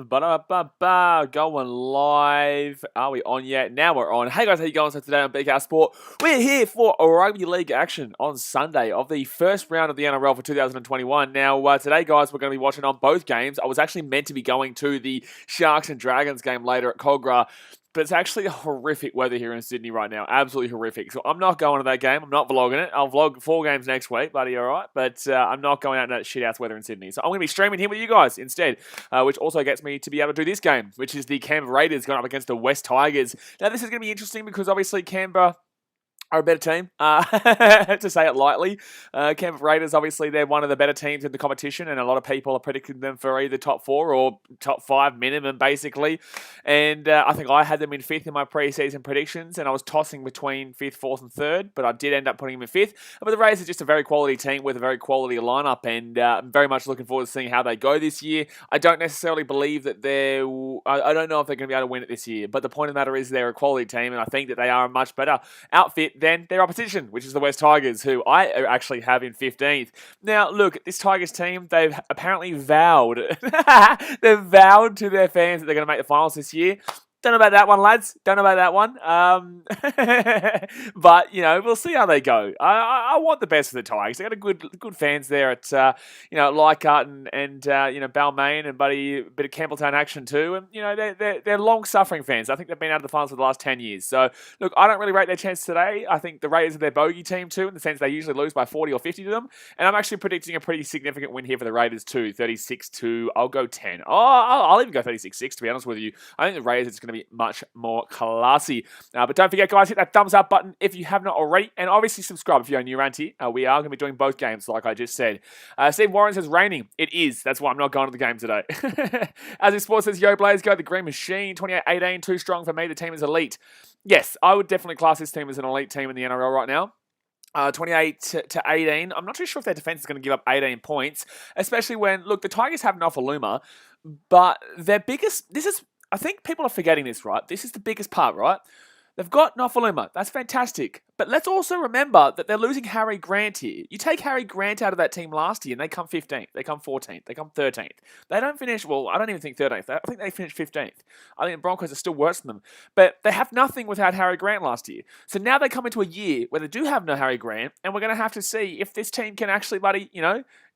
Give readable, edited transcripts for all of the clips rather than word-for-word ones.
Going live. Are we on yet? Now we're on. Hey guys, how you going? So today on BKR Sport, we're here for a rugby league action on Sunday of the first round of the NRL for 2021. Now, today, guys, we're going to be watching on both games. I was actually meant to be going to the Sharks and Dragons game later at Cogra, but it's actually horrific weather here in Sydney right now. Absolutely horrific. So I'm not going to that game. I'm not vlogging it. I'll vlog 4 games next week, buddy, all right? But I'm not going out in that shit-ass weather in Sydney. So I'm going to be streaming here with you guys instead, which also gets me to be able to do this game, which is the Canberra Raiders going up against the West Tigers. Now, this is going to be interesting because obviously Canberra are a better team, to say it lightly. Canberra Raiders, obviously, they're one of the better teams in the competition, and a lot of people are predicting them for either top 4 or top 5 minimum, basically. And I think I had them in 5th in my preseason predictions, and I was tossing between 5th, 4th, and 3rd, but I did end up putting them in 5th. But the Raiders are just a very quality team with a very quality lineup, and I'm very much looking forward to seeing how they go this year. I don't necessarily believe that I don't know if they're going to be able to win it this year, but the point of the matter is they're a quality team, and I think that they are a much better outfit than their opposition, which is the West Tigers, who I actually have in 15th. Now, look, this Tigers team, they've apparently vowed, they've vowed to their fans that they're going to make the finals this year. Don't know about that one, lads. Don't know about that one. But, you know, we'll see how they go. I want the best for the Tigers. They got a good fans there at, Leichhardt and Balmain and a bit of Campbelltown action too. And, you know, they're long-suffering fans. I think they've been out of the finals for the last 10 years. So, look, I don't really rate their chance today. I think the Raiders are their bogey team too, in the sense they usually lose by 40 or 50 to them. And I'm actually predicting a pretty significant win here for the Raiders too, 36-2. I'll go 10. I'll even go 36-6, to be honest with you. I think the Raiders is going to be much more classy. But don't forget, guys, hit that thumbs up button if you have not already, and obviously subscribe if you're new around here. We are going to be doing both games, like I just said. Steve Warren says raining. It is. That's why I'm not going to the game today. As his sports says, Yo Blaze, go the Green Machine. 28-18, too strong for me. The team is elite. Yes, I would definitely class this team as an elite team in the NRL right now. 28-18. I'm not too sure if their defense is going to give up 18 points, especially when, look, the Tigers have Nofaluma, but their biggest, I think people are forgetting this, right? This is the biggest part, right? They've got Nofaluma. That's fantastic. But let's also remember that they're losing Harry Grant here. You take Harry Grant out of that team last year and they come 15th. They come 14th. They come 13th. They don't finish, well, I don't even think 13th. I think they finished 15th. I think the Broncos are still worse than them. But they have nothing without Harry Grant last year. So now they come into a year where they do have no Harry Grant, and we're going to have to see if this team can actually,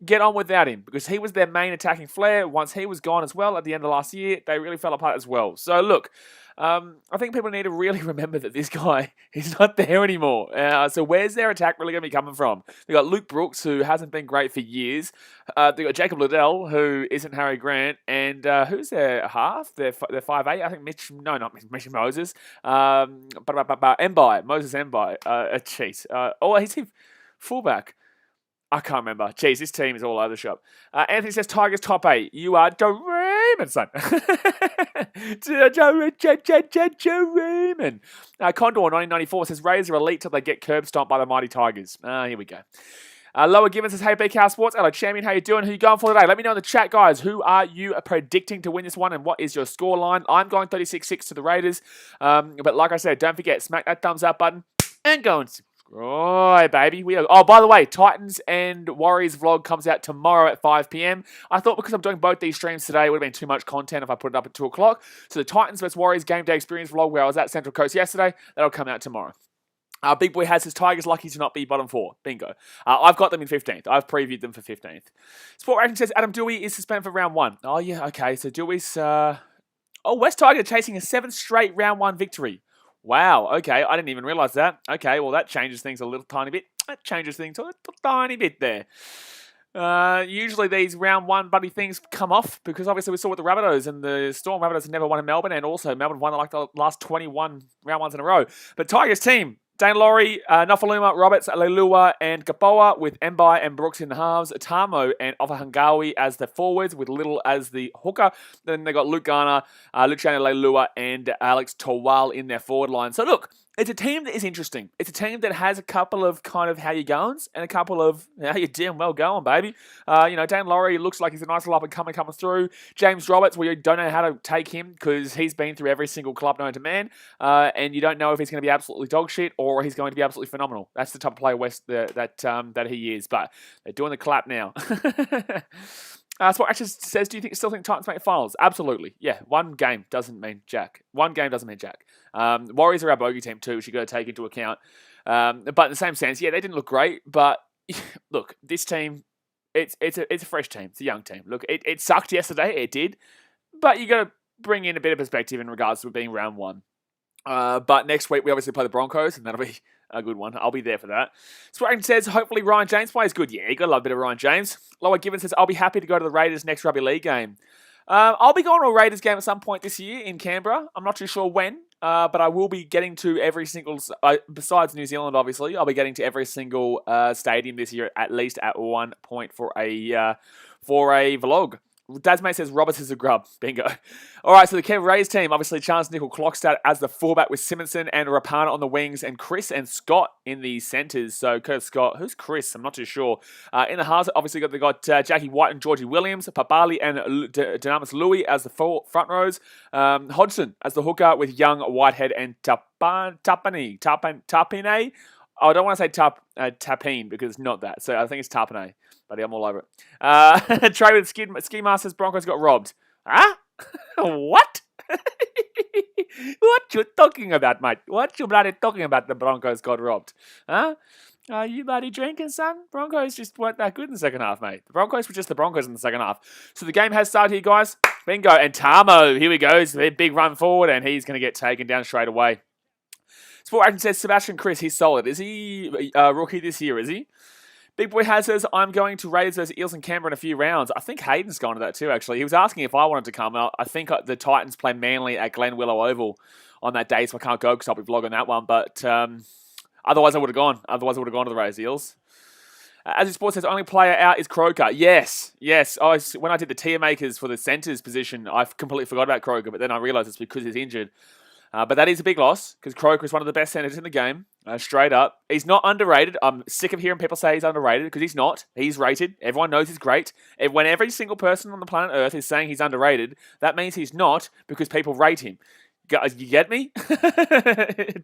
get on without him, because he was their main attacking flair. Once he was gone as well at the end of last year, they really fell apart as well. So look, I think people need to really remember that this guy is not there anymore. So where's their attack really going to be coming from? They've got Luke Brooks, who hasn't been great for years. They've got Jacob Liddell, who isn't Harry Grant. And who's their half? They're 5'8". I think Mitch Moses. Moses Mbai. He's fullback. I can't remember. Jeez, this team is all over the shop. Anthony says, Tigers top 8. You are dreaming, son. Dreaming. Condor 1994 says, Raiders are elite till they get curb stomped by the mighty Tigers. Here we go. Lower Given says, hey, BKR Sports. Hello, champion. How you doing? Who you going for today? Let me know in the chat, guys. Who are you predicting to win this one, and what is your score line? I'm going 36-6 to the Raiders. But like I said, don't forget, smack that thumbs up button and go and subscribe, baby. By the way, Titans and Warriors vlog comes out tomorrow at 5 p.m. I thought because I'm doing both these streams today, it would have been too much content if I put it up at 2 o'clock. So the Titans vs Warriors game day experience vlog, where I was at Central Coast yesterday, that'll come out tomorrow. Big Boy has his Tigers lucky to not be bottom 4. Bingo. I've got them in 15th. I've previewed them for 15th. Sport Rating says Adam Dewey is suspended for round 1. Oh, yeah, okay. So Dewey's... West Tigers chasing a 7th straight round 1 victory. Wow, okay, I didn't even realise that. Okay, well, that changes things a little tiny bit. That changes things a little tiny bit there. Usually these round 1 buddy things come off, because obviously we saw with the Rabbitohs, and the Storm Rabbitohs have never won in Melbourne, and also Melbourne won like the last 21 round 1s in a row. But Tigers team, Dane Laurie, Nofaluma, Roberts, Leilua, and Kapoa, with Mbai and Brooks in the halves, Tamo and Ofahangawi as the forwards, with Little as the hooker. Then they got Luke Garner, Luciano Leilua, and Alex Towal in their forward line. So look, it's a team that is interesting. It's a team that has a couple of kind of how you goings and a couple of how you damn well going, baby. Dan Laurie looks like he's a nice little up and coming through. James Roberts, we don't know how to take him because he's been through every single club known to man, and you don't know if he's going to be absolutely dog shit or he's going to be absolutely phenomenal. That's the type of player that he is. But they're doing the clap now. Sport Action says, do you still think Titans make finals? Absolutely. Yeah, one game doesn't mean jack. One game doesn't mean jack. Warriors are our bogey team too, which you've got to take into account. But in the same sense, yeah, they didn't look great. But look, this team, it's a fresh team. It's a young team. Look, it sucked yesterday. It did. But you got to bring in a bit of perspective in regards to it being round one. But next week, we obviously play the Broncos, and that'll be a good one. I'll be there for that. Spraggington says, hopefully Ryan James plays good. Yeah, you got to love a bit of Ryan James. Lower Given says, I'll be happy to go to the Raiders next rugby league game. I'll be going to a Raiders game at some point this year in Canberra. I'm not too sure when, but I will be getting to every single, besides New Zealand, obviously, I'll be getting to every single stadium this year, at least at one point for a vlog. Dasmate says Roberts is a grub. Bingo. All right, so the Canberra Raiders team, obviously Chance Nickel-Clockstad as the fullback with Simonson and Rapana on the wings and Chris and Scott in the centres. So Curtis Scott, who's Chris? I'm not too sure. In the halves, obviously they got Jackie White and Georgie Williams, Papali and Dynamis Louis as the front rows, Hodgson as the hooker with Young, Whitehead and Tapine. Oh, I don't want to say Tapine because it's not that. So I think it's Tapine. Buddy, I'm all over it. Trey with Ski Masters Broncos got robbed. Huh? What? What you talking about, mate? What you bloody talking about? The Broncos got robbed. Huh? Are you bloody drinking, son? Broncos just weren't that good in the second half, mate. The Broncos were just the Broncos in the second half. So the game has started here, guys. Bingo. And Tamo, here we go. It's a big run forward, and he's going to get taken down straight away. Sport Action says, Sebastian Chris, he's solid. Is he rookie this year, is he? Big Boy Has says, I'm going to Raiders versus Eels in Canberra in a few rounds. I think Hayden's gone to that too, actually. He was asking if I wanted to come. I think the Titans play Manly at Glen Willow Oval on that day, so I can't go because I'll be vlogging that one. But otherwise, I would have gone. Otherwise, I would have gone to the Raiders Eels. As his sport says, only player out is Croker. Yes. When I did the tier makers for the centres position, I completely forgot about Croker, but then I realised it's because he's injured. But that is a big loss because Croker is one of the best centres in the game, straight up. He's not underrated. I'm sick of hearing people say he's underrated because he's not. He's rated. Everyone knows he's great. When every single person on the planet Earth is saying he's underrated, that means he's not because people rate him. You get me?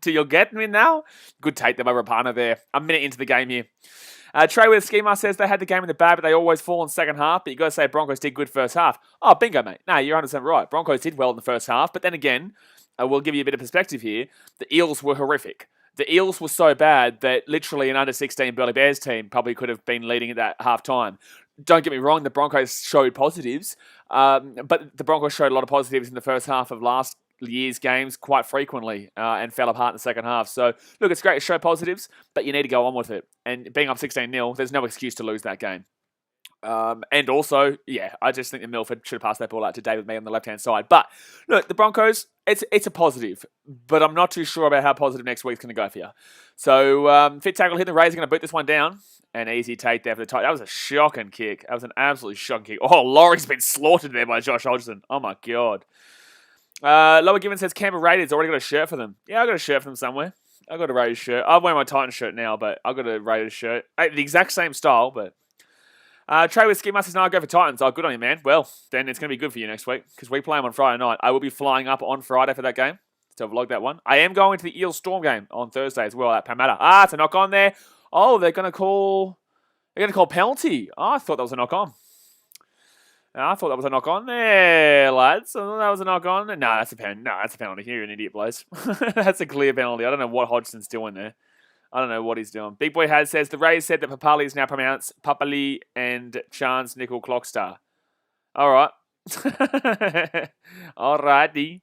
Do you get me now? Good take there by Rapana there. A minute into the game here. Trey with Schema says they had the game in the bag, but they always fall in the second half. But you got to say Broncos did good first half. Oh, bingo, mate. No, you're 100% right. Broncos did well in the first half. But then again, I will give you a bit of perspective here. The Eels were horrific. The Eels were so bad that literally an under-16 Burleigh Bears team probably could have been leading at that half-time. Don't get me wrong, the Broncos showed positives, but the Broncos showed a lot of positives in the first half of last year's games quite frequently and fell apart in the second half. So, look, it's great to show positives, but you need to go on with it. And being up 16-0, there's no excuse to lose that game. And also, yeah, I just think that Milford should have passed that ball out to David Mee on the left-hand side. But, look, the Broncos, it's a positive, but I'm not too sure about how positive next week's going to go for you. So, Fit Tackle hit the Rays, going to boot this one down. An easy take there for the Titans. That was a shocking kick. That was an absolutely shocking kick. Oh, Laurie's been slaughtered there by Josh Hodgson. Oh, my God. Lower Given says Canberra Raiders already got a shirt for them. Yeah, I got a shirt for them somewhere. I got a Raiders shirt. I'm wearing my Titans shirt now, but I got a Raiders shirt. The exact same style, but... Trey with Ski Masters, no, I go for Titans. Oh, good on you, man. Well, then it's going to be good for you next week because we play them on Friday night. I will be flying up on Friday for that game. So vlog that one. I am going to the Eels Storm game on Thursday as well at Parramatta. It's a knock on there. Oh, they're going to call penalty. Oh, I thought that was a knock on. I thought that was a knock on there, lads. I thought that was a knock on. No, that's a penalty. No, that's a penalty. You're an idiot, Blaze. That's a clear penalty. I don't know what Hodgson's doing there. I don't know what he's doing. Big Boy Has says, the Rays said that Papali is now pronounced Papali and Chance Nickel Clockstar. All right. All righty.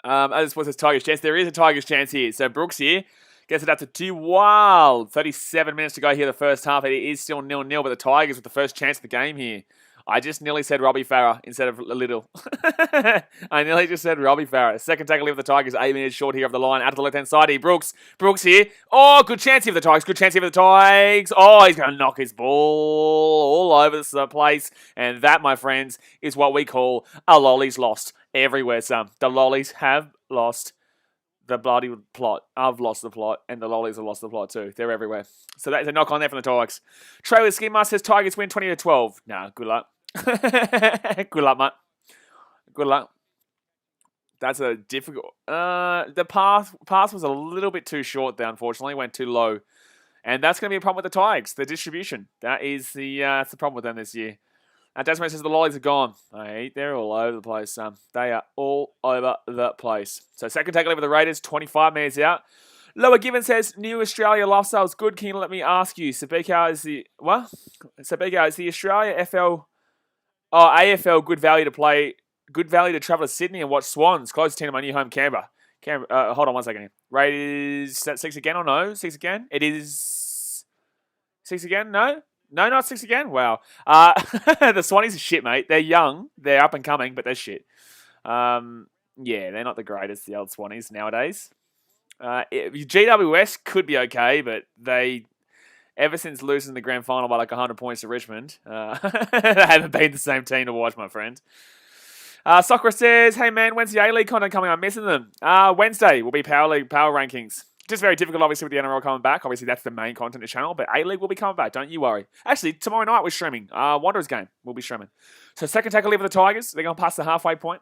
As was his Tigers chance. There is a Tigers chance here. So Brooks here gets it up to 2. Wow. 37 minutes to go here the first half. It is still 0-0, but the Tigers with the first chance of the game here. I just nearly said Robbie Farah instead of Little. I nearly just said Robbie Farah. Second tackle here for the Tigers. 8 minutes short here of the line. Out to the left-hand side here. Brooks here. Oh, good chance here for the Tigers. Good chance here for the Tigers. Oh, he's going to knock his ball all over the place. And that, my friends, is what we call a lollies lost everywhere, son. The lollies have lost the bloody plot. I've lost the plot, and the lollies have lost the plot too. They're everywhere. So that's a knock on there from the Tigers. Trailer Ski Master says Tigers win 20-12. Nah, good luck. Good luck, mate. Good luck. That's a difficult... the pass was a little bit too short there, unfortunately. Went too low. And that's going to be a problem with the Tigers, the distribution. That is that's the problem with them this year. Desmond says the lollies are gone. They're all over the place. They are all over the place. So second tackle over the Raiders, 25 minutes out. Lower Given says, New Australia lifestyle's good. Can you let me ask you? Sabika is the... What? Sabika, is the Australia FL... Oh, AFL good value to play... Good value to travel to Sydney and watch Swans. Closest team to my new home, Canberra. Hold on 1 second here. Raiders... Is that 6 again or no? 6 again? It is... 6 again? No? No, not 6 again? Wow. The Swannies are shit, mate. They're young. They're up and coming, but they're shit. Yeah, they're not the greatest, the old Swannies nowadays. GWS could be okay, but they, ever since losing the grand final by like 100 points to Richmond, they haven't been the same team to watch, my friend. Soccer says, hey man, when's the A-League content coming? I'm missing them. Wednesday will be Power League Power Rankings. Just very difficult, obviously, with the NRL coming back. Obviously, that's the main content of the channel, but A-League will be coming back. Don't you worry. Actually, tomorrow night we're streaming. Wanderers game will be streaming. So second tackle leave for the Tigers. They're going to pass the halfway point.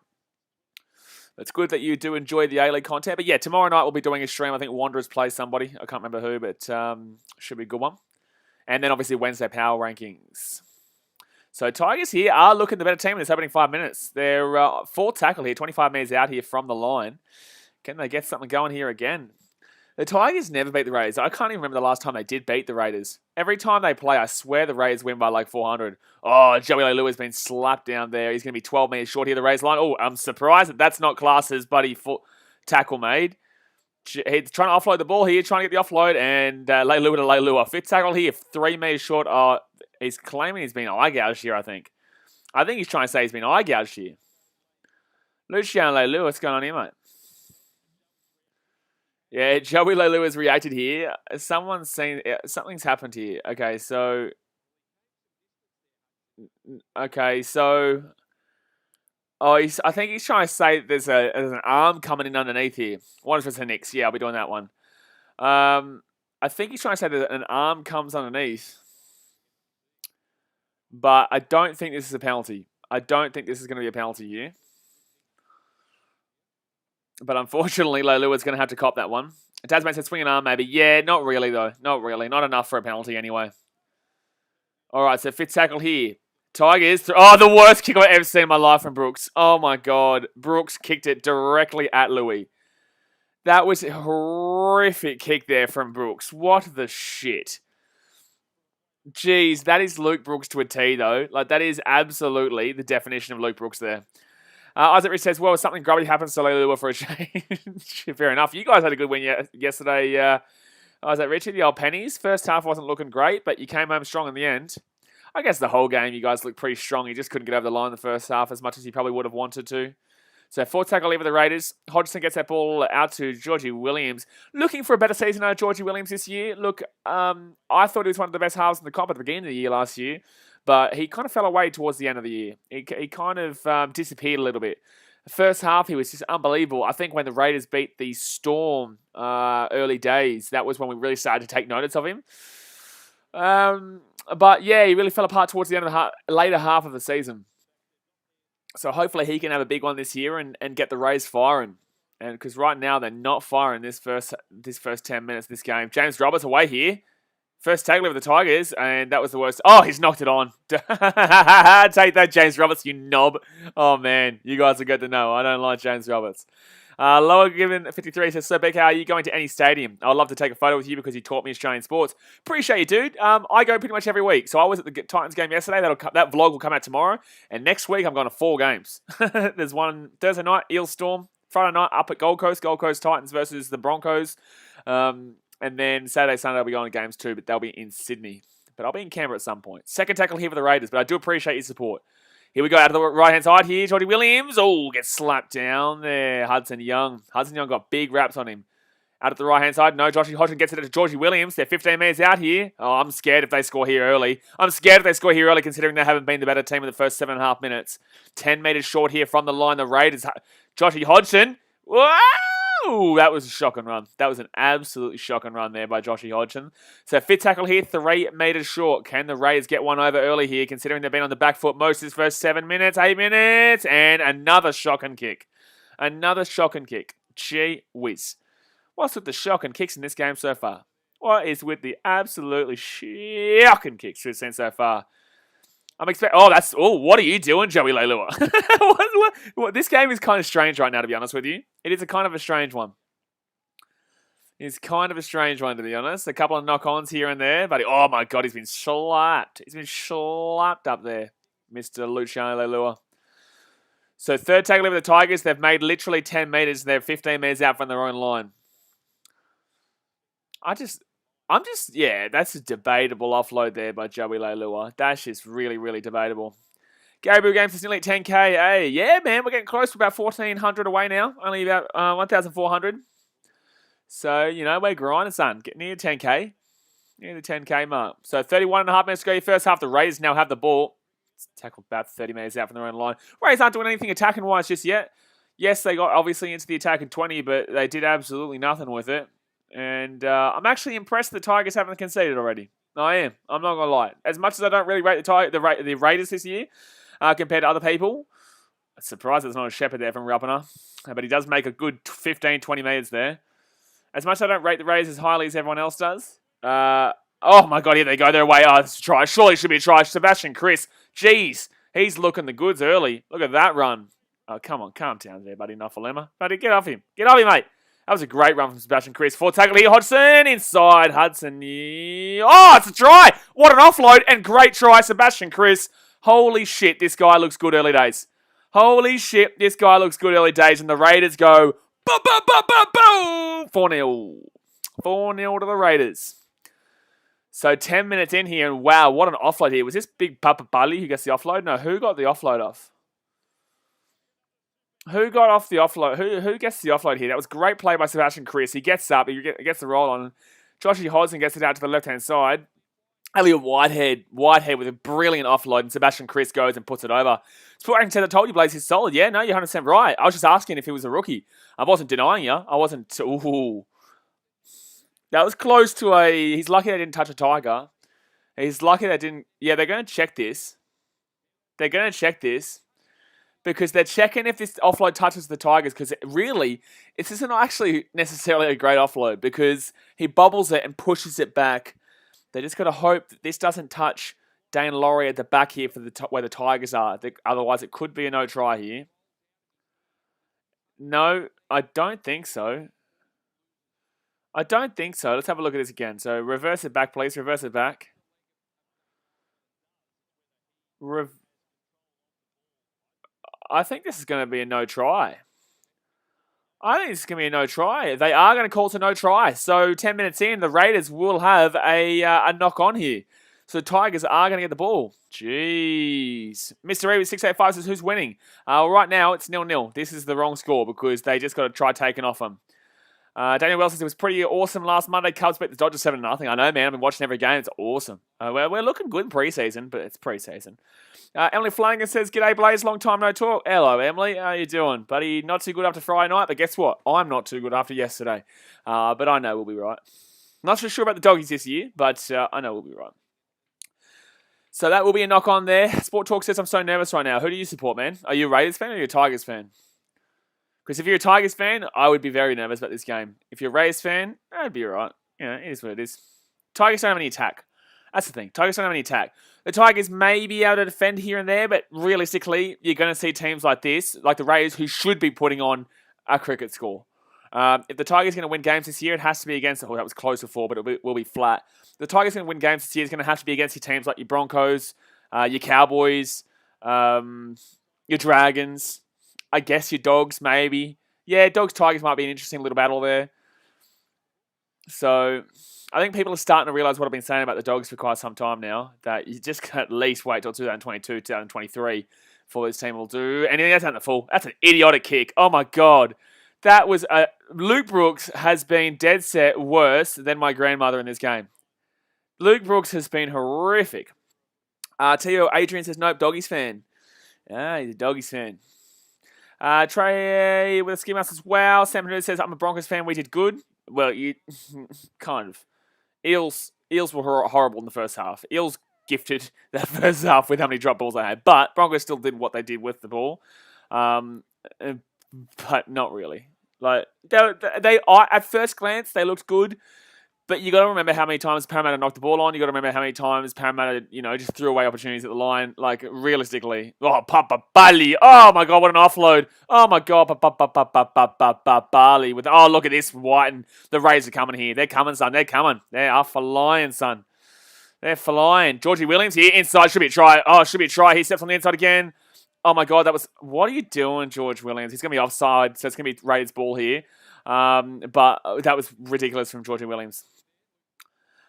It's good that you do enjoy the A-League content. But yeah, tomorrow night we'll be doing a stream. I think Wanderers play somebody. I can't remember who, but should be a good one. And then obviously Wednesday Power Rankings. So Tigers here are looking the better team in this opening 5 minutes. They're fourth tackle here, 25 metres out here from the line. Can they get something going here again? The Tigers never beat the Raiders. I can't even remember the last time they did beat the Raiders. Every time they play, I swear the Raiders win by like 400. Oh, Joey Leilua has been slapped down there. He's going to be 12 metres short here, the Raiders line. Oh, I'm surprised that that's not classed as bloody foot tackle made. He's trying to offload the ball here, trying to get the offload, and Leilua to Leilua. Fifth tackle here, 3 metres short. He's claiming he's been eye gouged here, I think. I think he's trying to say he's been eye gouged here. Luciano Leilua, what's going on here, mate? Yeah, Joey Leilua has reacted here. Someone's saying something's happened here. Okay, so... Oh, I think he's trying to say there's an arm coming in underneath here. One for the Knicks. Yeah, I'll be doing that one. I think he's trying to say that an arm comes underneath. But I don't think this is a penalty. I don't think this is going to be a penalty here. But unfortunately, Leilua's going to have to cop that one. Tasman said swing an arm maybe. Yeah, not really though. Not really. Not enough for a penalty anyway. All right, so fifth tackle here. Tigers. Oh, the worst kick I've ever seen in my life from Brooks. Oh my God. Brooks kicked it directly at Louis. That was a horrific kick there from Brooks. What the shit. Jeez, that is Luke Brooks to a T though. Like, that is absolutely the definition of Luke Brooks there. Isaac Rich says, well, something grubby happens to Leilua for a change. Fair enough. You guys had a good win yesterday. Isaac Rich, the old pennies. First half wasn't looking great, but you came home strong in the end. I guess the whole game, you guys looked pretty strong. You just couldn't get over the line in the first half as much as you probably would have wanted to. So fourth tackle leave of the Raiders. Hodgson gets that ball out to Georgie Williams. Looking for a better season out of Georgie Williams this year. Look, I thought he was one of the best halves in the comp at the beginning of the year last year. But he kind of fell away towards the end of the year. He kind of disappeared a little bit. The first half, he was just unbelievable. I think when the Raiders beat the Storm early days, that was when we really started to take notice of him. But yeah, he really fell apart towards the end of the later half of the season. So hopefully he can have a big one this year and get the Rays firing. And because right now they're not firing this first 10 minutes of this game. James Roberts away here. First tackle of the Tigers, and that was the worst. Oh, he's knocked it on. Take that, James Roberts, you knob. Oh, man, you guys are good to know. I don't like James Roberts. Lower Given 53 says, so, Beck, are you going to any stadium? I'd love to take a photo with you because you taught me Australian sports. Appreciate you, dude. I go pretty much every week. So I was at the Titans game yesterday. That vlog will come out tomorrow. And next week, I'm going to 4 games. There's one Thursday night, Eel Storm. Friday night, up at Gold Coast Titans versus the Broncos. And then Saturday, Sunday, I'll be going to games too, but they'll be in Sydney. But I'll be in Canberra at some point. Second tackle here for the Raiders, but I do appreciate your support. Here we go, out to the right-hand side here. Geordie Williams. Oh, gets slapped down there. Hudson Young. Hudson Young got big raps on him. Out at the right-hand side. No, Joshy Hodgson gets it to Georgie Williams. They're 15 minutes out here. Oh, I'm scared if they score here early. Considering they haven't been the better team in the first 7.5 minutes. 10 metres short here from the line. The Raiders. Joshy Hodgson. Whoa! That was a shocking run. That was an absolutely shocking run there by Joshy Hodgson. So fifth tackle here, 3 metres short. Can the Raiders get one over early here, considering they've been on the back foot most of this first 7 minutes, 8 minutes, and another shocking kick. Another shocking kick. Gee whiz. What's with the shocking kicks in this game so far? What is with the absolutely shocking kicks we've seen so far? I'm expecting. Oh, that's. Oh, what are you doing, Joey Leilua? This game is kind of strange right now, to be honest with you. It is a kind of a strange one. It's kind of a strange one, to be honest. A couple of knock-ons here and there, but oh my god, he's been slapped. He's been slapped up there, Mr. Luciano Leilua. So third tackle over the Tigers. They've made literally 10 metres. They're 15 metres out from their own line. Yeah, that's a debatable offload there by Joey Leilua. That's just really, really debatable. Gabriel Games is nearly at 10k. Hey, yeah, man, we're getting close. We're about 1,400 away now. Only about 1,400. So, you know, we're grinding, son. Getting near 10k. Near the 10k mark. So 31.5 minutes to go. Your first half. The Raiders now have the ball. It's tackled about 30 metres out from their own line. Raiders aren't doing anything attacking-wise just yet. Yes, they got obviously into the attack in 20, but they did absolutely nothing with it. And I'm actually impressed the Tigers haven't conceded already. I am. I'm not going to lie. As much as I don't really rate the Raiders this year compared to other people, I'm surprised there's not a Shepherd there from Rapana. But he does make a good 15, 20 metres there. As much as I don't rate the Raiders as highly as everyone else does. Oh my god, here they go. They're away. Oh, it's a try. Surely it should be a try. Sebastian Chris. Jeez. He's looking the goods early. Look at that run. Oh, come on. Calm down there, buddy. Nofalema. Buddy, get off him. Get off him, mate. That was a great run from Sebastian Chris. Fourth tackle here. Hodgson inside. Hudson. Oh, it's a try. What an offload. And great try, Sebastian Chris. Holy shit, this guy looks good early days. Holy shit, this guy looks good early days. And the Raiders go, boom, boom, boom, boom, boom. 4-0. 4-0 to the Raiders. So 10 minutes in here, and wow, what an offload here. Was this Big Papa Bali who gets the offload? No, who got the offload off? Who got off the offload? Who gets the offload here? That was great play by Sebastian Chris. He gets up, he gets the roll on. Joshy Hodgson gets it out to the left-hand side. Elliot Whitehead with a brilliant offload, and Sebastian Chris goes and puts it over. Sport Action said, I told you, Blaze, he's solid. Yeah, no, you're 100% right. I was just asking if he was a rookie. I wasn't denying you. I wasn't... Ooh. That was close to a... He's lucky they didn't touch a Tiger. He's lucky they didn't... Yeah, they're going to check this. They're going to check this. Because they're checking if this offload touches the Tigers. Because really, this isn't actually necessarily a great offload. Because he bobbles it and pushes it back. They just got to hope that this doesn't touch Dane Laurie at the back here for where the Tigers are. Otherwise, it could be a no try here. No, I don't think so. I don't think so. Let's have a look at this again. So reverse it back, please. Reverse it back. I think this is going to be a no try. I think this is going to be a no try. They are going to call it a no try. So 10 minutes in, the Raiders will have a knock on here. So the Tigers are going to get the ball. Jeez. Mr. Reed with 685 says, who's winning? Right now, it's 0-0. This is the wrong score because they just got to try taking off them. Daniel Wells says it was pretty awesome last Monday. Cubs beat the Dodgers 7-0. I know, man. I've been watching every game. It's awesome. We're looking good in preseason, but it's preseason. Emily Flanagan says, G'day, Blaze. Long time no talk. Hello, Emily. How you doing? Buddy, not too good after Friday night, but guess what? I'm not too good after yesterday. But I know we'll be right. Not so sure about the Doggies this year, but I know we'll be right. So that will be a knock on there. Sport Talk says, I'm so nervous right now. Who do you support, man? Are you a Raiders fan or are you a Tigers fan? Because if you're a Tigers fan, I would be very nervous about this game. If you're a Raiders fan, that'd be alright. You know, it is what it is. Tigers don't have any attack. That's the thing. Tigers don't have any attack. The Tigers may be able to defend here and there, but realistically, you're going to see teams like this, like the Raiders, who should be putting on a cricket score. If the Tigers are going to win games this year, it has to be against... Oh, that was close before, but it will be flat. The Tigers are going to win games this year. It's going to have to be against your teams like your Broncos, your Cowboys, your Dragons... I guess your Dogs, maybe. Yeah, Dogs-Tigers might be an interesting little battle there. So, I think people are starting to realise what I've been saying about the Dogs for quite some time now. That you just can at least wait till 2022, 2023 before this team will do anything. That's not the full. That's an idiotic kick. Oh my God. That was a... Luke Brooks has been dead set worse than my grandmother in this game. Luke Brooks has been horrific. Tio Adrian says, nope, Doggies fan. Ah, he's a Doggies fan. Trey with a ski mask as well. Sam Hernandez says, I'm a Broncos fan. We did good. Well, you kind of. Eels were horrible in the first half. Eels gifted that first half with how many drop balls they had. But Broncos still did what they did with the ball. But not really. Like they at first glance, they looked good. But you got to remember how many times Parramatta knocked the ball on. You got to remember how many times Parramatta, just threw away opportunities at the line. Like, realistically. Oh, Papa Bali. Oh, my God, what an offload. Oh, my God, Papa Bali. Oh, look at this, White. And the Rays are coming here. They're coming, son. They're coming. They are flying, son. They're flying. Georgie Williams here, inside. Should be a try. Oh, should be a try. He steps on the inside again. Oh, my God, that was... What are you doing, George Williams? He's going to be offside, so it's going to be Raiders ball here. But that was ridiculous from Georgie Williams.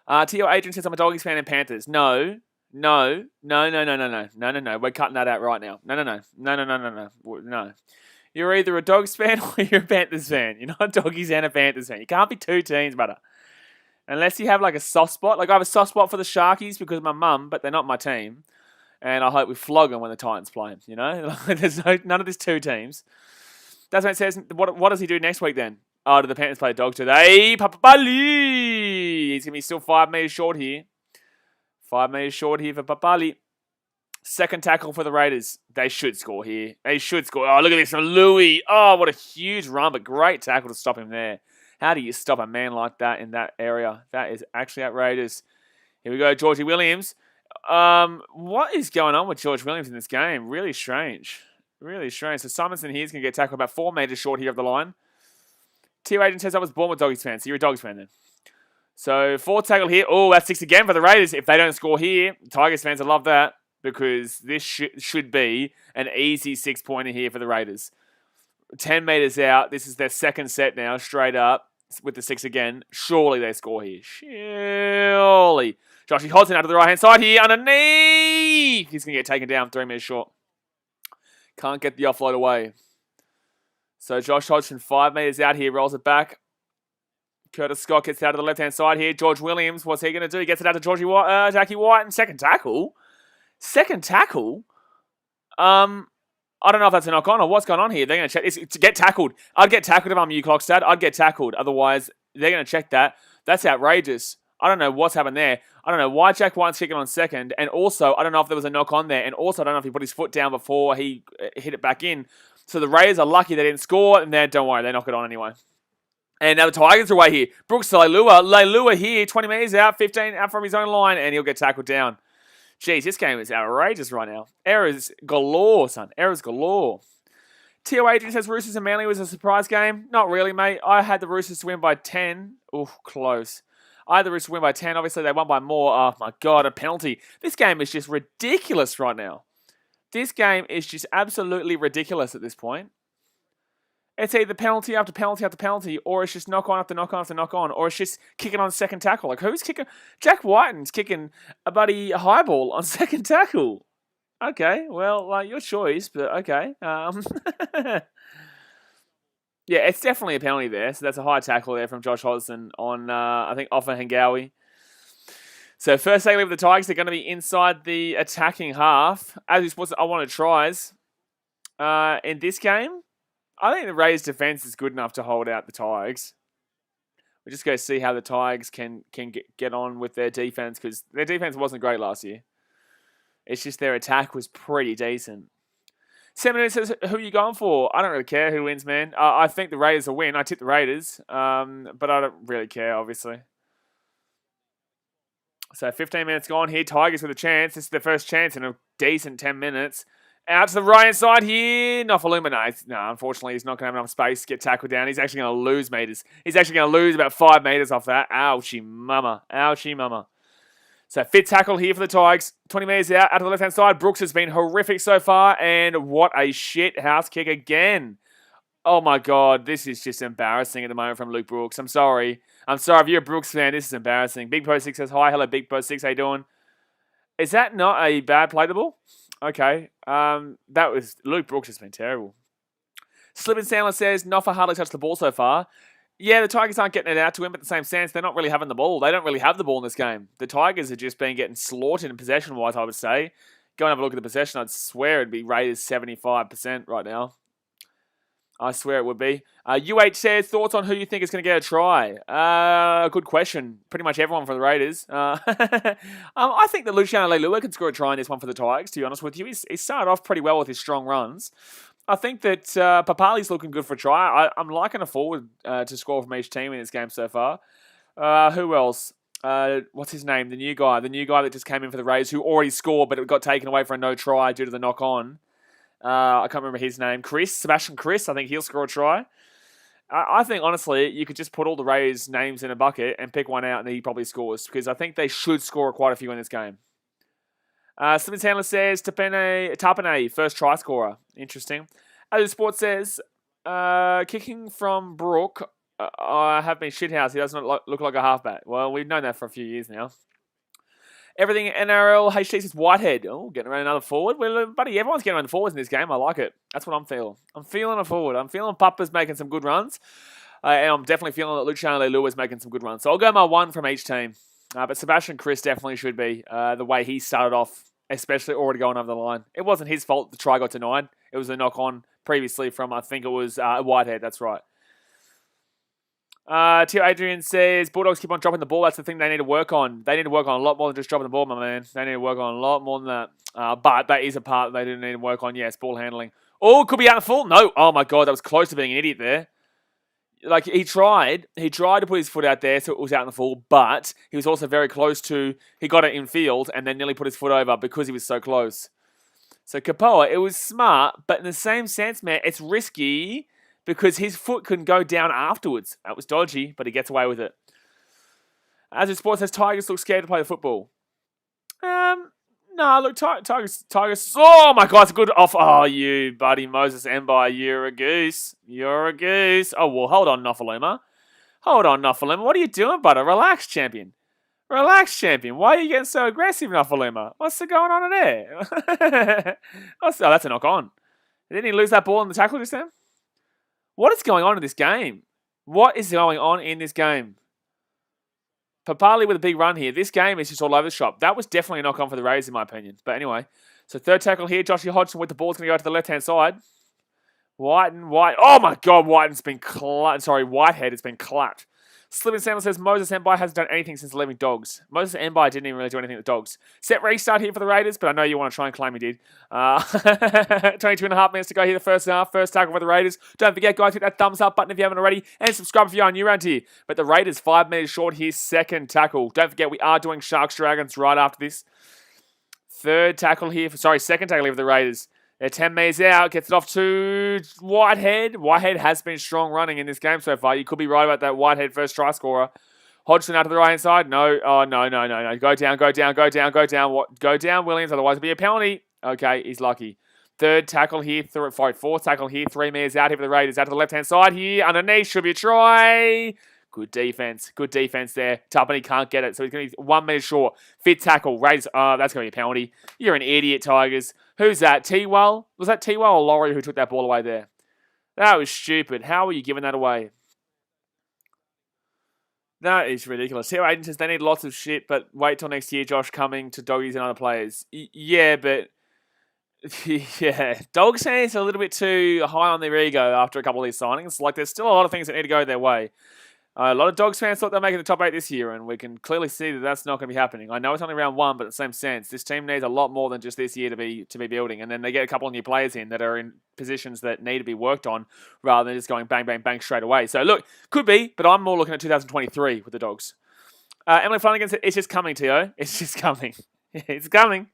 T.O. Adrian says, I'm a Doggies fan and Panthers. No. We're cutting that out right now. No. You're either a Dogs fan or you're a Panthers fan. You're not a Doggies and a Panthers fan. You can't be two teams, brother. Unless you have like a soft spot. Like I have a soft spot for the Sharkies because of my mum, but they're not my team. And I hope we flog them when the Titans play them, There's none of these two teams. That's what it says. What does he do next week then? Oh, do the Panthers play the Dogs today? Papa Bali! He's going to be still 5 metres short here. 5 metres short here for Papali. Second tackle for the Raiders. They should score here. They should score. Oh, look at this from Louis. Oh, what a huge run, but great tackle to stop him there. How do you stop a man like that in that area? That is actually outrageous. Here we go, Georgie Williams. What is going on with George Williams in this game? Really strange. Really strange. So Simonson here is going to get tackled about 4 metres short here of the line. T.O. Agent says I was born with Doggies fan, so you're a Doggies fan then. So 4th tackle here. Oh, that's 6 again for the Raiders. If they don't score here, Tigers fans will love that because this should be an easy 6-pointer here for the Raiders. 10 metres out. This is their second set now, straight up with the 6 again. Surely they score here. Surely. Joshy Hodgson out to the right-hand side here. Underneath. He's going to get taken down 3 metres short. Can't get the offload away. So Josh Hodgson 5 metres out here. Rolls it back. Curtis Scott gets out to the left-hand side here. George Williams, what's he going to do? He gets it out to Jackie White and second tackle. Second tackle? I don't know if that's a knock-on or what's going on here. They're going to check this. To get tackled. I'd get tackled if I'm you, Clockstad. I'd get tackled. Otherwise, they're going to check that. That's outrageous. I don't know what's happened there. I don't know why Jack White's kicking on second. And also, I don't know if there was a knock-on there. And also, I don't know if he put his foot down before he hit it back in. So the Raiders are lucky they didn't score. And then, don't worry, they knock it on anyway. And now the Tigers are away here. Brooks Leilua. Leilua here, 20 metres out, 15 out from his own line. And he'll get tackled down. Jeez, this game is outrageous right now. Errors galore, son. Errors galore. T.O. Adrian says Roosters and Manly was a surprise game. Not really, mate. I had the Roosters to win by 10. Ooh, close. I had the Roosters to win by 10. Obviously, they won by more. Oh, my God, a penalty. This game is just ridiculous right now. This game is just absolutely ridiculous at this point. It's either penalty after penalty after penalty, or it's just knock on after knock on after knock on, or it's just kicking on second tackle. Like, who's kicking? Jack Whiten's kicking a buddy high ball on second tackle. Okay, well, your choice, but okay. Yeah, it's definitely a penalty there. So that's a high tackle there from Josh Hodgson on, I think, Offa Hengawi. So first tackle of the Tigers, they're going to be inside the attacking half. As we supposed to, I wanted tries. In this game, I think the Raiders' defense is good enough to hold out the Tigers. We'll just go see how the Tigers can get on with their defense, because their defense wasn't great last year. It's just their attack was pretty decent. 7 minutes says, who are you going for? I don't really care who wins, man. I think the Raiders will win. I tip the Raiders, but I don't really care, obviously. So 15 minutes gone here. Tigers with a chance. This is their first chance in a decent 10 minutes. Out to the right-hand side here. Nofaluma. No, unfortunately, he's not going to have enough space to get tackled down. He's actually going to lose meters. He's actually going to lose about 5 meters off that. Ouchie mama. Ouchie mama. So fit tackle here for the Tigers. 20 meters out to the left-hand side. Brooks has been horrific so far. And what a shit house kick again. Oh, my God. This is just embarrassing at the moment from Luke Brooks. I'm sorry. If you're a Brooks fan, this is embarrassing. Big Post 6 says, hi. Hello, Big Post 6. How you doing? Is that not a bad play the ball? Okay. That was... Luke Brooks has been terrible. Slip and Sandler says, Noffa hardly touched the ball so far. Yeah, the Tigers aren't getting it out to him, but at the same sense, they're not really having the ball. They don't really have the ball in this game. The Tigers are just been getting slaughtered in possession-wise, I would say. Go and have a look at the possession. I'd swear it'd be Raiders 75% right now. I swear it would be. UH says, thoughts on who you think is going to get a try? Good question. Pretty much everyone for the Raiders. I think that Luciano Leilua can score a try in this one for the Tigers, to be honest with you. He started off pretty well with his strong runs. I think that Papali's looking good for a try. I'm liking a forward to score from each team in this game so far. Who else? What's his name? The new guy that just came in for the Rays, who already scored, but it got taken away for a no try due to the knock on. I can't remember his name. Sebastian Chris. I think he'll score a try. I think, honestly, you could just put all the Rays' names in a bucket and pick one out, and he probably scores, because I think they should score quite a few in this game. Simmons Handler says, Tapane, first try scorer. Interesting. As Sports says, kicking from Brook, I have been shithouse. He does not look like a halfback. Well, we've known that for a few years now. Everything NRL HT says Whitehead. Oh, getting around another forward. Well, buddy, everyone's getting around the forwards in this game. I like it. That's what I'm feeling. I'm feeling a forward. I'm feeling Papa's making some good runs. And I'm definitely feeling that Luciano Leilua is making some good runs. So I'll go my one from each team. But Sebastian Chris definitely should be. The way he started off, especially already going over the line. It wasn't his fault the try got denied. It was a knock-on previously from, I think it was Whitehead. That's right. Tio Adrian says, Bulldogs keep on dropping the ball. That's the thing they need to work on. They need to work on a lot more than just dropping the ball, my man. They need to work on a lot more than that. But that is a part they do need to work on. Yes, ball handling. Oh, could be out in full. No. Oh, my God. That was close to being an idiot there. Like, he tried to put his foot out there so it was out in the full, but he was also very close to, he got it in field and then nearly put his foot over because he was so close. So, Kapoa, it was smart, but in the same sense, man, it's risky because his foot couldn't go down afterwards. That was dodgy, but he gets away with it. As it Sports says, Tigers look scared to play the football. No, look, Tigers. Oh my God, it's a good off. Oh, you buddy Moses Mbai, you're a goose. You're a goose. Oh well, hold on, Nofaluma. What are you doing, butter? Relax, champion. Why are you getting so aggressive, Nofaluma? What's going on in there? Oh, that's a knock on. Didn't he lose that ball in the tackle just then? What is going on in this game? Papali with a big run here. This game is just all over the shop. That was definitely a knock-on for the Raiders, in my opinion. But anyway, so third tackle here. Joshy Hodgson with the ball's going to go to the left-hand side. White. Oh, my God. Whitehead has been clapped. Slippin' Sandler says Moses Mbai hasn't done anything since leaving Dogs. Moses Mbai didn't even really do anything with Dogs. Set restart here for the Raiders, but I know you want to try and claim he did. 22.5 minutes to go here the first half. First tackle for the Raiders. Don't forget, guys, hit that thumbs up button if you haven't already, and subscribe if you're new around here. But the Raiders 5 minutes short here. Second tackle. Don't forget, we are doing Sharks Dragons right after this. Second tackle here for the Raiders. They're 10 meters out, gets it off to Whitehead. Whitehead has been strong running in this game so far. You could be right about that Whitehead first try scorer. Hodgson out to the right-hand side. No. Oh, no. Go down. Go down, Williams. Otherwise, it'll be a penalty. Okay, he's lucky. Fourth tackle here. 3 meters out here for the Raiders. Out to the left-hand side here. Underneath, should be a try. Good defense there. Tapani can't get it, so he's going to be 1 meter short. Fifth tackle. Raiders. That's going to be a penalty. You're an idiot, Tigers. Who's that? T-Well? Was that T-Well or Laurie who took that ball away there? That was stupid. How are you giving that away? That is ridiculous. Here, Aiden says they need lots of shit, but wait till next year, Josh Cumming to doggies and other players. Yeah, but yeah, Dogs fans are a little bit too high on their ego after a couple of these signings. Like, there's still a lot of things that need to go their way. A lot of Dogs fans thought they're making the top 8 this year, and we can clearly see that that's not going to be happening. I know it's only round 1, but in the same sense, this team needs a lot more than just this year to be building. And then they get a couple of new players in that are in positions that need to be worked on, rather than just going bang, bang, bang straight away. So look, could be, but I'm more looking at 2023 with the Dogs. Emily Flanagan said, it's just coming, Tio. It's just coming. It's coming.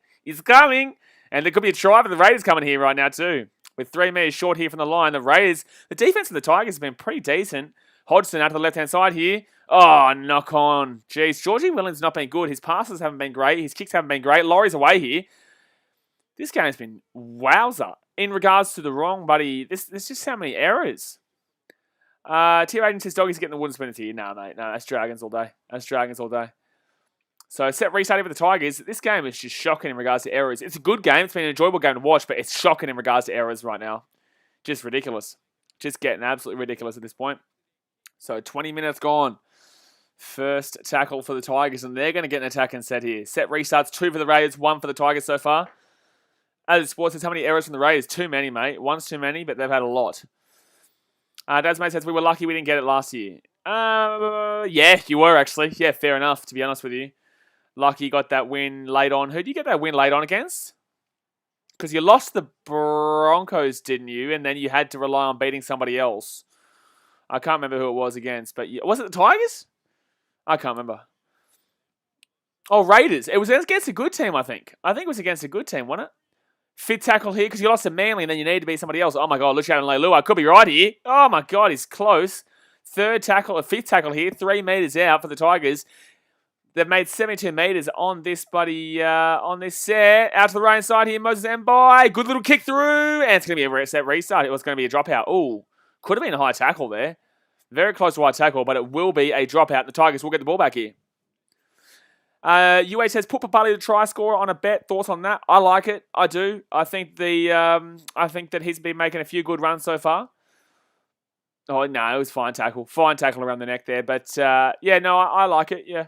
And there could be a try for the Raiders coming here right now too. With 3 meters short here from the line, the defense of the Tigers has been pretty decent. Hodgson out to the left-hand side here. Oh, knock on. Jeez, Georgie Williams not been good. His passes haven't been great. His kicks haven't been great. Laurie's away here. This game's been wowza. In regards to the wrong, buddy, there's just how many errors. Tier Agent says Doggy's getting the wooden spinners here. No, mate. No, that's Dragons all day. So set restarting for the Tigers. This game is just shocking in regards to errors. It's a good game. It's been an enjoyable game to watch, but it's shocking in regards to errors right now. Just ridiculous. Just getting absolutely ridiculous at this point. So 20 minutes gone. First tackle for the Tigers, and they're going to get an attacking set here. Set restarts, 2 for the Raiders, 1 for the Tigers so far. As Sports says, how many errors from the Raiders? Too many, mate. One's too many, but they've had a lot. Dasmate says, we were lucky we didn't get it last year. Yeah, you were actually. Yeah, fair enough, to be honest with you. Lucky you got that win late on. Who did you get that win late on against? Because you lost the Broncos, didn't you? And then you had to rely on beating somebody else. I can't remember who it was against, but was it the Tigers? I can't remember. Oh, Raiders. It was against a good team, I think. I think it was against a good team, wasn't it? Fifth tackle here because you lost to Manly and then you need to be somebody else. Oh my God, look at Leilua. I could be right here. Oh my God, he's close. Fifth tackle here. 3 meters out for the Tigers. They've made 72 meters on this on this set. Out to the right side here, Moses Mbai. Good little kick through. And it's going to be a set restart. It was going to be a dropout. Ooh, could have been a high tackle there. Very close to high tackle, but it will be a dropout. The Tigers will get the ball back here. UH says put Papali to try scorer on a bet. Thoughts on that? I like it. I do. I think that he's been making a few good runs so far. Oh no, it was fine tackle around the neck there. But yeah, no, I like it. Yeah.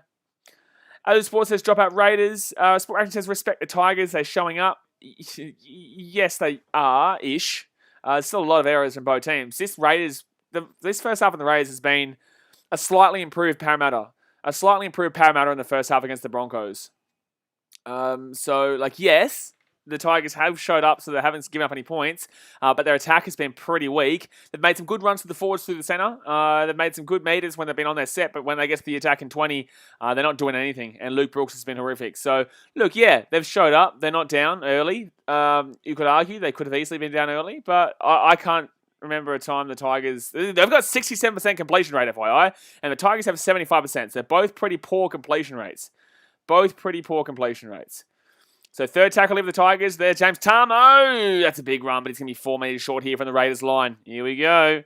Other Sports says drop out Raiders. Sport Action says respect the Tigers. They're showing up. Yes, they are ish. There's still a lot of errors from both teams. This first half of the Raiders has been a slightly improved Parramatta. A slightly improved Parramatta in the first half against the Broncos. So, yes, the Tigers have showed up, so they haven't given up any points. But their attack has been pretty weak. They've made some good runs to the forwards through the centre. They've made some good meters when they've been on their set, but when they get to the attack in 20, they're not doing anything. And Luke Brooks has been horrific. So, look, yeah, they've showed up. They're not down early. You could argue they could have easily been down early, but I can't remember a time the Tigers... They've got 67% completion rate, FYI, and the Tigers have 75%. So they're both pretty poor completion rates. So third tackle of the Tigers. There, James Tamo. That's a big run, but he's going to be 4 meters short here from the Raiders line. Here we go.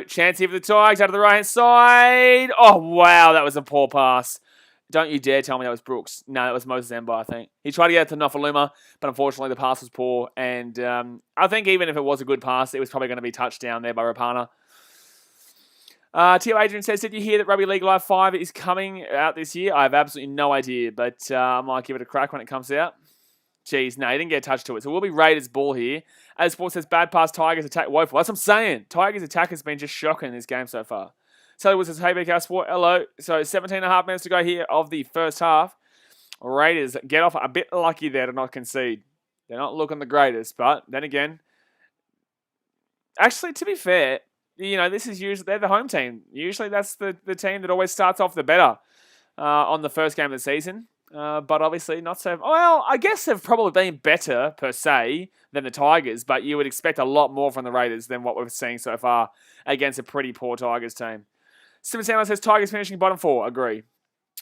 Chance here for the Tigers out of the right-hand side. Oh, wow, that was a poor pass. Don't you dare tell me that was Brooks. No, that was Moses Mbai, I think. He tried to get it to Nofaluma, but unfortunately the pass was poor. And I think even if it was a good pass, it was probably going to be touched down there by Rapana. Tio Adrian says, did you hear that Rugby League Live 5 is coming out this year? I have absolutely no idea, but I might give it a crack when it comes out. Jeez, no, he didn't get touched to it. So we'll be Raiders ball here. As Sports says, bad pass, Tigers attack woeful. That's what I'm saying. Tigers attack has been just shocking in this game so far. So it says, hey, BKR Sport, hello. So 17.5 minutes to go here of the first half. Raiders get off a bit lucky there to not concede. They're not looking the greatest, but then again, actually, to be fair, this is usually, they're the home team. Usually that's the team that always starts off the better on the first game of the season. But obviously not so... Well, I guess they've probably been better, per se, than the Tigers, but you would expect a lot more from the Raiders than what we've seen so far against a pretty poor Tigers team. Simon Sandler says, Tigers finishing bottom 4. Agree.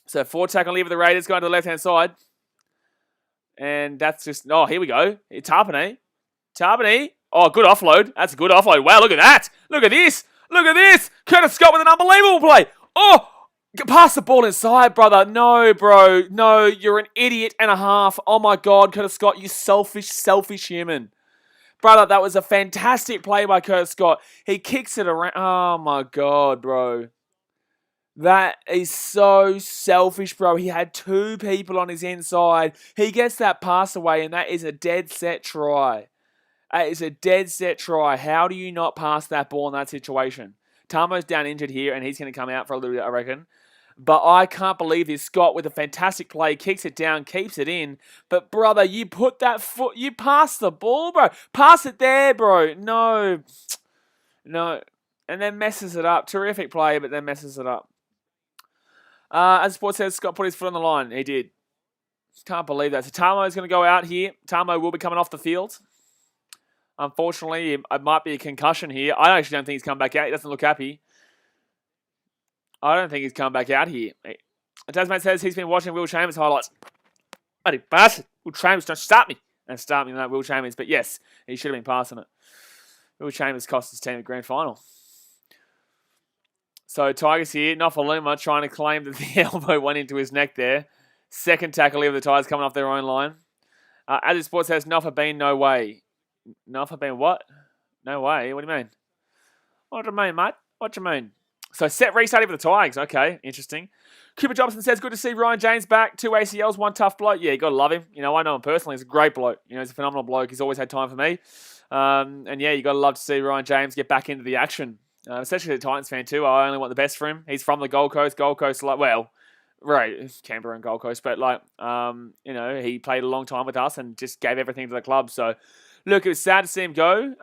So 4 tackle leave of the Raiders going to the left-hand side. And that's just... Oh, here we go. Tarpany. Oh, good offload. That's a good offload. Wow, look at that. Look at this. Curtis Scott with an unbelievable play. Oh, pass the ball inside, brother. No, bro. No, you're an idiot and a half. Oh, my God, Curtis Scott, you selfish human. Brother, that was a fantastic play by Curtis Scott. He kicks it around. Oh, my God, bro. That is so selfish, bro. He had 2 people on his inside. He gets that pass away, and that is a dead set try. That is a dead set try. How do you not pass that ball in that situation? Tamo's down injured here, and he's going to come out for a little bit, I reckon. But I can't believe this. Scott with a fantastic play, kicks it down, keeps it in. But, brother, you put that foot... You pass the ball, bro. Pass it there, bro. No. And then messes it up. Terrific play, but then messes it up. As the Sport says, Scott put his foot on the line. He did. Can't believe that. So Tamo is going to go out here. Tamo will be coming off the field. Unfortunately, it might be a concussion here. I actually don't think he's come back out. He doesn't look happy. I don't think he's come back out here. Tasman says he's been watching Will Chambers highlights. Bloody bastard. Will Chambers, don't start me. Don't start me on that, Will Chambers. But yes, he should have been passing it. Will Chambers cost his team the grand final. So Tigers here, Nofaluma trying to claim that the elbow went into his neck there. Second tackle here of the Tigers coming off their own line. As the Sports says, Nofa Bean, no way. Nofa Bean what? No way? What do you mean? What do you mean, mate? What do you mean? So set restarting for the Tigers. Okay, interesting. Cooper Jobson says, good to see Ryan James back. 2 ACLs, 1 tough bloke. Yeah, you got to love him. I know him personally. He's a great bloke. He's a phenomenal bloke. He's always had time for me. And yeah, you got to love to see Ryan James get back into the action. Especially a Titans fan too. I only want the best for him. He's from the Gold Coast. Right, Canberra and Gold Coast. But he played a long time with us and just gave everything to the club. So, look, it was sad to see him go.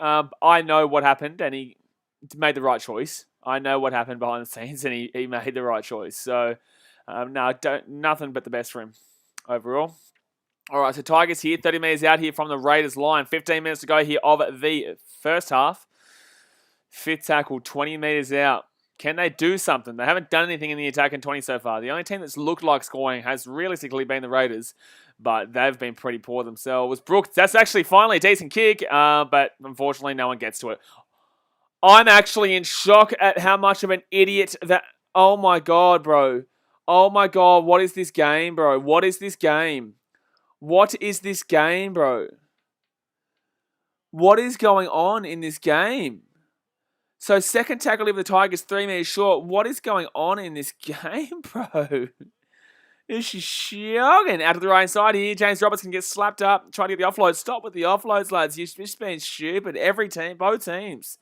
I know what happened and he made the right choice. I know what happened behind the scenes, and he made the right choice. So, no, nothing but the best for him overall. All right, so Tigers here, 30 metres out here from the Raiders line. 15 minutes to go here of the first half. Fifth tackle, 20 metres out. Can they do something? They haven't done anything in the attack in 20 so far. The only team that's looked like scoring has realistically been the Raiders, but they've been pretty poor themselves. Brooks, that's actually finally a decent kick, but unfortunately no one gets to it. I'm actually in shock at how much of an idiot that... Oh my God, bro. Oh my God, what is this game, bro? What is this game? What is this game, bro? What is going on in this game? So second tackle of the Tigers, 3 metres short. What is going on in this game, bro? This is shocking. Out to the right side here. James Robertson gets slapped up. Trying to get the offload. Stop with the offloads, lads. You've just been stupid. Every team, both teams.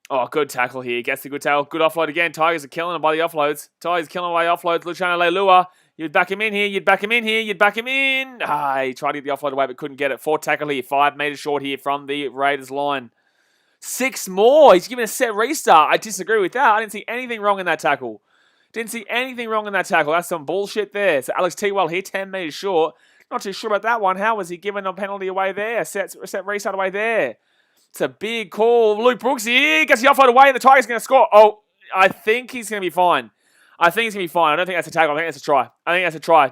Oh, good tackle here. Gets the good tackle. Good offload again. Tigers are killing him by the offloads. Tigers killing away offloads. Luciano Leilua. You'd back him in here. You'd back him in here. You'd back him in. He tried to get the offload away but couldn't get it. Fourth tackle here. 5 metres short here from the Raiders line. 6 more. He's given a set restart. I disagree with that. I didn't see anything wrong in that tackle. Didn't see anything wrong in that tackle. That's some bullshit there. So Alex T-Well here, 10 metres short. Not too sure about that one. How was he given a penalty away there? Set restart away there. It's a big call. Luke Brooks here gets the offload away and the Tigers are going to score. Oh, I think he's going to be fine. I don't think that's a tackle. I think that's a try.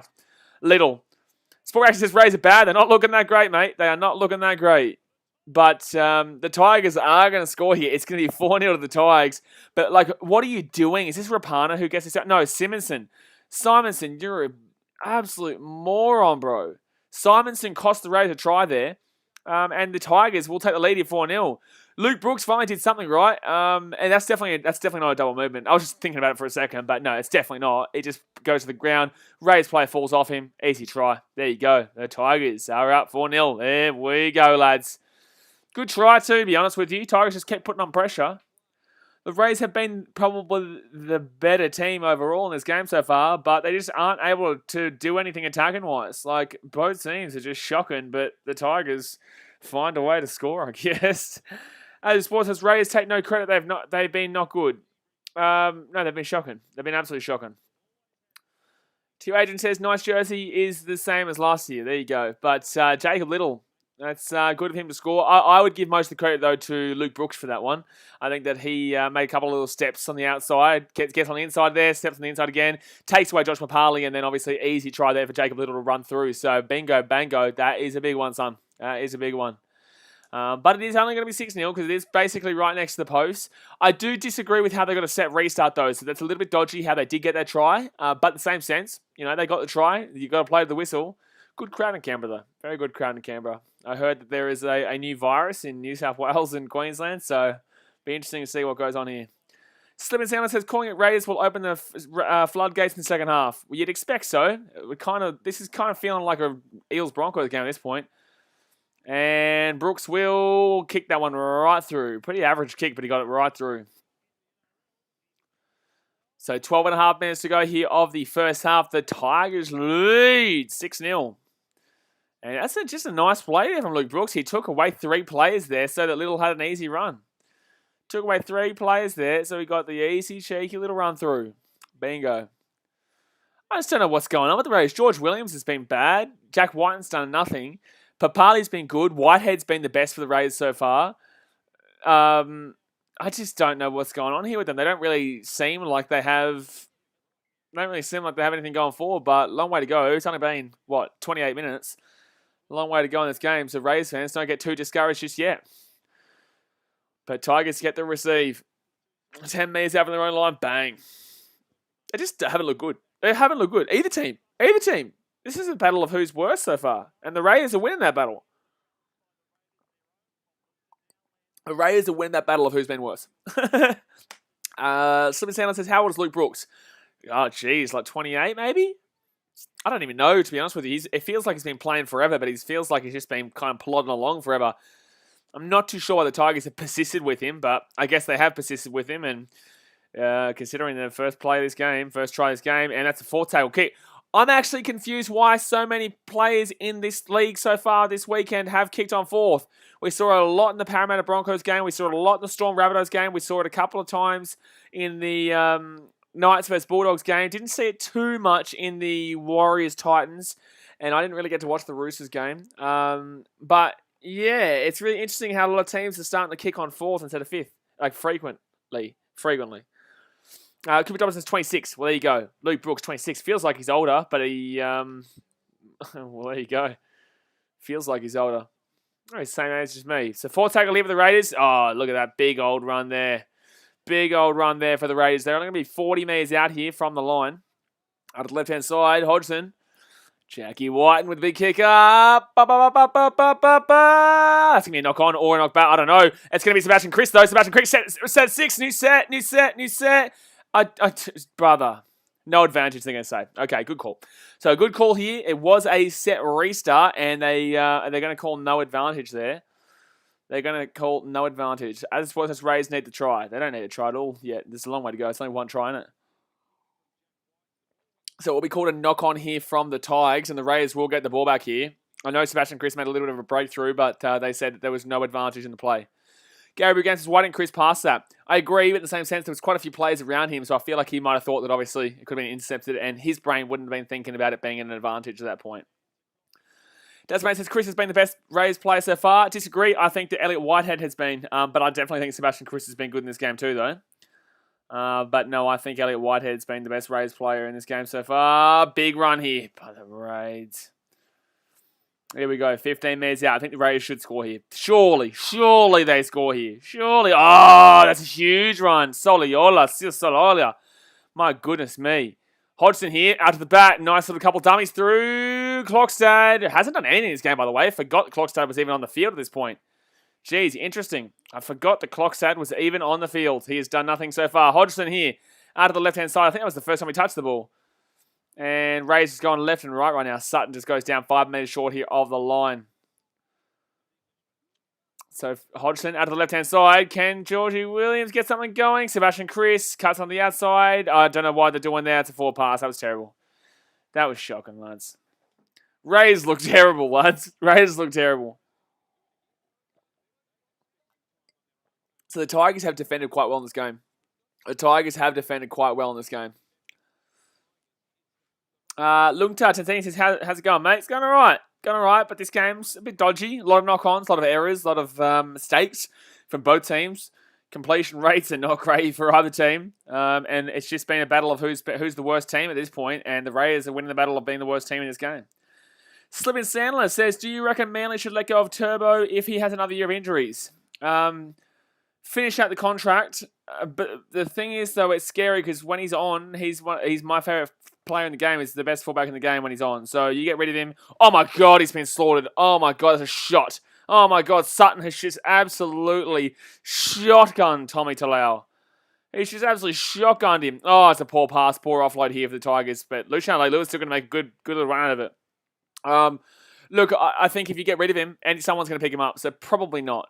Little. Sport actually says Rays are bad. They're not looking that great, mate. They are not looking that great. But the Tigers are going to score here. It's going to be 4-0 to the Tigers. But, like, what are you doing? Is this Rapana who gets this out? No, Simonson, you're an absolute moron, bro. Simonson cost the Rays a try there. And the Tigers will take the lead here 4-0. Luke Brooks finally did something right. And that's definitely not a double movement. I was just thinking about it for a second, but no, it's definitely not. It just goes to the ground. Rays player falls off him. Easy try. There you go. The Tigers are up 4-0. There we go, lads. Good try too, to be honest with you. Tigers just kept putting on pressure. The Rays have been probably the better team overall in this game so far, but they just aren't able to do anything attacking-wise. Like, both teams are just shocking, but the Tigers find a way to score, I guess. As Sports says, Rays take no credit. They've been not good. No, they've been shocking. They've been absolutely shocking. T. Agent says, nice jersey is the same as last year. There you go. But Jacob Little, that's good of him to score. I would give most of the credit, though, to Luke Brooks for that one. I think that he made a couple of little steps on the outside, gets on the inside there, steps on the inside again, takes away Josh Mapali, and then obviously easy try there for Jacob Little to run through. So bingo, bango, that is a big one, son. That is a big one. But it is only going to be 6-0 because it is basically right next to the post. I do disagree with how they got a set restart, though. So that's a little bit dodgy how they did get that try. But in the same sense, they got the try. You got to play the whistle. Good crowd in Canberra, though. Very good crowd in Canberra. I heard that there is a new virus in New South Wales and Queensland, so be interesting to see what goes on here. Slippin' Sound says, calling it Raiders will open the floodgates in the second half. Well, you'd expect so. This is kind of feeling like a Eels-Broncos game at this point. And Brooks will kick that one right through. Pretty average kick, but he got it right through. So 12.5 minutes to go here of the first half. The Tigers lead 6-0. And that's just a nice play there from Luke Brooks. He took away 3 players there so that Little had an easy run. Took away 3 players there, so he got the easy, cheeky little run through. Bingo. I just don't know what's going on with the Raiders. George Williams has been bad. Jack Whiten's done nothing. Papali's been good. Whitehead's been the best for the Raiders so far. I just don't know what's going on here with them. They don't really seem like they have... anything going forward, but long way to go. It's only been, 28 minutes? Long way to go in this game, so Raiders fans don't get too discouraged just yet. But Tigers get the receive. 10 metres out from their own line, bang. They just haven't looked good. They haven't looked good. Either team. This is a battle of who's worse so far. And the Raiders are winning that battle. The Raiders are winning that battle of who's been worse. Slippin' Sandler says, how old is Luke Brooks? Oh, geez, like 28 maybe? I don't even know, to be honest with you. It feels like he's been playing forever, but it feels like he's just been kind of plodding along forever. I'm not too sure why the Tigers have persisted with him, but I guess they have persisted with him. And considering the first try of this game, and that's a 4-tackle kick. I'm actually confused why so many players in this league so far this weekend have kicked on fourth. We saw it a lot in the Parramatta Broncos game. We saw it a lot in the Storm Rabbitohs game. We saw it a couple of times in the Knights vs Bulldogs game. Didn't see it too much in the Warriors Titans. And I didn't really get to watch the Roosters game. But yeah, it's really interesting how a lot of teams are starting to kick on fourth instead of fifth. Like frequently. Cooper Dobson's 26. Well, there you go. Luke Brooks, 26. Feels like he's older, but he... well, there you go. Feels like he's older. Oh, he's the same age as me. So 4 tackle lead for the Raiders. Oh, look at that big old run there. Big old run there for the Raiders. They're only going to be 40 metres out here from the line. Out of the left-hand side, Hodgson. Jackie Whiten with the big kick up. That's going to be a knock on or a knock back. I don't know. It's going to be Sebastian Chris, though. Sebastian Chris set 6. New set. Brother. No advantage, they're going to say. Okay, good call. So a good call here. It was a set restart, and they're going to call no advantage there. They're going to call no advantage. As what Rays need to try. They don't need to try at all yet. There's a long way to go. It's only one try, isn't it? So it will be called a knock-on here from the Tigers, and the Rays will get the ball back here. I know Sebastian Chris made a little bit of a breakthrough, but they said that there was no advantage in the play. Gary Bugantis, why didn't Chris pass that? I agree, but in the same sense, there was quite a few players around him, so I feel like he might have thought that obviously it could have been intercepted, and his brain wouldn't have been thinking about it being an advantage at that point. Desmond says Chris has been the best Rays player so far. Disagree. I think that Elliot Whitehead has been, but I definitely think Sebastian Chris has been good in this game too, though. But no, I think Elliot Whitehead's been the best Rays player in this game so far. Big run here by the Rays. Here we go, 15 minutes out. I think the Rays should score here. Surely they score here. Surely. Oh, that's a huge run. Soliola. My goodness me. Hodgson here, out to the bat. Nice little couple dummies through. Klokstad hasn't done anything in this game, by the way. Forgot that Klokstad was even on the field at this point. Jeez, interesting. I forgot that Klokstad was even on the field. He has done nothing so far. Hodgson here, out of the left-hand side. I think that was the first time he touched the ball. And Rays is going left and right now. Sutton just goes down 5 metres short here of the line. So Hodgson out of the left-hand side. Can Georgie Williams get something going? Sebastian Chris cuts on the outside. I don't know why they're doing that. It's a forward pass. That was terrible. That was shocking, lads. Rays look terrible, lads. Rays look terrible. So the Tigers have defended quite well in this game. Lungta Tanzania says, how's it going, mate? It's going all right. But this game's a bit dodgy. A lot of knock-ons, a lot of errors, a lot of mistakes from both teams. Completion rates are not great for either team. And it's just been a battle of who's the worst team at this point, and the Raiders are winning the battle of being the worst team in this game. Slippin' Sandler says, do you reckon Manly should let go of Turbo if he has another year of injuries? Finish out the contract. But the thing is, though, it's scary because when he's on, he's my favourite player in the game. He's the best fullback in the game when he's on. So you get rid of him. Oh, my God, he's been slaughtered. Oh, my God, that's a shot. Oh, my God, Sutton has just absolutely shotgunned Tommy Talau. He's just absolutely shotgunned him. Oh, it's a poor pass, poor offload here for the Tigers. But Luciano Lewis still going to make a good little run out of it. Look, I think if you get rid of him, and someone's going to pick him up, so probably not.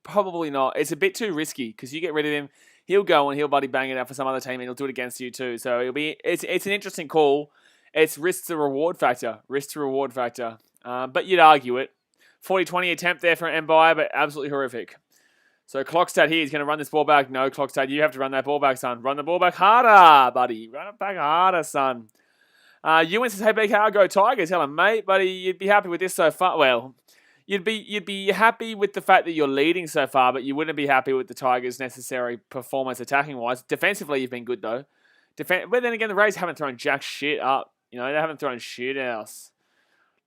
Probably not. It's a bit too risky because you get rid of him, he'll go and he'll bloody bang it out for some other team, and he'll do it against you too. So it's an interesting call. It's risk to reward factor. But you'd argue it. 40-20 attempt there for an Mbai, but absolutely horrific. So Klokstad here is going to run this ball back. No, Klokstad, you have to run that ball back, son. Run the ball back harder, buddy. Run it back harder, son. Ewan says, hey, BKR, go Tigers. Hello, mate. Buddy, you'd be happy with this so far. Well, you'd be happy with the fact that you're leading so far, but you wouldn't be happy with the Tigers' necessary performance attacking-wise. Defensively, you've been good, though. But then again, the Rays haven't thrown jack shit up. You know, they haven't thrown shit else.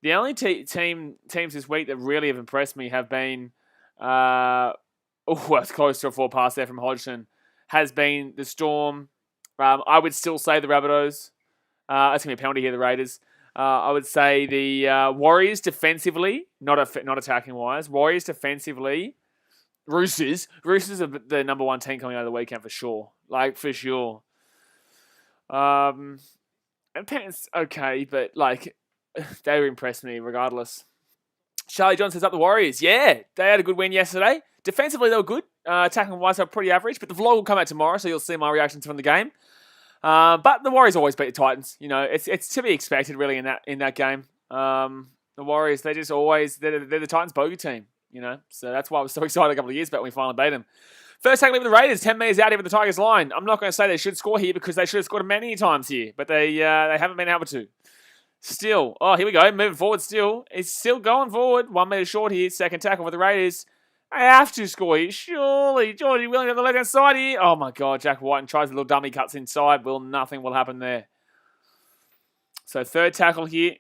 The only teams this week that really have impressed me have been... it's close to a 4 pass there from Hodgson. Has been the Storm. I would still say the Rabbitohs. That's going to be a penalty here, the Raiders. I would say the Warriors defensively, not attacking-wise. Warriors defensively. Roosters are the number 1 team coming out of the weekend for sure. For sure. And Penn's okay, but, they impressed me regardless. Charlie John says, up the Warriors. Yeah, they had a good win yesterday. Defensively, they were good. Attacking-wise, they were pretty average. But the vlog will come out tomorrow, so you'll see my reactions from the game. But the Warriors always beat the Titans. You know, it's to be expected really in that game. The Warriors, they're the Titans bogey team. You know, so that's why I was so excited a couple of years back when we finally beat them. First tackle with the Raiders, 10 metres out here with the Tigers line. I'm not going to say they should score here because they should have scored many times here, but they haven't been able to. Still, here we go, moving forward still. It's still going forward. 1 metre short here, second tackle for the Raiders. I have to score here, surely. Georgie Williams on the left-hand side here. Oh my God, Jack White and tries a little dummy, cuts inside. Nothing will happen there. So third tackle here.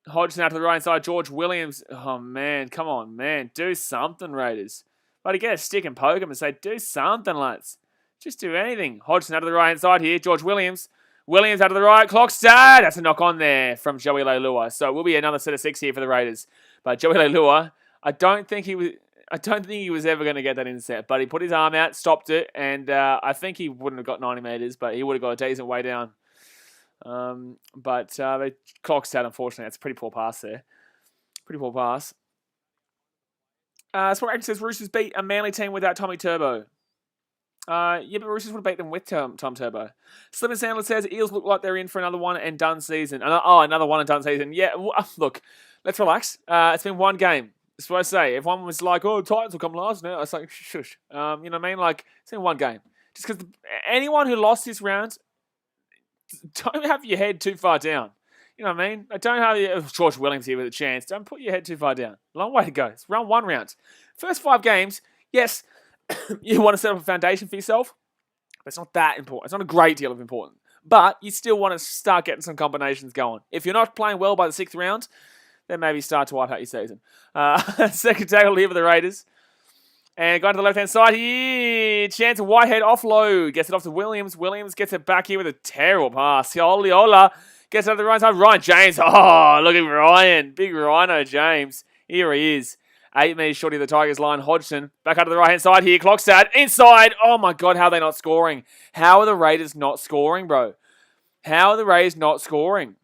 Hodgson out to the right side. George Williams. Oh man, come on, man. Do something, Raiders. But get a stick and poke him and say, do something, lads. Just do anything. Hodgson out to the right-hand side here. George Williams. Williams out to the right. Clock's dead. That's a knock on there from Joey Leilua. So it will be another set of 6 here for the Raiders. But Joey Leilua, I don't think he was ever going to get that intercept. But he put his arm out, stopped it, and I think he wouldn't have got 90 metres, but he would have got a decent way down. But the clock's out, unfortunately. That's a pretty poor pass there. Pretty poor pass. Sport Action says Roosters beat a Manly team without Tommy Turbo. Yeah, but Roosters would have beat them with Tom Turbo. Slim and Sandler says Eels look like they're in for another one and done season. Another one and done season. Yeah, look, let's relax. It's been one game. That's what I say. Everyone was like, Titans will come last now. I was like, shush. You know what I mean? Like, it's been one game. Just because anyone who lost this round, don't have your head too far down. You know what I mean? Don't have George Williams here with a chance. Don't put your head too far down. Long way to go. It's round 1 round. First 5 games, yes, you want to set up a foundation for yourself, but it's not that important. It's not a great deal of important. But you still want to start getting some combinations going. If you're not playing well by the 6th round, then maybe start to wipe out your season. Second tackle here for the Raiders. And going to the left-hand side here. Chance of Whitehead offload. Gets it off to Williams. Williams gets it back here with a terrible pass. Oliola gets it out of the right side. Ryan James. Oh, look at Ryan. Big Rhino James. Here he is. 8 metres short of the Tigers line. Hodgson back out to the right-hand side here. Clock's out. Inside. Oh, my God. How are they not scoring? How are the Raiders not scoring, bro? How are the Raiders not scoring?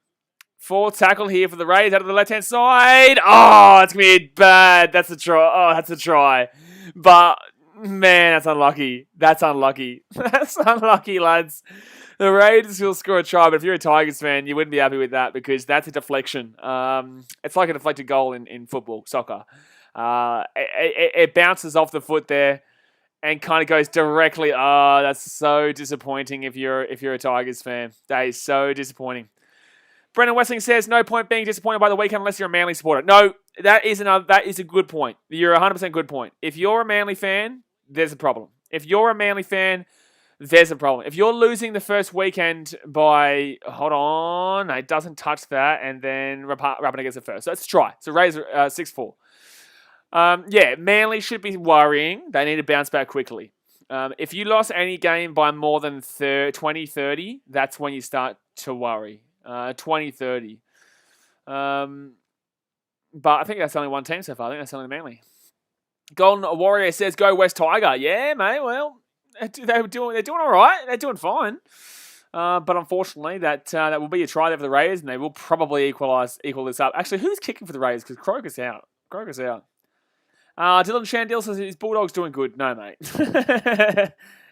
Fourth tackle here for the Raiders out of the left-hand side. Oh, it's going to be bad. That's a try. Oh, that's a try. But, man, that's unlucky. That's unlucky. That's unlucky, lads. The Raiders will score a try, but if you're a Tigers fan, you wouldn't be happy with that because that's a deflection. It's like a deflected goal in football, soccer. It bounces off the foot there and kind of goes directly. Oh, that's so disappointing if you're a Tigers fan. That is so disappointing. Brendan Westling says, no point being disappointed by the weekend unless you're a Manly supporter. No, that is a good point. You're 100% good point. If you're a Manly fan, there's a problem. If you're a Manly fan, there's a problem. If you're losing the first weekend by, hold on, it doesn't touch that, and then Rapid against it first. So it's a try. So Raiders 6-4. Yeah, Manly should be worrying. They need to bounce back quickly. If you lost any game by more than 20-30, that's when you start to worry. 20-30. But I think that's only one team so far. I think that's only Manly. Golden Warrior says, go West Tiger. Yeah, mate, well, they're doing all right. They're doing fine. But unfortunately, that will be a try there for the Raiders, and they will probably equal this up. Actually, who's kicking for the Raiders? Because Croker's out. Dylan Shandil says his Bulldogs doing good. No, mate.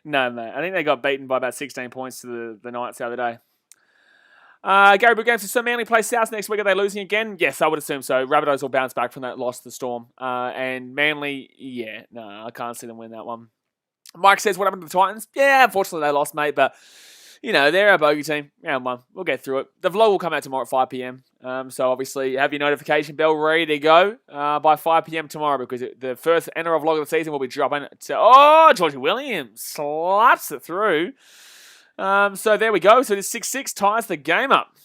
No, mate. I think they got beaten by about 16 points to the Knights the other day. Gary Boot Games says, so Manly play South next week. Are they losing again? Yes, I would assume so. Rabbitohs will bounce back from that loss to the Storm. And Manly, yeah, no, I can't see them win that one. Mike says, what happened to the Titans? Yeah, unfortunately they lost, mate, but you know, they're a bogey team. Round 1. We'll get through it. The vlog will come out tomorrow at 5 p.m. So obviously have your notification bell ready to go by 5 p.m. tomorrow because the first NRL vlog of the season will be dropping. George Williams slaps it through. So there we go. So this 6-6 ties the game up.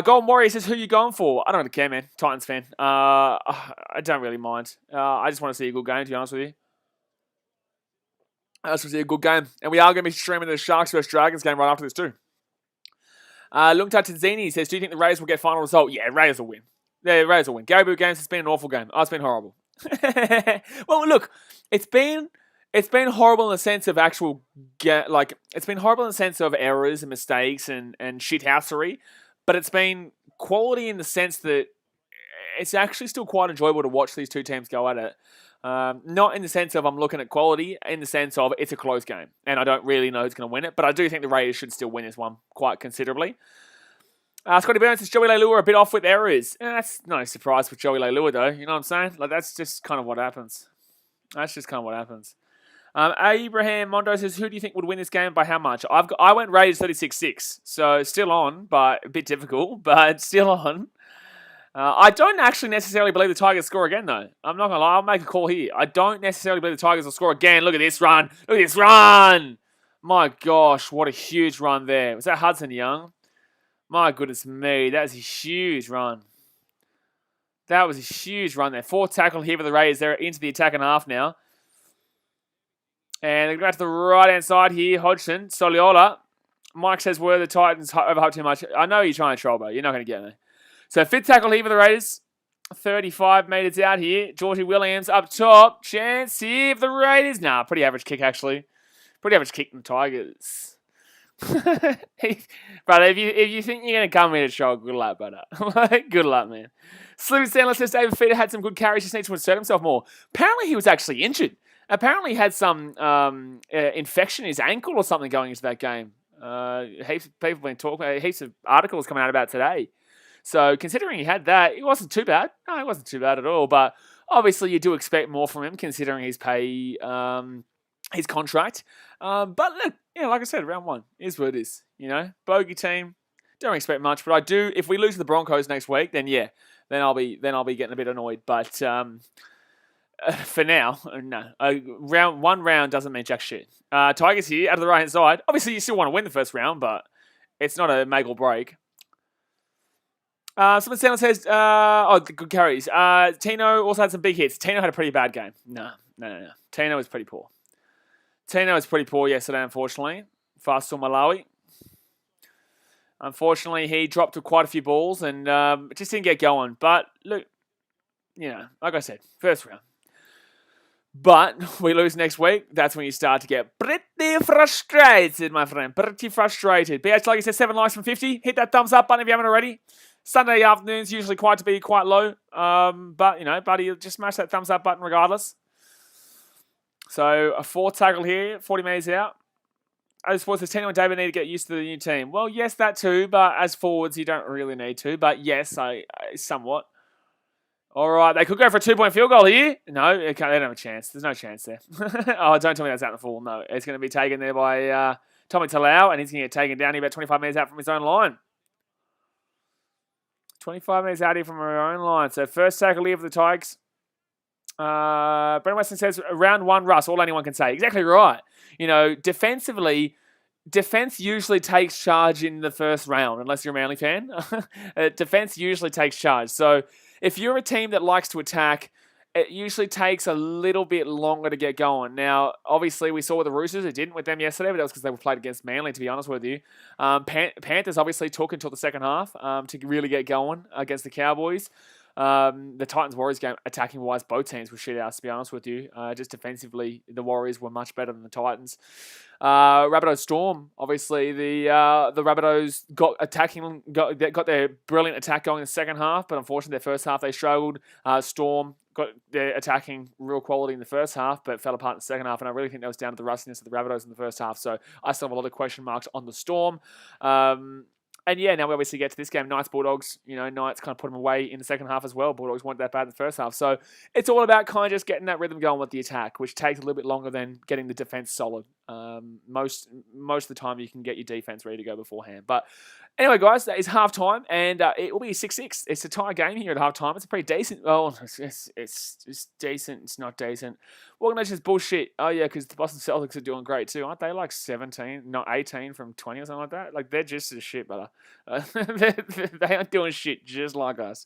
Golden Warrior says, who you going for? I don't really care, man. Titans fan. I don't really mind. I just want to see a good game, to be honest with you. I just want to see a good game. And we are going to be streaming the Sharks vs Dragons game right after this too. Lungta Tanzini says, do you think the Raiders will get final result? Yeah, Raiders will win. Yeah, Raiders will win. Gary Boot Games, it's been an awful game. Oh, it's been horrible. Well, look, it's been horrible in the sense of it's been horrible in the sense of errors and mistakes and shithousery, but it's been quality in the sense that it's actually still quite enjoyable to watch these two teams go at it. Not in the sense of I'm looking at quality, in the sense of it's a close game, and I don't really know who's going to win it, but I do think the Raiders should still win this one quite considerably. Scotty Burns says Joey Leilua a bit off with errors. That's not a surprise with Joey Leilua, though. You know what I'm saying? Like, that's just kind of what happens. Abraham Mondo says, who do you think would win this game by how much? I went Raiders 36-6, so still on, but a bit difficult, but still on. I don't actually necessarily believe the Tigers score again, though. I'm not going to lie. I'll make a call here. I don't necessarily believe the Tigers will score again. Look at this run. Look at this run. My gosh, what a huge run there. Was that Hudson Young? My goodness me. That was a huge run. That was a huge run there. 4th tackle here for the Raiders. They're into the attacking half now. And they're going to the right-hand side here. Hodgson, Soliola. Mike says, were the Titans overhyped too much? I know you're trying to troll, bro. You're not going to get me. So 5th tackle here for the Raiders. 35 metres out here. Georgie Williams up top. Chance here for the Raiders. Nah, pretty average kick, actually. Pretty average kick from the Tigers. Brother, if you think you're going to come here to troll, good luck, brother. Good luck, man. Slim Sandler says David Feeder had some good carries. Just needs to insert himself more. Apparently, he was actually injured. Apparently, he had some infection in his ankle or something going into that game. Heaps of people been talking. Heaps of articles coming out about today. So, considering he had that, it wasn't too bad. No, it wasn't too bad at all. But obviously, you do expect more from him, considering his pay, his contract. But look, yeah, like I said, round 1 is what it is. You know, bogey team. Don't expect much, but I do. If we lose to the Broncos next week, then yeah, then I'll be getting a bit annoyed. But for now, no. One round doesn't mean jack shit. Tigers here out of the right hand side. Obviously, you still want to win the first round, but it's not a make or break. Someone says, the good carries. Tino also had some big hits. Tino had a pretty bad game. No. Tino was pretty poor. Yesterday, unfortunately. Faisal Malawi. Unfortunately, he dropped quite a few balls and just didn't get going. But, look, you know, like I said, first round. But we lose next week. That's when you start to get pretty frustrated, my friend. Pretty frustrated. BH, like you said, 7 likes from 50. Hit that thumbs up button if you haven't already. Sunday afternoons usually quite low. But, you know, buddy, just smash that thumbs up button regardless. So, a 4th tackle here, 40 metres out. As sports says, Tino and David need to get used to the new team. Well, yes, that too. But as forwards, you don't really need to. But yes, I somewhat. All right, they could go for a 2-point field goal here. No, they don't have a chance. There's no chance there. Oh, don't tell me that's out in the full. No, it's going to be taken there by Tommy Talau, and he's going to get taken down here about 25 metres out from his own line. 25 metres out here from our own line. So first tackle here for the Tigers. Brendan Weston says, round 1, Russ, all anyone can say. Exactly right. You know, defensively, defense usually takes charge in the first round, unless you're a Manly fan. Defense usually takes charge. So if you're a team that likes to attack, it usually takes a little bit longer to get going. Now, obviously, we saw with the Roosters, it didn't with them yesterday, but that was because they were played against Manly, to be honest with you. Panthers obviously took until the second half to really get going against the Cowboys. The Titans-Warriors game, attacking-wise, both teams were shit outs, to be honest with you. Just defensively, the Warriors were much better than the Titans. Rabbitohs Storm, obviously, the Rabbitohs got their brilliant attack going in the second half, but unfortunately, their first half, they struggled. Storm got their attacking real quality in the first half, but fell apart in the second half, and I really think that was down to the rustiness of the Rabbitohs in the first half, so I still have a lot of question marks on the Storm. And yeah, now we obviously get to this game. Knights, Bulldogs, you know, Knights kind of put them away in the second half as well. Bulldogs weren't that bad in the first half. So it's all about kind of just getting that rhythm going with the attack, which takes a little bit longer than getting the defense solid. Most of the time you can get your defense ready to go beforehand. But anyway, guys, that is halftime, and it will be 6-6. It's a tie game here at halftime. It's a pretty decent. Oh, it's decent. It's not decent. Organization's bullshit. Oh yeah, because the Boston Celtics are doing great too, aren't they? Like 17, not 18 from 20 or something like that. Like they're just as shit, brother. They aren't doing shit just like us.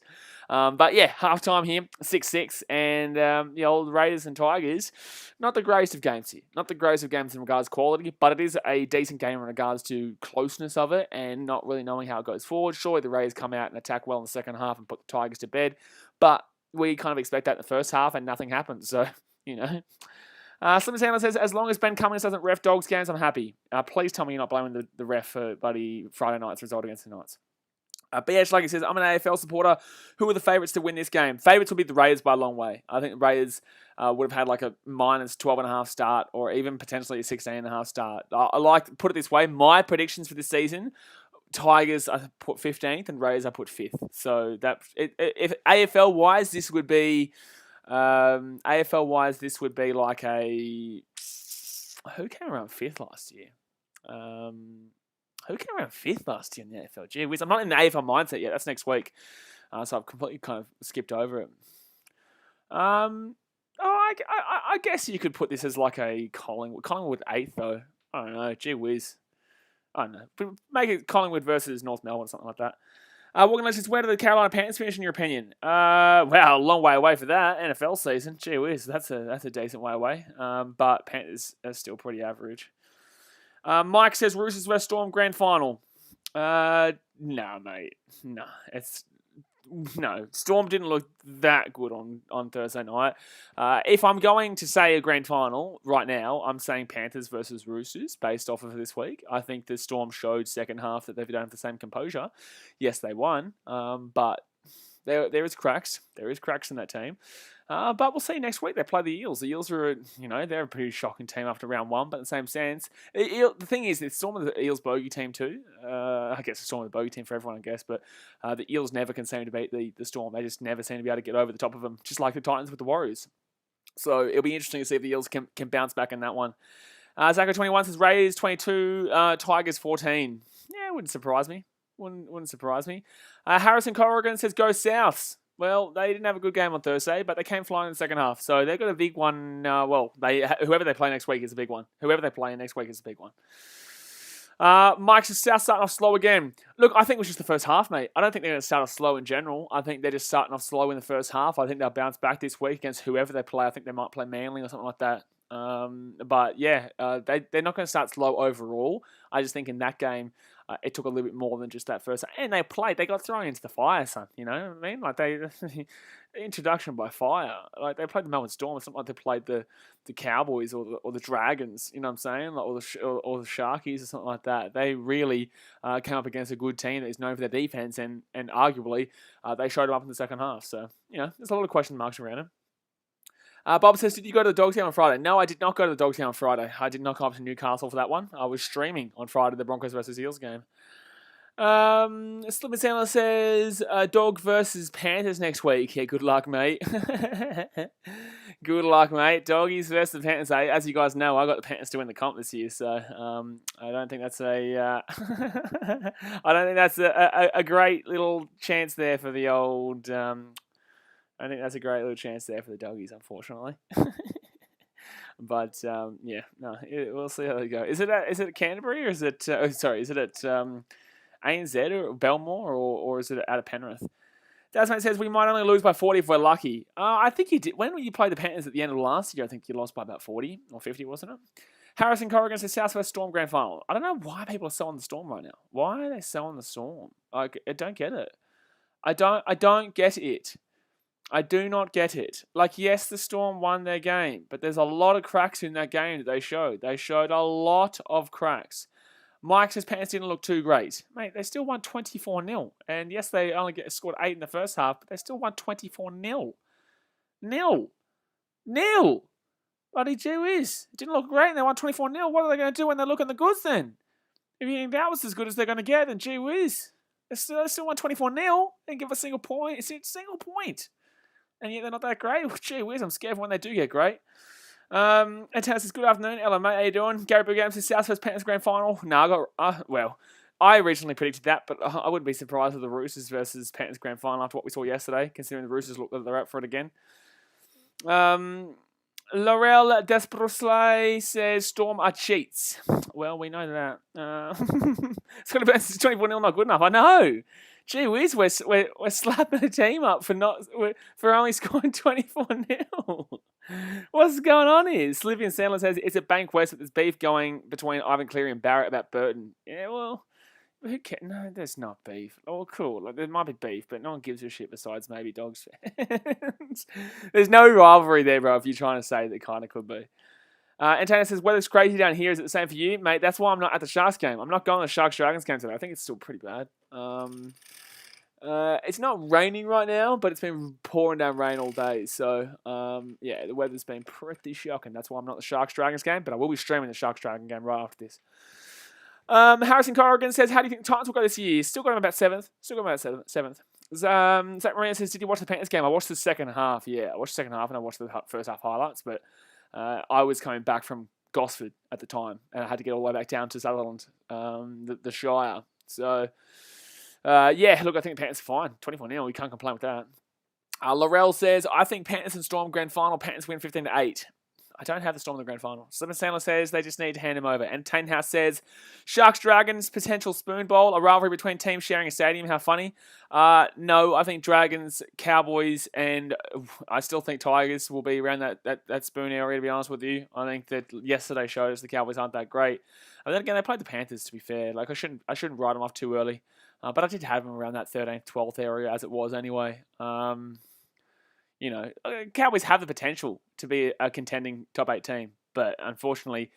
But yeah, halftime here, 6-6, and the old Raiders and Tigers. Not the greatest of games here. Not the greatest of games in regards to quality, but it is a decent game in regards to closeness of it and not really knowing how it goes forward. Surely the Raiders come out and attack well in the second half and put the Tigers to bed, but we kind of expect that in the first half and nothing happens. So, you know. Slim Sandler says, as long as Ben Cummins doesn't ref Dogs games, I'm happy. Please tell me you're not blaming the ref for bloody Friday night's result against the Knights. BH Lucky says, I'm an AFL supporter. Who are the favourites to win this game? Favourites will be the Raiders by a long way. I think the Raiders would have had like a minus 12.5 start or even potentially a 16.5 start. I like to put it this way. My predictions for this season, Tigers I put 15th and Raiders I put 5th. So that if AFL wise, this would be like a... Who came around 5th last year? Who came around 5th last year in the AFL? Gee whiz, I'm not in the AFL mindset yet. That's next week. So I've completely kind of skipped over it. I guess you could put this as like a Collingwood. Collingwood 8th, though. I don't know. Gee whiz. I don't know. Make it Collingwood versus North Melbourne or something like that. Walking Legends, where do the Carolina Panthers finish in your opinion? Wow, a long way away for that. NFL season. Gee whiz, that's a decent way away. But Panthers are still pretty average. Mike says Roosters vs Storm grand final. No, mate. No. Storm didn't look that good on Thursday night. If I'm going to say a grand final right now, I'm saying Panthers versus Roosters based off of this week. I think the Storm showed second half that they don't have the same composure. Yes, they won, but there is cracks. There is cracks in that team. But we'll see next week. They play the Eels. The Eels are, they're a pretty shocking team after round one, but in the same sense. The thing is, it's Storm of the Eels bogey team too. I guess it's Storm of the bogey team for everyone, I guess. But the Eels never can seem to beat the Storm. They just never seem to be able to get over the top of them, just like the Titans with the Warriors. So it'll be interesting to see if the Eels can bounce back in that one. Zacko21 says Raiders 22, Tigers 14. Yeah, wouldn't surprise me. Wouldn't surprise me. Harrison Corrigan says go Souths. Well, they didn't have a good game on Thursday, but they came flying in the second half. So they've got a big one. Whoever they play next week is a big one. Whoever they play next week is a big one. Mike's just South starting off slow again. Look, I think it was just the first half, mate. I don't think they're going to start off slow in general. I think they're just starting off slow in the first half. I think they'll bounce back this week against whoever they play. I think they might play Manly or something like that. But yeah, they're not going to start slow overall. I just think in that game, it took a little bit more than just that first. And they got thrown into the fire, son. You know what I mean? Like the introduction by fire. Like they played the Melbourne Storm. It's not like they played the Cowboys or the Dragons. You know what I'm saying? Like, or the Sharkies or something like that. They really came up against a good team that is known for their defense, and arguably they showed them up in the second half. So there's a lot of question marks around them. Bob says, did you go to the Dogtown on Friday? No, I did not go to the Dogtown on Friday. I did not come up to Newcastle for that one. I was streaming on Friday the Broncos versus Eels game. Slippin' Sandler says, Dog versus Panthers next week. Yeah, good luck, mate. Good luck, mate. Doggies versus the Panthers. As you guys know, I got the Panthers to win the comp this year, so I don't think that's a great little chance there for the old... I think that's a great little chance there for the Doggies, unfortunately. But we'll see how they go. Is it at Canterbury or is it? Is it at ANZ or Belmore or is it out of Penrith? Dasmate says we might only lose by 40 if we're lucky. I think you did. When you played the Panthers at the end of last year, I think you lost by about 40 or 50, wasn't it? Harrison Corrigan says South West Storm Grand Final. I don't know why people are so on the Storm right now. Why are they so on the Storm? Like, I don't get it. I don't get it. I do not get it. Like, yes, the Storm won their game, but there's a lot of cracks in that game that they showed. They showed a lot of cracks. Mike says Panthers didn't look too great. Mate, they still won 24-0. And yes, they only scored 8 in the first half, but they still won 24-0. Nil. Bloody gee whiz. It didn't look great and they won 24-0. What are they going to do when they look in the goods then? If you think that was as good as they're going to get, then gee whiz. They still won 24-0. They didn't give a single point. It's a single point. And yet they're not that great. Gee whiz, I'm scared when they do get great. And Tanner says, good afternoon. Hello, mate. How you doing? Gary Brigham says, South West Panthers Grand Final. No, I originally predicted that, but I wouldn't be surprised with the Roosters versus Panthers Grand Final after what we saw yesterday, considering the Roosters look like they're out for it again. Laurel Desbrosley says, Storm are cheats. Well, we know that. It's going to be 24-0 not good enough. I know. Gee whiz, we're slapping a team up for only scoring 24-0. What's going on here? Slivian Sandler says it's at Bankwest, but there's beef going between Ivan Cleary and Barrett about Burton. Yeah, well, who cares? No, there's not beef. Oh, cool. Like, there might be beef, but no one gives a shit besides maybe Dogs fans. There's no rivalry there, bro, if you're trying to say that kind of could be. And Tanner says, weather's crazy down here. Is it the same for you? Mate, that's why I'm not at the Sharks game. I'm not going to the Sharks-Dragons game today. I think it's still pretty bad. It's not raining right now, but it's been pouring down rain all day. So, yeah, the weather's been pretty shocking. That's why I'm not the Sharks-Dragons game, but I will be streaming the Sharks-Dragon game right after this. Harrison Corrigan says, how do you think the Titans will go this year? Still got them about 7th. Seventh. Zach Maria says, did you watch the Panthers game? I watched the second half. Yeah, I watched the second half and I watched the first half highlights, but I was coming back from Gosford at the time and I had to get all the way back down to Sutherland, the Shire. So... yeah, look, I think the Panthers are fine. 24-0, we can't complain with that. Laurel says, I think Panthers and Storm grand final. Panthers win 15-8. I don't have the Storm in the grand final. Sliver Sandler says they just need to hand him over. And Tane House says, Sharks Dragons potential spoon bowl, a rivalry between teams sharing a stadium. How funny. No, I think Dragons, Cowboys, and I still think Tigers will be around that spoon area, to be honest with you. I think that yesterday showed us the Cowboys aren't that great. But then again, they played the Panthers, to be fair. Like I shouldn't write them off too early. But I did have them around that 13th, 12th area as it was anyway. Cowboys have the potential to be a contending top 8 team, but unfortunately,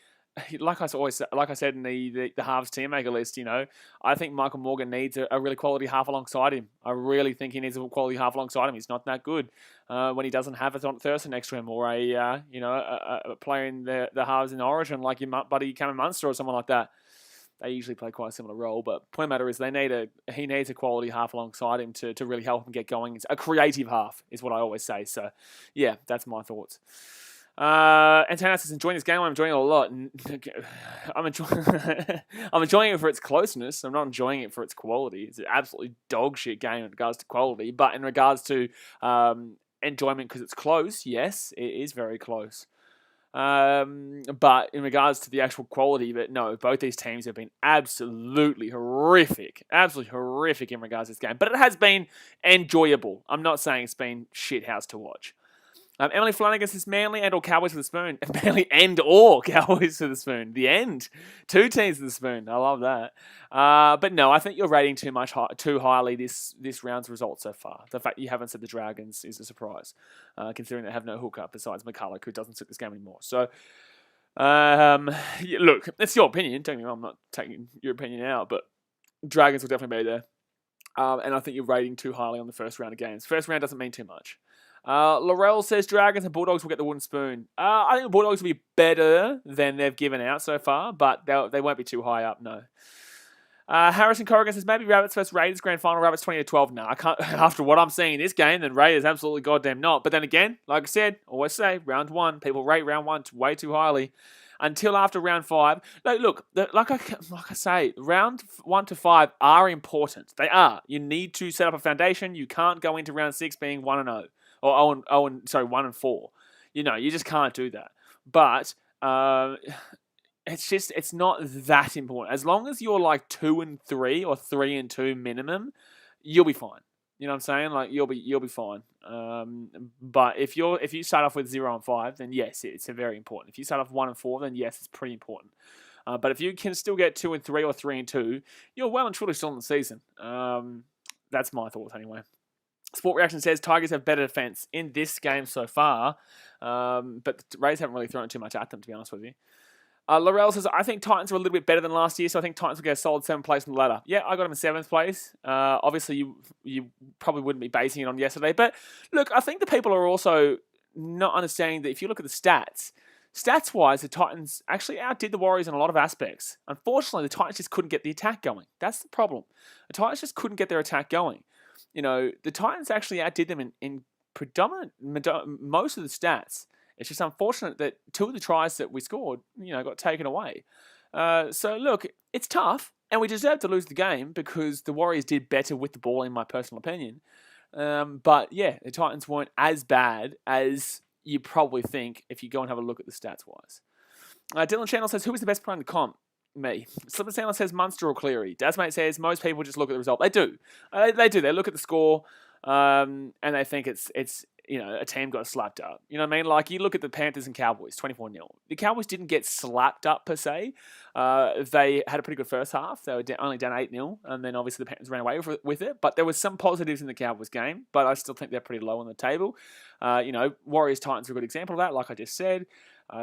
like I said in the halves team maker list, I think Michael Morgan needs a really quality half alongside him. I really think he needs a quality half alongside him. He's not that good when he doesn't have a Thurston next to him or a player in the halves in Origin like your buddy Cameron Munster or someone like that. They usually play quite a similar role, but point of the matter is he needs a quality half alongside him to really help him get going. It's a creative half is what I always say. So, yeah, that's my thoughts. Antanas is enjoying this game. I'm enjoying it a lot. I'm enjoying it for its closeness. I'm not enjoying it for its quality. It's an absolutely dog shit game in regards to quality, but in regards to enjoyment because it's close, yes, it is very close. But in regards to the actual quality, but no, both these teams have been absolutely horrific in regards to this game. But it has been enjoyable. I'm not saying it's been shithouse to watch. Emily Flanagan says Manly and or Cowboys for the spoon. Manly and or Cowboys for the spoon. The end. 2 teams for the spoon. I love that. But no, I think you're rating too highly this round's results so far. The fact you haven't said the Dragons is a surprise, considering they have no hookup besides McCulloch, who doesn't sit this game anymore. So, look, it's your opinion. Don't get me wrong, I'm not taking your opinion out, but Dragons will definitely be there. And I think you're rating too highly on the first round of games. First round doesn't mean too much. Laurel says Dragons and Bulldogs will get the wooden spoon. I think the Bulldogs will be better than they've given out so far, but they won't be too high up, no. Harrison Corrigan says maybe Rabbits versus Raiders grand final. Rabbits 20-12. No, I can't. After what I'm seeing in this game, then Raiders absolutely goddamn not. But then again, like I said, always say round 1. People rate round 1 way too highly. Until after round 5. Look, like I say, round 1 to 5 are important. They are. You need to set up a foundation. You can't go into round 6 being 1-0. Or 1-4. You just can't do that. But it's not that important. As long as you're like 2-3 or 3-2 minimum, you'll be fine. You know what I'm saying? Like you'll be fine. But if you start off with 0-5, then yes, it's very important. If you start off 1-4, then yes, it's pretty important. But if you can still get 2-3 or 3-2, you're well and truly still in the season. That's my thoughts anyway. Sport Reaction says Tigers have better defense in this game so far, but the Rays haven't really thrown too much at them, to be honest with you. Laurel says, I think Titans were a little bit better than last year, so I think Titans will get a solid 7th place on the ladder. Yeah, I got them in 7th place. Obviously, you probably wouldn't be basing it on yesterday, but look, I think the people are also not understanding that if you look at the stats-wise, the Titans actually outdid the Warriors in a lot of aspects. Unfortunately, the Titans just couldn't get the attack going. That's the problem. The Titans just couldn't get their attack going. The Titans actually outdid them in most of the stats. It's just unfortunate that 2 of the tries that we scored, got taken away. So look, it's tough, and we deserve to lose the game because the Warriors did better with the ball, in my personal opinion. But yeah, the Titans weren't as bad as you probably think if you go and have a look at the stats-wise. Dylan Channel says, who is the best player in the comp? Me. Slipper Sandler says Munster or Cleary. Dasmate says most people just look at the result. They do. They do. They look at the score and they think it's a team got slapped up. You know what I mean? Like you look at the Panthers and Cowboys, 24-0. The Cowboys didn't get slapped up per se. They had a pretty good first half. They were only down 8-0 and then obviously the Panthers ran away with it. But there was some positives in the Cowboys game, but I still think they're pretty low on the table. Warriors Titans are a good example of that, like I just said.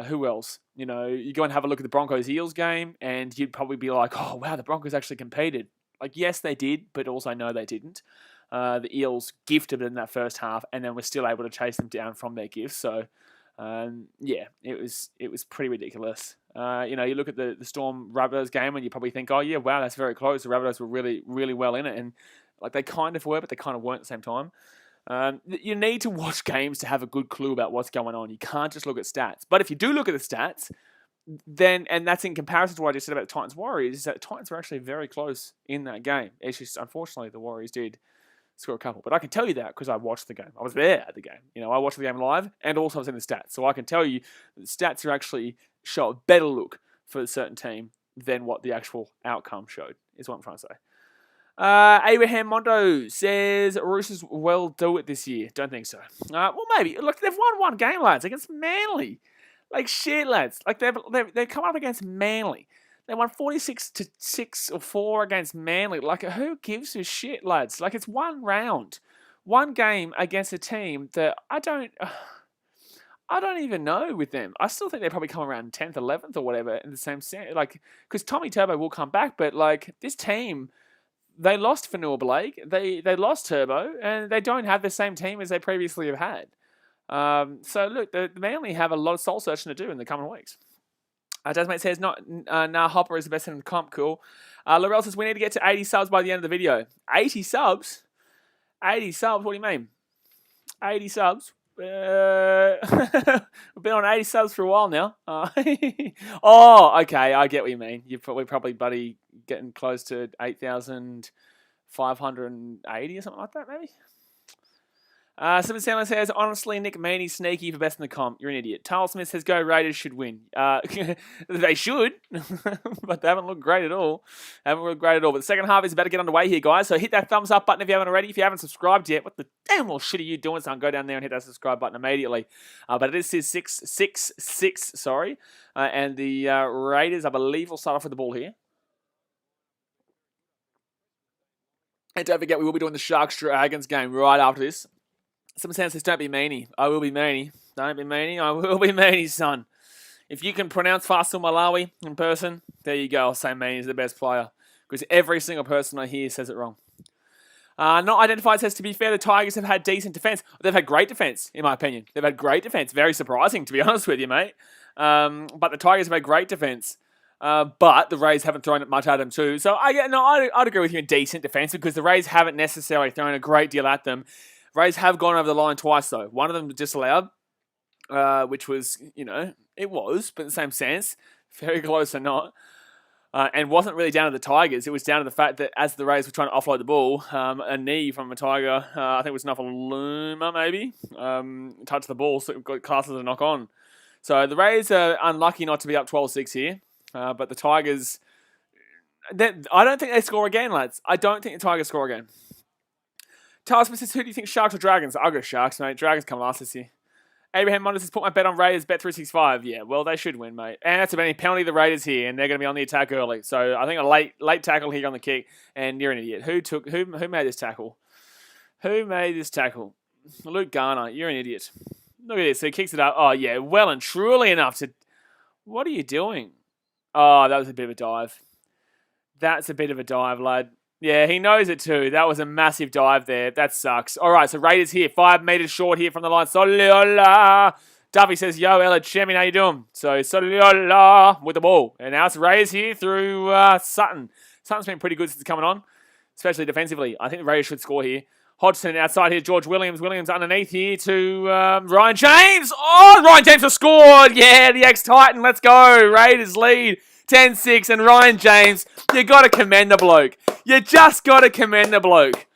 Who else? You go and have a look at the Broncos-Eels game, and you'd probably be like, oh, wow, the Broncos actually competed. Like, yes, they did, but also no, they didn't. The Eels gifted in that first half, and then we're still able to chase them down from their gifts. So, yeah, it was pretty ridiculous. You look at the Storm Rabbitohs game, and you probably think, oh yeah, wow, that's very close. The Rabbitohs were really, really well in it, and like they kind of were, but they kind of weren't at the same time. You need to watch games to have a good clue about what's going on. You can't just look at stats. But if you do look at the stats, then, and that's in comparison to what I just said about the Titans Warriors, is that the Titans were actually very close in that game. It's just, unfortunately, the Warriors did score a couple. But I can tell you that because I watched the game. I was there at the game. I watched the game live and also I was in the stats. So I can tell you that the stats are actually show a better look for a certain team than what the actual outcome showed, is what I'm trying to say. Abraham Mondo says Roosters will do it this year. Don't think so. Well, maybe. Look, they've won one game, lads, against Manly. Like, shit, lads. Like, they've come up against Manly. They won 46-6 or 4 against Manly. Like, who gives a shit, lads? Like, it's one round. One game against a team that I don't even know with them. I still think they probably come around 10th, 11th or whatever in the same sense. Like, because Tommy Turbo will come back, but, like, this team, they lost Fanua Blake. They lost Turbo, and they don't have the same team as they previously have had. So look, the Manly have a lot of soul searching to do in the coming weeks. Jasmine says, nah, Hopper is the best in the comp, cool. Laurel says, we need to get to 80 subs by the end of the video. 80 subs? 80 subs? What do you mean? 80 subs? We've been on 80 subs for a while now. Oh, okay, I get what you mean. We're probably, buddy, getting close to 8,580 or something like that, maybe? Simon Sandler says, honestly, Nick Meaney's sneaky for best in the comp. You're an idiot. Tarl Smith says, go Raiders should win. They should, but they haven't looked great at all. But the second half is about to get underway here, guys. So hit that thumbs up button if you haven't already. If you haven't subscribed yet, what the damn well shit are you doing, son? Go down there and hit that subscribe button immediately. But it is 6-6, sorry. And the Raiders, I believe, will start off with the ball here. And don't forget, we will be doing the Sharks-Dragons game right after this. Someone says, don't be meanie. I will be meanie. Don't be meanie. I will be meanie, son. If you can pronounce Faisal Malawi in person, there you go. I'll say Meanie is the best player. Because every single person I hear says it wrong. Not identified says, to be fair, the Tigers have had decent defence. They've had great defence, in my opinion. They've had great defence. Very surprising, to be honest with you, mate. But the Tigers have had great defence. But the Rays haven't thrown much at them too. So I'd agree with you in decent defence because the Rays haven't necessarily thrown a great deal at them. Rays have gone over the line twice, though. One of them disallowed, which was, it was, but in the same sense, very close or not. And wasn't really down to the Tigers. It was down to the fact that as the Rays were trying to offload the ball, a knee from a Tiger, I think it was Nafaluma maybe, touched the ball, so it got classed as a knock on. So the Rays are unlucky not to be up 12-6 here. But the Tigers, I don't think they score again, lads. I don't think the Tigers score again. Task says, who do you think, Sharks or Dragons? I'll go Sharks, mate. Dragons come last this year. Abraham Mondes says, put my bet on Raiders, bet 365. Yeah, well, they should win, mate. And that's about any penalty the Raiders here, and they're going to be on the attack early. So I think a late tackle here on the kick, and you're an idiot. Who made this tackle? Who made this tackle? Luke Garner, you're an idiot. Look at this. So he kicks it up. Oh, yeah, well and truly enough to... What are you doing? Oh, that was a bit of a dive. That's a bit of a dive, lad. Yeah, he knows it too. That was a massive dive there. That sucks. All right, so Raiders here. 5 metres short here from the line. Soliola. Duffy says, yo, Ella Chemin, how you doing? So, Soliola with the ball. And now it's Raiders here through Sutton. Sutton's been pretty good since coming on, especially defensively. I think the Raiders should score here. Hodgson outside here. George Williams. Williams underneath here to Ryan James. Oh, Ryan James has scored. Yeah, the ex-Titan. Let's go. Raiders lead 10-6. And Ryan James, you got to commend the bloke. You just got to commend the bloke.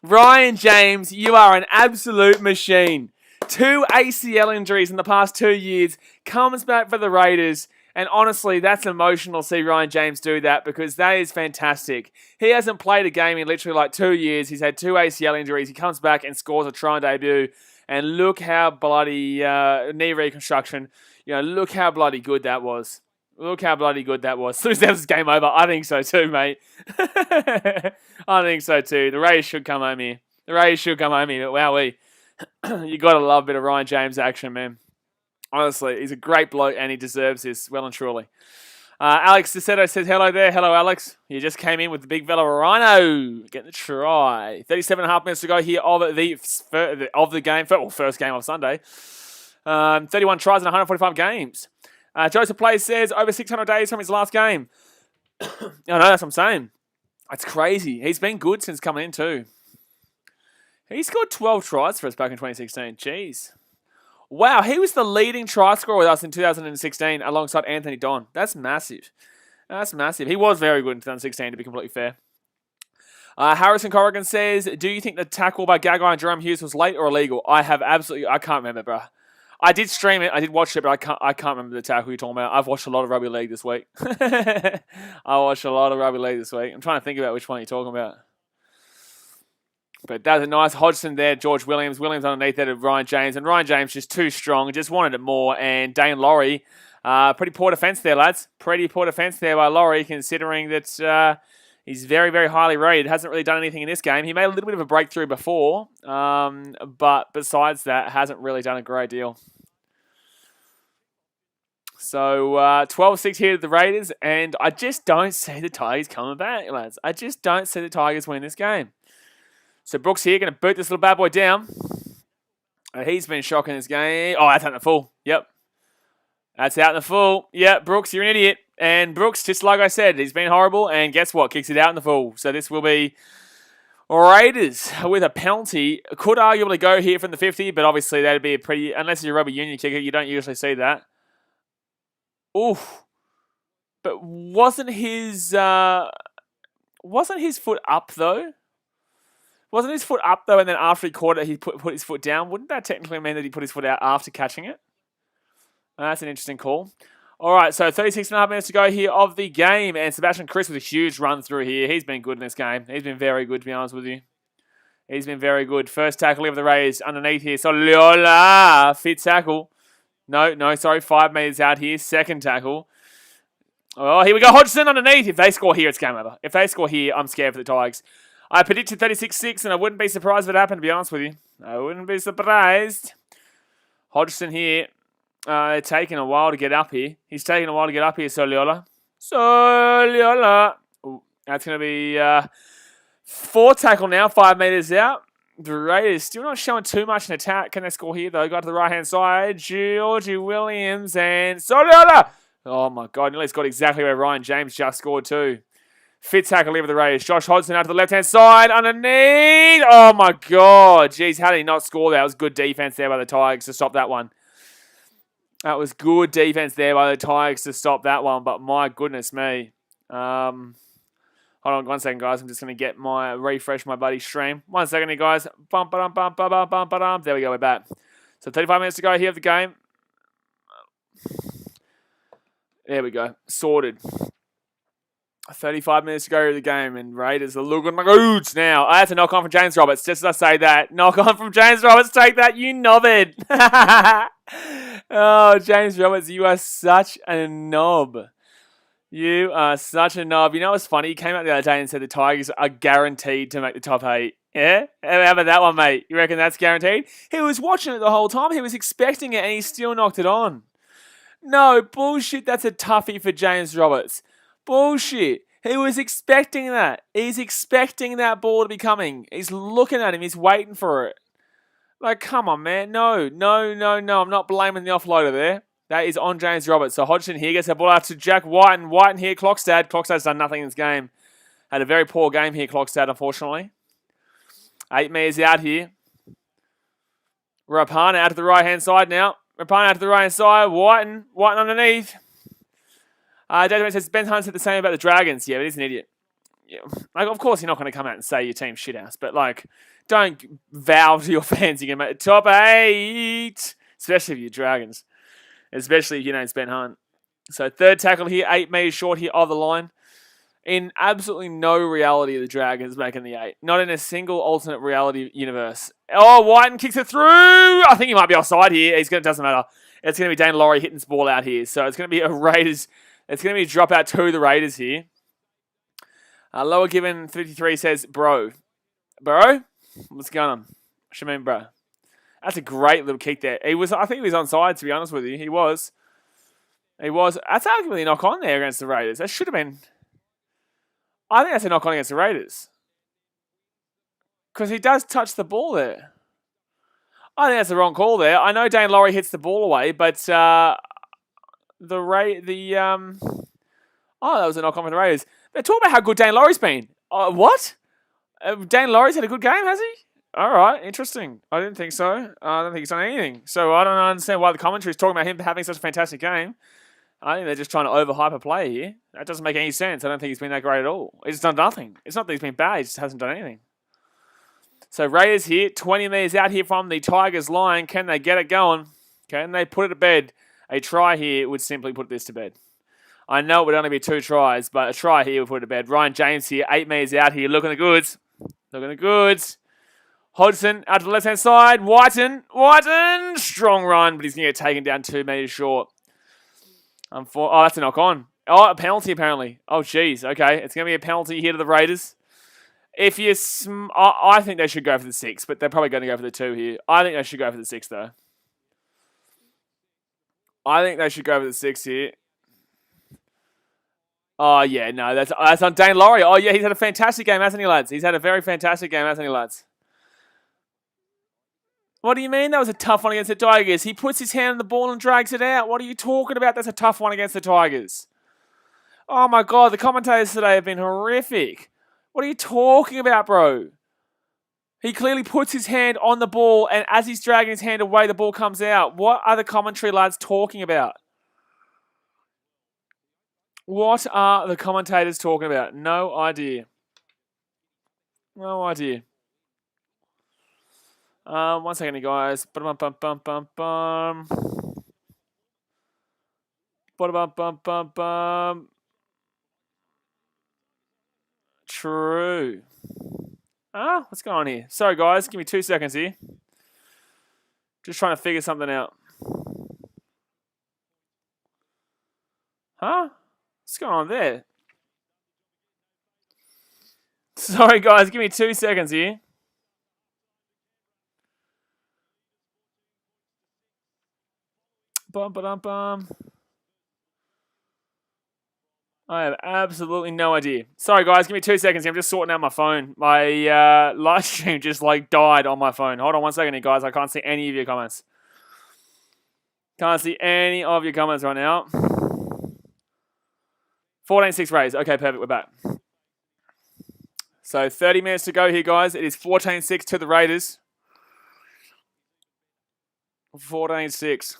Ryan James, you are an absolute machine. 2 ACL injuries in the past 2 years. Comes back for the Raiders. And honestly, that's emotional to see Ryan James do that because that is fantastic. He hasn't played a game in literally like 2 years. He's had 2 ACL injuries. He comes back and scores a try debut. And look how bloody knee reconstruction. Look how bloody good that was. Look how bloody good that was. As soon as that was game over, I think so too, mate. I think so too. The Rays should come home here. But wowee. You got to love a bit of Ryan James action, man. Honestly, he's a great bloke and he deserves this well and truly. Alex DeSetto says hello there. Hello, Alex. You just came in with the big fella Rhino. Getting the try. 37.5 minutes to go here of the game. First game of Sunday. 31 tries in 145 games. Joseph Plays says over 600 days from his last game. I know, that's what I'm saying. That's crazy. He's been good since coming in too. He scored 12 tries for us back in 2016. Jeez. Wow, he was the leading try scorer with us in 2016 alongside Anthony Don. That's massive. That's massive. He was very good in 2016, to be completely fair. Harrison Corrigan says, do you think the tackle by Gagai and Jerome Hughes was late or illegal? I can't remember, bro. I did stream it. I did watch it, but I can't remember the tackle you're talking about. I've watched a lot of rugby league this week. I'm trying to think about which one you're talking about. But that's a nice Hodgson there, George Williams. Williams underneath there to Ryan James. And Ryan James just too strong, just wanted it more. And Dane Laurie, pretty poor defence there, lads. Pretty poor defence there by Laurie, considering that he's very, very highly rated. Hasn't really done anything in this game. He made a little bit of a breakthrough before. But besides that, hasn't really done a great deal. So 12-6 here to the Raiders. And I just don't see the Tigers coming back, lads. I just don't see the Tigers win this game. So Brooks here, going to boot this little bad boy down. He's been shocking this game. Oh, that's out in the full. Yep. That's out in the full. Yep, Brooks, you're an idiot. And Brooks, just like I said, he's been horrible. And guess what? Kicks it out in the full. So this will be Raiders with a penalty. Could arguably go here from the 50, but obviously that'd be a pretty... Unless you're a rugby union kicker, you don't usually see that. Oof. But wasn't his foot up, though? Wasn't his foot up, though, and then after he caught it, he put his foot down? Wouldn't that technically mean that he put his foot out after catching it? That's an interesting call. All right, so 36.5 minutes to go here of the game, and Sebastian Chris with a huge run through here. He's been good in this game. He's been very good, to be honest with you. He's been very good. First tackle of the Rays underneath here. So Lola, fit tackle. No, sorry, 5 meters out here. Second tackle. Oh, here we go. Hodgson underneath. If they score here, it's game over. If they score here, I'm scared for the Tigers. I predicted 36-6, and I wouldn't be surprised if it happened, to be honest with you. I wouldn't be surprised. Hodgson here, taking a while to get up here. He's taking a while to get up here, Soliola. Ooh, that's going to be 4 tackle now, 5 meters out. The Raiders still not showing too much in attack. Can they score here, though? Got to the right-hand side. Georgie Williams and Soliola. Oh, my God. Nearly got exactly where Ryan James just scored, too. Fit tackle here with the Raiders. Josh Hodgson out to the left-hand side. Underneath. Oh, my God. Jeez, how did he not score that? It was good defense there by the Tigers to stop that one. That was good defense there by the Tigers to stop that one. But my goodness me. Hold on 1 second, guys. I'm just going to refresh my buddy stream. 1 second here, guys. There we go. We're back. So 35 minutes to go here of the game. There we go. Sorted. 35 minutes to go of the game, and Raiders are looking like oots now. I had to knock on from James Roberts. Just as I say that, knock on from James Roberts. Take that, you knobhead. Oh, James Roberts, you are such a knob. You are such a knob. You know what's funny? He came out the other day and said the Tigers are guaranteed to make the top 8. Yeah? How about that one, mate? You reckon that's guaranteed? He was watching it the whole time. He was expecting it, and he still knocked it on. No, bullshit. That's a toughie for James Roberts. Bullshit. He was expecting that. He's expecting that ball to be coming. He's looking at him. He's waiting for it. Like, come on, man. No. I'm not blaming the offloader there. That is on James Roberts. So Hodgson here gets that ball out to Jack White. And White here, Clockstad. Clockstad's done nothing in this game. Had a very poor game here, Clockstad, unfortunately. 8 meters out here. Rapana out to the right-hand side now. Rapana out to the right-hand side. Whiten underneath. David says, Ben Hunt said the same about the Dragons. Yeah, but he's an idiot. Yeah. Like, of course, you're not going to come out and say your team's shithouse, but, like, don't vow to your fans you're going to make the top 8, especially if you're Dragons, especially if your name's Ben Hunt. So, third tackle here, 8 meters short here of the line. In absolutely no reality of the Dragons making the 8. Not in a single alternate reality universe. Oh, Whiten kicks it through. I think he might be offside here. It doesn't matter. It's going to be Dane Laurie hitting this ball out here. So, it's going to be a Raiders... It's going to be a drop out to the Raiders here. Lower given 53 says, bro. Bro? What's going on? What you mean, bro? That's a great little kick there. I think he was onside, to be honest with you. He was. He was. That's arguably a knock on there against the Raiders. That should have been. I think that's a knock on against the Raiders. Because he does touch the ball there. I think that's the wrong call there. I know Dane Laurie hits the ball away, but that was a knock on for the Raiders. They're talking about how good Dane Laurie's been. What? Dane Laurie's had a good game, has he? All right, interesting. I didn't think so. I don't think he's done anything. So I don't understand why the commentary is talking about him having such a fantastic game. I think they're just trying to overhype a player here. That doesn't make any sense. I don't think he's been that great at all. He's done nothing. It's not that he's been bad. He just hasn't done anything. So Raiders here, 20 metres out here from the Tigers line. Can they get it going? Can they put it to bed? A try here would simply put this to bed. I know it would only be 2 tries, but a try here would put it to bed. Ryan James here, 8 metres out here, looking the goods. Looking the goods. Hodgson out to the left-hand side. Whiten. Strong run, but he's going to get taken down 2 metres short. That's a knock on. Oh, a penalty apparently. Oh, jeez. Okay, it's going to be a penalty here to the Raiders. If you, I think they should go for the 6, but they're probably going to go for the 2 here. I think they should go for the 6 though. I think they should go for the 6 here. Oh yeah, no, that's on Dane Laurie. Oh yeah, he's had a fantastic game, hasn't he, lads? He's had a very fantastic game, hasn't he, lads? What do you mean that was a tough one against the Tigers? He puts his hand on the ball and drags it out. What are you talking about? That's a tough one against the Tigers. Oh my God, the commentators today have been horrific. What are you talking about, bro? He clearly puts his hand on the ball, and as he's dragging his hand away, the ball comes out. What are the commentary lads talking about? What are the commentators talking about? No idea. No idea. 1 second, you guys. True. What's going on here? Sorry, guys. Give me 2 seconds here. Just trying to figure something out. Huh? What's going on there? Sorry, guys. Give me 2 seconds here. Bum. I have absolutely no idea. Sorry, guys. Give me 2 seconds. I'm just sorting out my phone. My live stream just died on my phone. Hold on 1 second here, guys. I can't see any of your comments. Can't see any of your comments right now. 14-6 Rays. Okay, perfect. We're back. So 30 minutes to go here, guys. It is 14-6 to the Raiders. 14-6.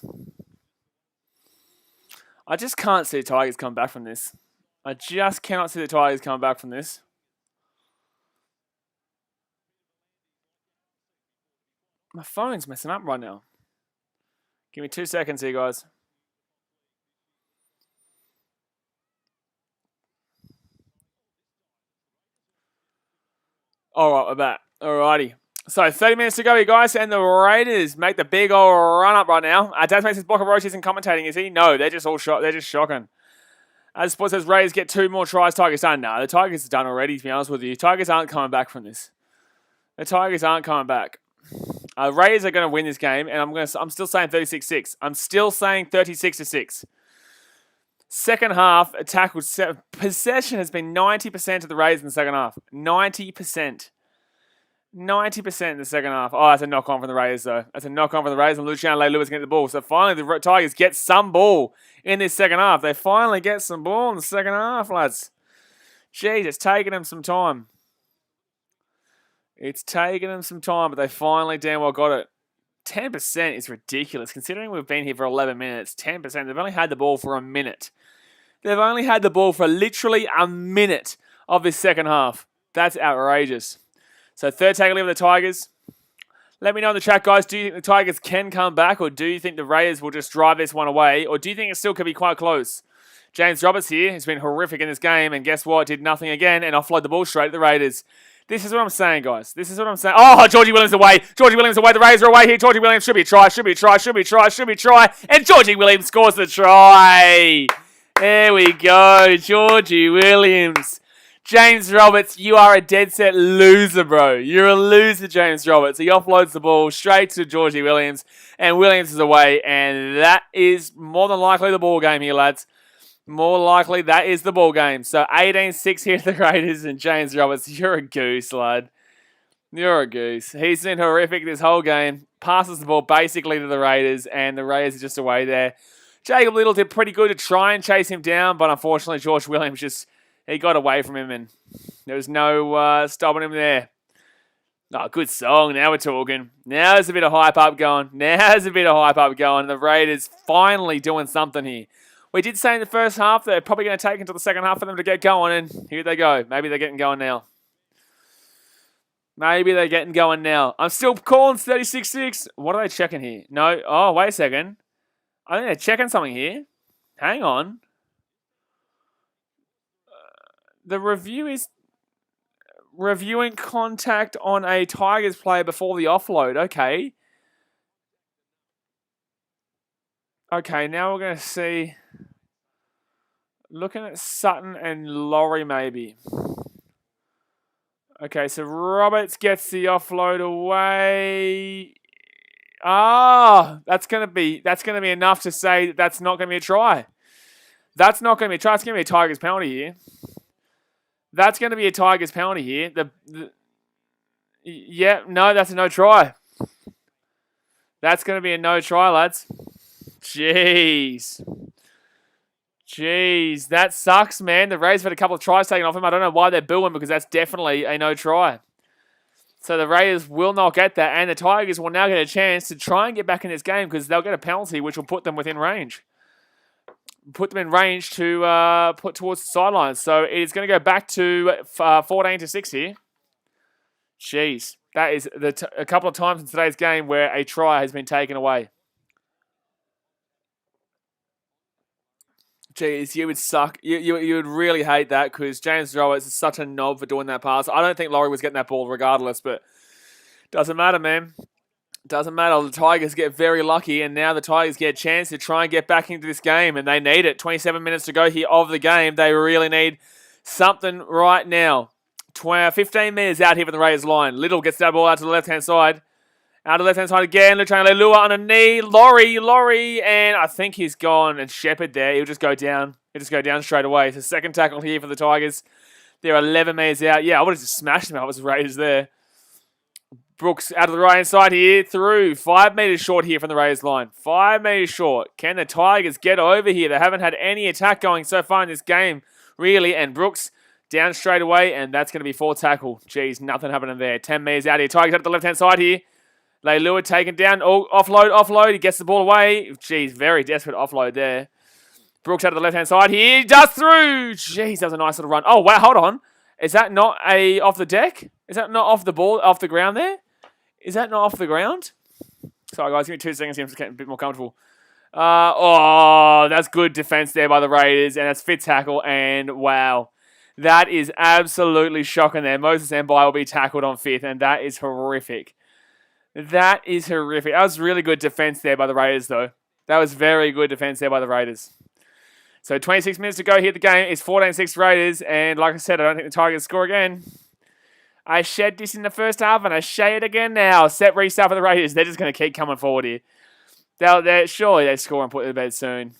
I just can't see the Tigers come back from this. I just cannot see the Tigers coming back from this. My phone's messing up right now. Give me 2 seconds here, guys. All right, we're back. Alrighty. So 30 minutes to go here, guys, and the Raiders make the big old run up right now. Daz makes his block of Roche isn't commentating, is he? No, they're just all shot. They're just shocking. As Sports says, Raiders get 2 more tries. Tigers done. No, the Tigers are done already, to be honest with you. Tigers aren't coming back from this. The Tigers aren't coming back. Raiders are going to win this game, and I'm still saying 36-6. I'm still saying 36-6. Second half, possession has been 90% of the Raiders in the second half. 90%. 90% in the second half. Oh, that's a knock-on from the Raiders, though. That's a knock-on from the Raiders, and Luciano Leilua can get the ball. So finally, the Tigers get some ball in this second half. They finally get some ball in the second half, lads. Jeez, it's taken them some time. It's taken them some time, but they finally damn well got it. 10% is ridiculous. Considering we've been here for 11 minutes, 10%. They've only had the ball for a minute. They've only had the ball for literally a minute of this second half. That's outrageous. So third tackle over the Tigers. Let me know in the chat, guys. Do you think the Tigers can come back, or do you think the Raiders will just drive this one away, or do you think it still could be quite close? James Roberts here has been horrific in this game, and guess what? Did nothing again and offload the ball straight at the Raiders. This is what I'm saying, guys. This is what I'm saying. Oh, Georgie Williams away. Georgie Williams away. The Raiders are away here. Georgie Williams should be a try. And Georgie Williams scores the try. There we go. Georgie Williams. James Roberts, you are a dead set loser, bro. You're a loser, James Roberts. He offloads the ball straight to Georgie Williams, and Williams is away, and that is more than likely the ball game here, lads. More likely that is the ball game. So 18-6 here to the Raiders, and James Roberts, you're a goose, lad. You're a goose. He's been horrific this whole game. Passes the ball basically to the Raiders, and the Raiders are just away there. Jacob Little did pretty good to try and chase him down, but unfortunately George Williams he got away from him, and there was no stopping him there. Oh, good song. Now we're talking. Now there's a bit of hype up going. The Raiders finally doing something here. We did say in the first half they're probably going to take until the second half for them to get going, and here they go. Maybe they're getting going now. I'm still calling 36-6. What are they checking here? No. Oh, wait a second. I think they're checking something here. Hang on. The review is reviewing contact on a Tigers player before the offload. Okay. Okay, now we're going to see. Looking at Sutton and Laurie, maybe. Okay, so Roberts gets the offload away. That's gonna be enough to say that's not gonna be a try. That's not gonna be a try. It's gonna be a Tigers penalty here. That's gonna be a Tigers penalty here. No, that's a no try. That's gonna be a no try, lads. Jeez, that sucks, man. The Raiders have had a couple of tries taken off him. I don't know why they're booing, because that's definitely a no try. So the Raiders will not get that, and the Tigers will now get a chance to try and get back in this game, because they'll get a penalty which will put them within range. Put them in range to put towards the sidelines. So it is going to go back to 14-6 here. Jeez. That is a couple of times in today's game where a try has been taken away. Jeez, you would suck. You would really hate that, because James Roberts is such a knob for doing that pass. I don't think Laurie was getting that ball regardless, but doesn't matter, man. Doesn't matter. The Tigers get very lucky, and now the Tigers get a chance to try and get back into this game, and they need it. 27 minutes to go here of the game. They really need something right now. 15 metres out here for the Raiders line. Little gets that ball out to the left-hand side. Out to the left-hand side again. Lua on a knee. Laurie, and I think he's gone. And Shepherd there. He'll just go down. Straight away. So second tackle here for the Tigers. They're 11 metres out. Yeah, I would have just smashed them if I was the Raiders there. Brooks out of the right-hand side here. Through. 5 metres short here from the Raiders line. 5 metres short. Can the Tigers get over here? They haven't had any attack going so far in this game, really. And Brooks down straight away. And that's going to be 4 tackle. Jeez, nothing happening there. 10 metres out here. Tigers out to the left-hand side here. Leilua taken down. Oh, offload. He gets the ball away. Jeez, very desperate offload there. Brooks out of the left-hand side here. He does through. Jeez, that was a nice little run. Oh, wow, hold on. Is that not off the deck? Is that not off the ball, off the ground there? Is that not off the ground? Sorry, guys. Give me 2 seconds here. I'm just getting a bit more comfortable. That's good defense there by the Raiders. And that's fit tackle. And wow. That is absolutely shocking there. Moses Mbai will be tackled on 5th. And that is horrific. That was really good defense there by the Raiders, though. That was very good defense there by the Raiders. So 26 minutes to go here. The game is 14-6 Raiders. And like I said, I don't think the Tigers score again. I shed this in the first half, and I shed it again now. Set restart for the Raiders. They're just going to keep coming forward here. Surely they score and put it to bed soon.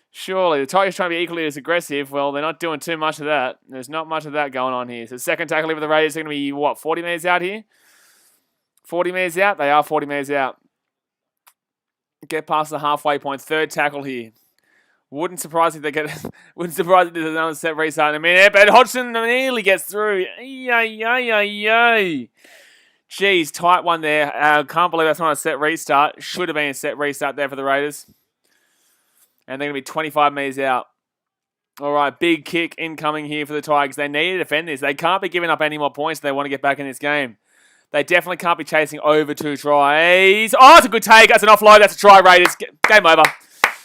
Surely. The Tigers trying to be equally as aggressive. Well, they're not doing too much of that. There's not much of that going on here. So second tackle here for the Raiders. They're going to be, 40 minutes out here? 40 metres out? They are 40 metres out. Get past the halfway point. Third tackle here. Wouldn't surprise if there's another set restart in a minute. But Hodgson nearly gets through. Jeez, tight one there. Can't believe that's not a set restart. Should have been a set restart there for the Raiders. And they're going to be 25 metres out. All right, big kick incoming here for the Tigers. They need to defend this. They can't be giving up any more points if they want to get back in this game. They definitely can't be chasing over 2 tries. Oh, it's a good take. That's an offload. That's a try, Raiders. Game over.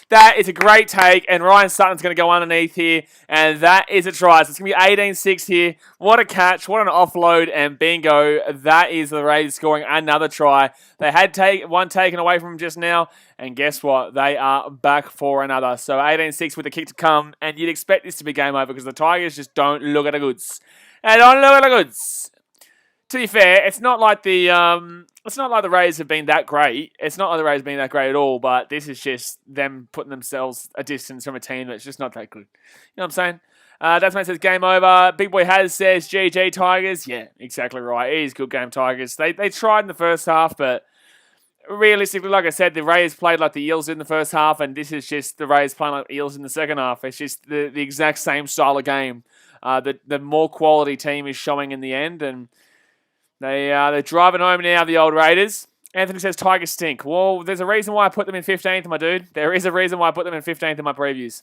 That is a great take, and Ryan Sutton's going to go underneath here, and that is a try. So it's going to be 18-6 here. What a catch, what an offload, and bingo, that is the Raiders scoring another try. They had one taken away from them just now, and guess what? They are back for another. So 18-6 with the kick to come, and you'd expect this to be game over because the Tigers just don't look at the goods. They don't look at the goods. To be fair, it's not like the Raiders have been that great. It's not like the Raiders have been that great at all, but this is just them putting themselves a distance from a team that's just not that good. You know what I'm saying? That's when it says game over. Big Boy Has says GG Tigers. Yeah, exactly right. It is good game Tigers. They tried in the first half, but realistically, like I said, the Raiders played like the Eels in the first half, and this is just the Raiders playing like the Eels in the second half. It's just the exact same style of game. The more quality team is showing in the end, and they're driving home now, the old Raiders. Anthony says Tigers stink. Well, there's a reason why I put them in 15th, my dude. There is a reason why I put them in 15th in my previews.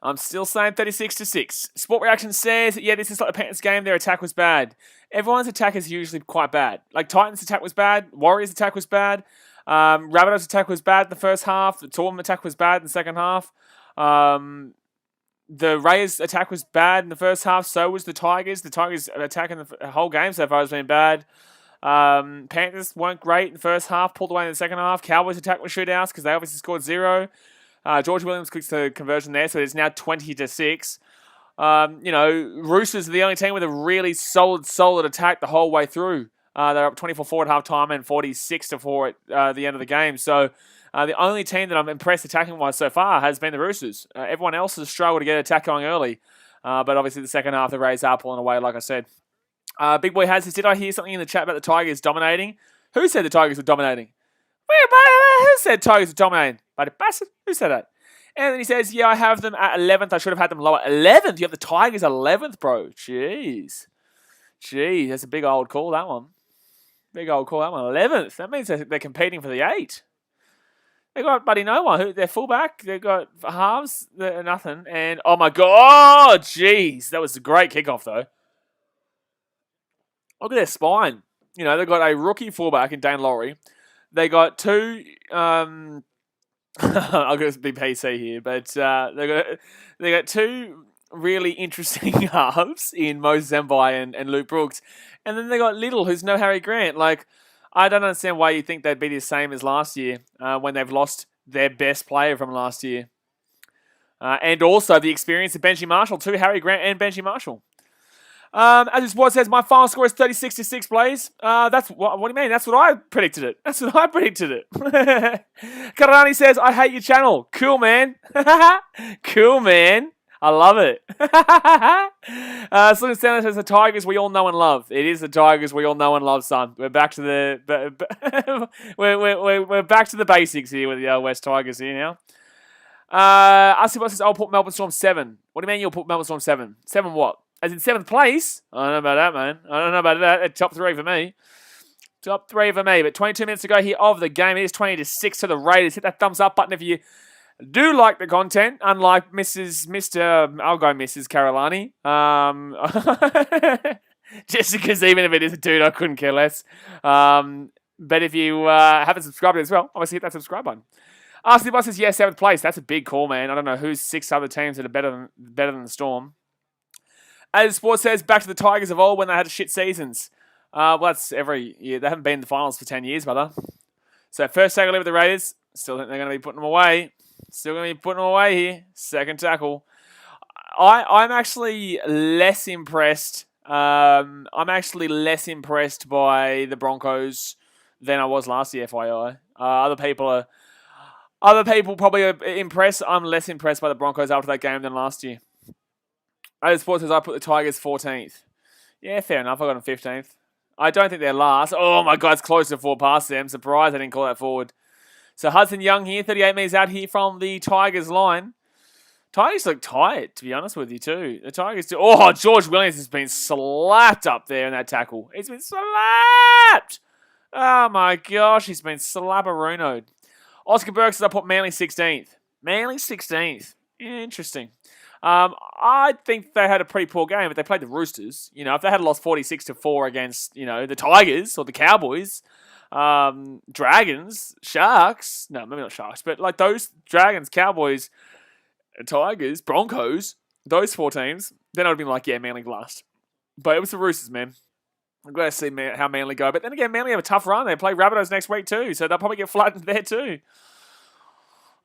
I'm still saying 36-6. Sport Reaction says, yeah, this is like the Panthers game. Their attack was bad. Everyone's attack is usually quite bad. Like Titans' attack was bad. Warriors' attack was bad. Rabbitohs' attack was bad in the first half. The Storm attack was bad in the second half. The Raiders' attack was bad in the first half. So was the Tigers. The Tigers' attack in the whole game so far has been bad. Panthers weren't great in the first half. Pulled away in the second half. Cowboys' attack was shootouts because they obviously scored 0. George Williams clicks the conversion there, so it's now 20-6. Roosters are the only team with a really solid attack the whole way through. They're up 24-4 at halftime and 46-4 at the end of the game. So the only team that I'm impressed attacking-wise so far has been the Roosters. Everyone else has struggled to get attack going early. But obviously the second half, the Rays are pulling away, like I said. Big Boy Has this. Did I hear something in the chat about the Tigers dominating? Who said the Tigers were dominating? Who said Tigers were dominating? Buddy Bassett? Who said that? And then he says, yeah, I have them at 11th. I should have had them lower. 11th? You have the Tigers 11th, bro. Jeez, that's a big old call, that one. 11th. That means they're competing for the 8. They got buddy no one. They're fullback. They've got halves. They're nothing. And, oh, my God. Oh, jeez. That was a great kickoff, though. Look at their spine. They've got a rookie fullback in Dane Laurie. They got 2... I'm going to be PC here, but they got 2 really interesting halves in Moses Zembai and Luke Brooks. And then they got Little, who's no Harry Grant. Like, I don't understand why you think they'd be the same as last year when they've lost their best player from last year. And also the experience of Benji Marshall, too. Harry Grant and Benji Marshall. As this sport says, my final score is 36-6, Blaze. That's what do you mean? That's what I predicted it. Karani says, I hate your channel. Cool, man. Cool, man. I love it. Slim Stanley says, the Tigers we all know and love. It is the Tigers we all know and love, son. We're back to the we're back to the basics here with the West Tigers here now. Asibot says, I'll put Melbourne Storm 7. What do you mean you'll put Melbourne Storm 7? 7 what? As in 7th place? I don't know about that, man. I don't know about that. Top 3 for me. Top 3 for me. But 22 minutes to go here of the game. It is 20-6 to the Raiders. Hit that thumbs up button if you do like the content. Unlike I'll go Mrs. Carolani. Just because even if it is a dude, I couldn't care less. But if you haven't subscribed as well, obviously hit that subscribe button. Arsenal Boss says, 7th place. That's a big call, man. I don't know who's 6 other teams that are better than the Storm. As Sports says, back to the Tigers of old when they had shit seasons. Well, that's every year. They haven't been in the finals for 10 years, brother. So first tackle with the Raiders. Still think they're going to be putting them away. Here. Second tackle. I'm actually less impressed. I'm actually less impressed by the Broncos than I was last year, FYI. Other people probably are impressed. I'm less impressed by the Broncos after that game than last year. As Sports says, I put the Tigers 14th. Yeah, fair enough. I got them 15th. I don't think they're last. Oh my God, it's close to 4 past them. Surprised I didn't call that forward. So Hudson Young here, 38 metres out here from the Tigers line. Tigers look tired, to be honest with you, too. The Tigers do. Oh, George Williams has been slapped up there in that tackle. He's been slapped. Oh my gosh, he's been slapperunoed. Oscar Burke says I put Manly 16th. Manly 16th. Interesting. I think they had a pretty poor game, but they played the Roosters. If they had lost 46-4 against, the Tigers or the Cowboys, Dragons, Sharks. No, maybe not Sharks, but like those Dragons, Cowboys, Tigers, Broncos, those 4 teams, then I would have been like, yeah, Manly last. But it was the Roosters, man. I'm glad to see how Manly go. But then again, Manly have a tough run. They play Rabbitohs next week too, so they'll probably get flattened there too.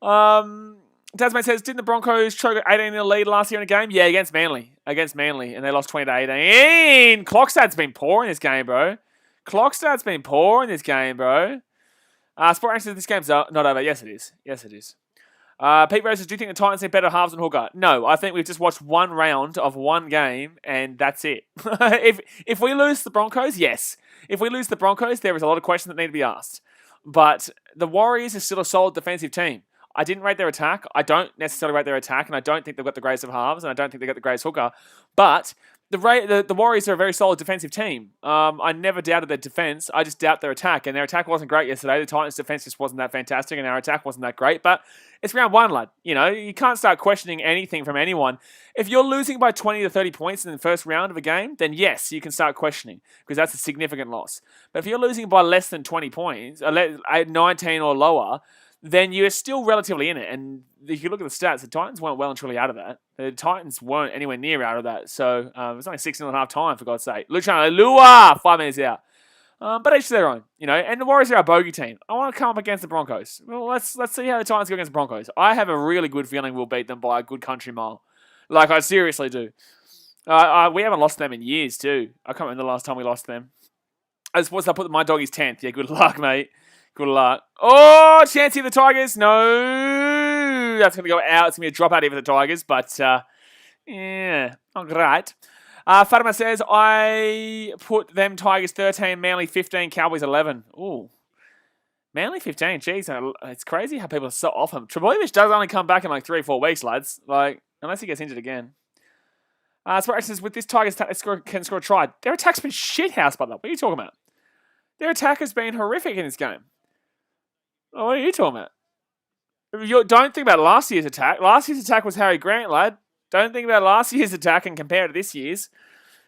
Tasman says, didn't the Broncos choke 18-0 lead last year in a game? Yeah, against Manly. And they lost 20-18. Clockstad's been poor in this game, bro. Sport says this game's not over. Yes, it is. Pete Rose says, do you think the Titans need better halves than hooker? No, I think we've just watched one round of one game, and that's it. if we lose the Broncos, yes. If we lose the Broncos, there is a lot of questions that need to be asked. But the Warriors are still a solid defensive team. I didn't rate their attack. I don't necessarily rate their attack, and I don't think they've got the greatest of halves, and I don't think they've got the greatest hooker. But the Warriors are a very solid defensive team. I never doubted their defense. I just doubt their attack, and their attack wasn't great yesterday. The Titans' defense just wasn't that fantastic, and our attack wasn't that great. But it's round 1, lad. You know, you can't start questioning anything from anyone. If you're losing by 20 to 30 points in the first round of a game, then yes, you can start questioning, because that's a significant loss. But if you're losing by less than 20 points, 19 or lower, then you're still relatively in it. And if you look at the stats, the Titans weren't well and truly out of that. The Titans weren't anywhere near out of that. So it was only 16.5 time, for God's sake. Luciano Lua, 5 minutes out. But each to their own, you know. And the Warriors are a bogey team. I want to come up against the Broncos. Well, let's see how the Titans go against the Broncos. I have a really good feeling we'll beat them by a good country mile. Like, I seriously do. We haven't lost them in years, too. I can't remember the last time we lost them. I suppose I put my doggies 10th. Yeah, good luck, mate. Good luck. Oh, Chancey of the Tigers. No. That's going to go out. It's going to be a dropout here for the Tigers. But, yeah, not great. Fatima says, I put them Tigers 13, Manly 15, Cowboys 11. Ooh. Manly 15. Jeez, it's crazy how people are so off him. Trebojevic does only come back in like 3 or 4 weeks, lads. Like, unless he gets injured again. Spirit says, with this Tigers can score a try. Their attack's been shithouse, by the way. What are you talking about? Their attack has been horrific in this game. Oh, what are you talking about? Don't think about last year's attack. Last year's attack was Harry Grant, lad. Don't think about last year's attack and compare it to this year's.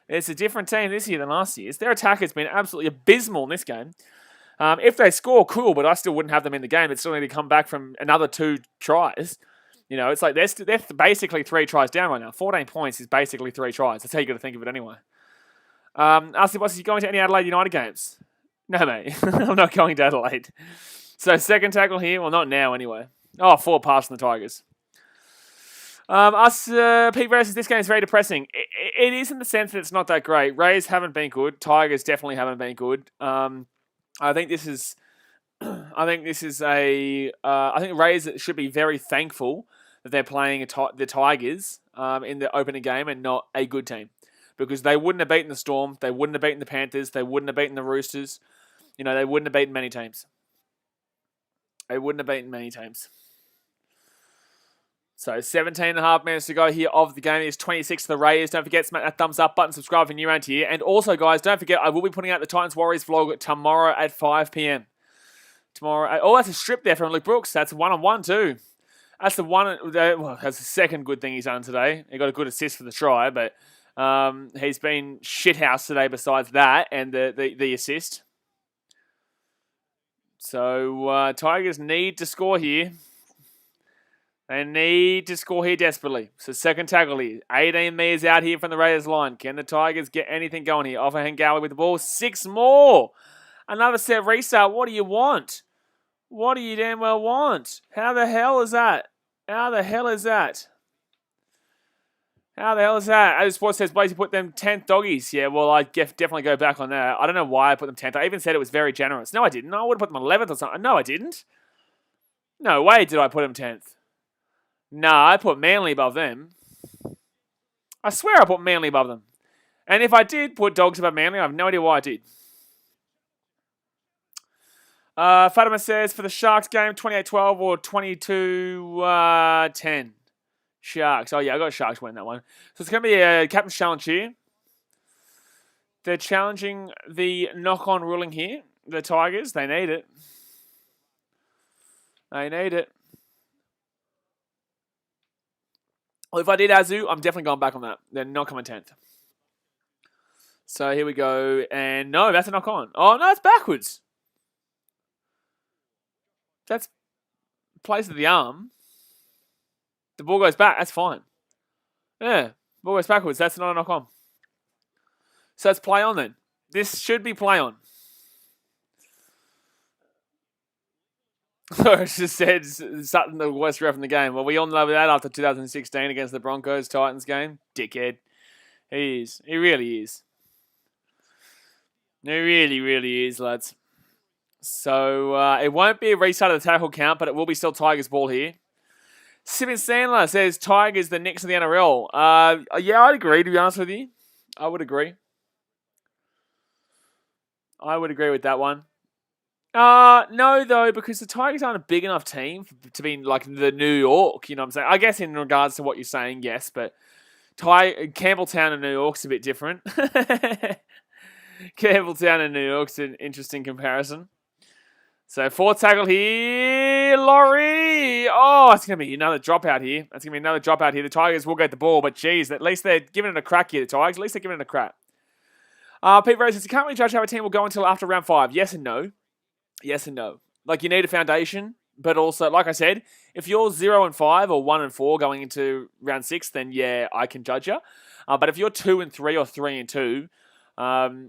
It's a different team this year than last year's. Their attack has been absolutely abysmal in this game. If they score, cool, but I still wouldn't have them in the game. They'd still need to come back from another 2 tries. You know, it's like they're basically 3 tries down right now. 14 points is basically 3 tries. That's how you got to think of it anyway. Ask Boss, are you going to any Adelaide United games? No, mate. I'm not going to Adelaide. So, second tackle here. Well, not now, anyway. Oh, 4 passes from the Tigers. Pete versus this game is very depressing. It is in the sense that it's not that great. Rays haven't been good. Tigers definitely haven't been good. I think this is I think the Rays should be very thankful that they're playing the Tigers in the opening game and not a good team. Because they wouldn't have beaten the Storm. They wouldn't have beaten the Panthers. They wouldn't have beaten the Roosters. You know, they wouldn't have beaten many teams. So 17.5 minutes to go here of the game. It's 26 to the Raiders. Don't forget, smack that thumbs up button, subscribe if you're new around here. And also, guys, don't forget, I will be putting out the Titans Warriors vlog tomorrow at 5 p.m. That's a strip there from Luke Brooks. That's a 1-on-1 too. That's that's the second good thing he's done today. He got a good assist for the try, but he's been shithouse today besides that and the assist. So Tigers need to score here. They need to score here desperately. So second tackle here. 18 meters out here from the Raiders line. Can the Tigers get anything going here? Off Hengawi with the ball. 6 more. Another set restart. What do you want? What do you damn well want? How the hell is that? As Sports says, Blaze, you put them 10th doggies. Yeah, well, I definitely go back on that. I don't know why I put them 10th. I even said it was very generous. No, I didn't. I would have put them 11th or something. No, I didn't. No way did I put them 10th. Nah, I put Manly above them. I swear I put Manly above them. And if I did put Dogs above Manly, I have no idea why I did. Fatima says, for the Sharks game, 28-12 or 22-10. Sharks. Oh, yeah, I got Sharks winning that one. So it's going to be a captain's challenge here. They're challenging the knock-on ruling here. The Tigers, they need it. Well, if I did Azu, I'm definitely going back on that. They're not coming 10th. So here we go. And no, that's a knock-on. Oh, no, it's backwards. That's plays to the arm. The ball goes back. That's fine. Yeah, ball goes backwards. That's not a knock on. So it's play on then. This should be play on. It's just said Sutton the worst ref in the game. Well, we all know that after 2016 against the Broncos Titans game. Dickhead. He is. He really is. He really, really is, lads. So it won't be a restart of the tackle count, but it will be still Tigers ball here. Simon Sandler says Tigers the Knicks of the NRL. Yeah, I'd agree, to be honest with you. I would agree. I would agree with that one. No, though, because the Tigers aren't a big enough team to be like the New York, you know what I'm saying? I guess in regards to what you're saying, yes, but Campbelltown and New York's a bit different. Campbelltown and New York's an interesting comparison. So, fourth tackle here, Laurie. Oh, it's going to be another dropout here. That's going to be another dropout here. The Tigers will get the ball, but geez, at least they're giving it a crack here, the Tigers. At least they're giving it a crack. Pete Rose says, you can't really judge how a team will go until after round 5. Yes and no. Yes and no. Like, you need a foundation, but also, like I said, if you're 0-5 or 1-4 going into round 6, then yeah, I can judge you. But if you're 2-3 or 3-2,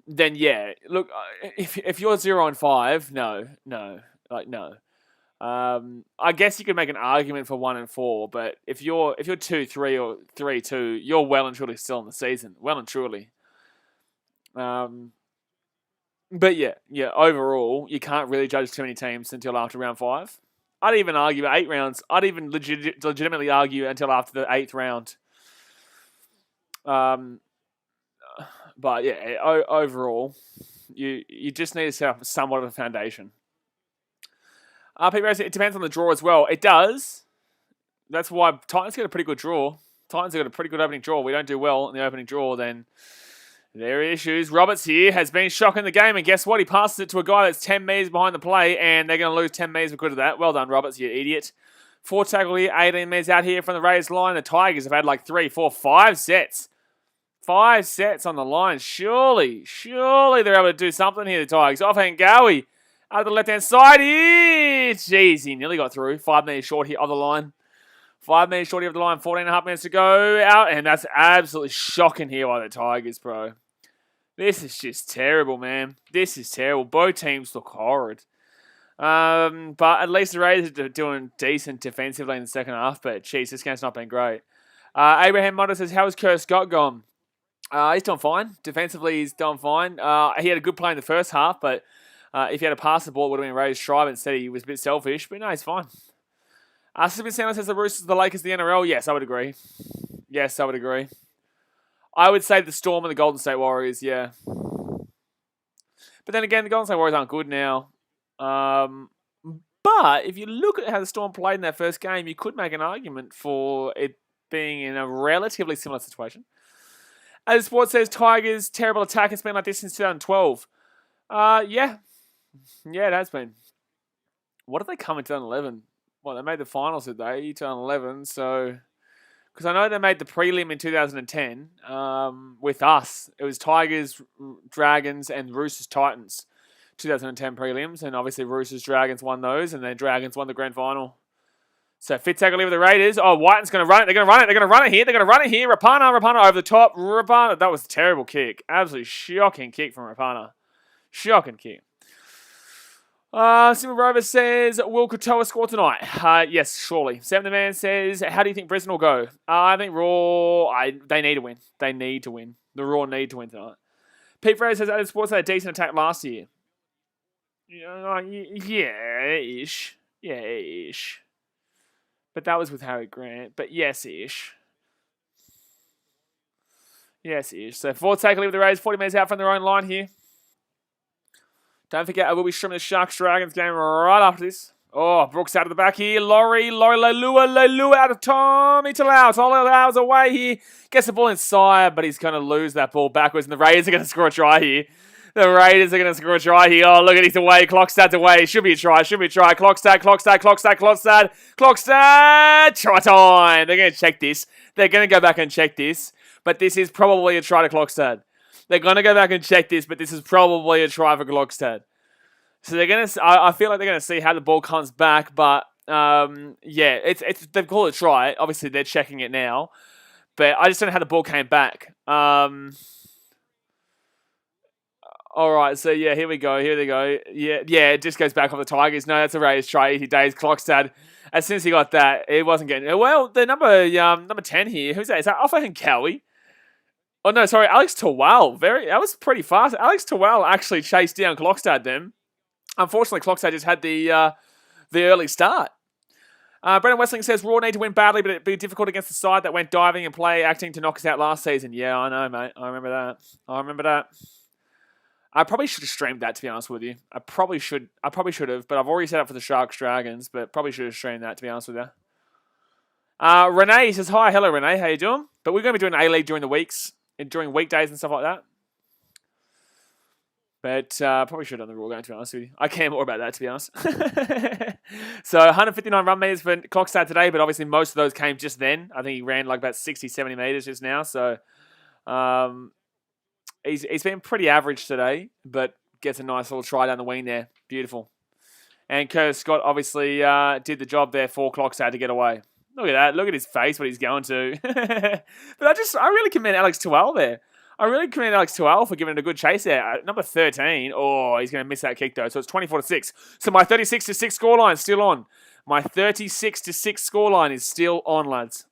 then yeah, look, if you're 0-5, no. I guess you could make an argument for 1-4, but if you're 2-3 or 3-2, you're well and truly still in the season. Well and truly. But yeah, overall, you can't really judge too many teams until after round 5. I'd even argue 8 rounds. I'd even legitimately argue until after the 8th round. But yeah, overall, you just need to set up somewhat of a foundation. Pete Rose, it depends on the draw as well. It does. That's why Titans get a pretty good draw. Titans have got a pretty good opening draw. We don't do well in the opening draw, then there are issues. Roberts here has been shocking the game, and guess what? He passes it to a guy that's 10 metres behind the play, and they're going to lose 10 metres because of that. Well done, Roberts, you idiot. 4th tackle here, 18 metres out here from the Raiders line. The Tigers have had like 3, 4, 5 sets. 5 sets on the line. Surely they're able to do something here, the Tigers. Offhand Gowie out of the left-hand side here. Jeez, he nearly got through. 5 metres short here of the line. 5 metres short here of the line. 14.5 minutes to go out. And that's absolutely shocking here by the Tigers, bro. This is just terrible, man. This is terrible. Both teams look horrid. But at least the Raiders are doing decent defensively in the second half. But, jeez, this game's not been great. Abraham Motter says, how is Kerr Scott gone? He's done fine. Defensively, he's done fine. He had a good play in the first half, but if he had to pass the ball, it would have been Raiders' try. But instead, he was a bit selfish. But no, he's fine. Stephen Sandler says the Roosters, the Lakers, the NRL. Yes, I would agree. Yes, I would agree. I would say the Storm and the Golden State Warriors, yeah. But then again, the Golden State Warriors aren't good now. But if you look at how the Storm played in that first game, you could make an argument for it being in a relatively similar situation. As Sports says, Tigers, terrible attack. It's been like this since 2012. Yeah, it has been. What did they come in 2011? Well, they made the finals, did they? 2011, so... Because I know they made the prelim in 2010 with us. It was Tigers, Dragons, and Roosters Titans. 2010 prelims, and obviously Roosters Dragons won those, and then Dragons won the grand final. So fifth tackle here with the Raiders. Oh, Whiten's going to run it. They're going to run it. They're going to run it here. They're going to run it here. Rapana over the top. Rapana. That was a terrible kick. Absolutely shocking kick from Rapana. Shocking kick. Simon Rover says, will Katoa score tonight? Yes, surely. Sam the Man says, how do you think Brisbane will go? I think Raw, they need to win. They need to win. The Raw need to win tonight. Pete Fraser says, Adelaide Sports had a decent attack last year. Yeah-ish. Yeah-ish. But that was with Harry Grant. But yes-ish. Yes-ish. So fourth tackle with the Raiders, 40 minutes out from their own line here. Don't forget, I will be streaming the Sharks-Dragons game right after this. Oh, Brooks out of the back here. Laurie, Leilua out of Tommy Talau. Talau's away here. Gets the ball inside, but he's going to lose that ball backwards, and the Raiders are going to score a try here. The Raiders are going to score a try here. Oh, look at he's away. Clockstad's away. Should be a try. Clockstad. Try time. They're going to check this. They're going to go back and check this. But this is probably a try to Clockstad. They're going to go back and check this, but this is probably a try for Clockstad. So they're gonna. I feel like they're gonna see how the ball comes back, but yeah, it's they've called it try. Obviously, they're checking it now, but I just don't know how the ball came back. All right, so yeah, here we go. Here they go. Yeah, it just goes back on the Tigers. No, that's a Raiders try. Easy days. Clockstad. As soon as he got that, it wasn't getting. Well, the number 10 here. Who's that? Is that Alpha Henkawi? Oh no, sorry, Alex Tawal. That was pretty fast. Alex Tawal actually chased down Clockstad then. Unfortunately, Clockstad just had the early start. Brendan Westling says, Raw need to win badly, but it'd be difficult against the side that went diving and play acting to knock us out last season. Yeah, I know, mate. I remember that. I probably should have streamed that, to be honest with you. I probably should have, but I've already set up for the Sharks Dragons, but probably should have streamed that, to be honest with you. Renee says, hi, hello, Renee. How you doing? But we're going to be doing A-League during the weeks, during weekdays and stuff like that. But probably should have done the Raw game, to be honest with you. I care more about that, to be honest. So 159 run meters for Clockstad today, but obviously most of those came just then. I think he ran like about 60, 70 meters just now. So he's been pretty average today, but gets a nice little try down the wing there. Beautiful. And Curtis Scott obviously did the job there for Clockstad to get away. Look at that. Look at his face, what he's going to. But I really commend Alex Tual there. I really commend Alex Tual for giving it a good chase there. Number 13. Oh, he's going to miss that kick, though. So it's 24-6. So my 36-6 scoreline is still on. My 36-6 scoreline is still on, lads.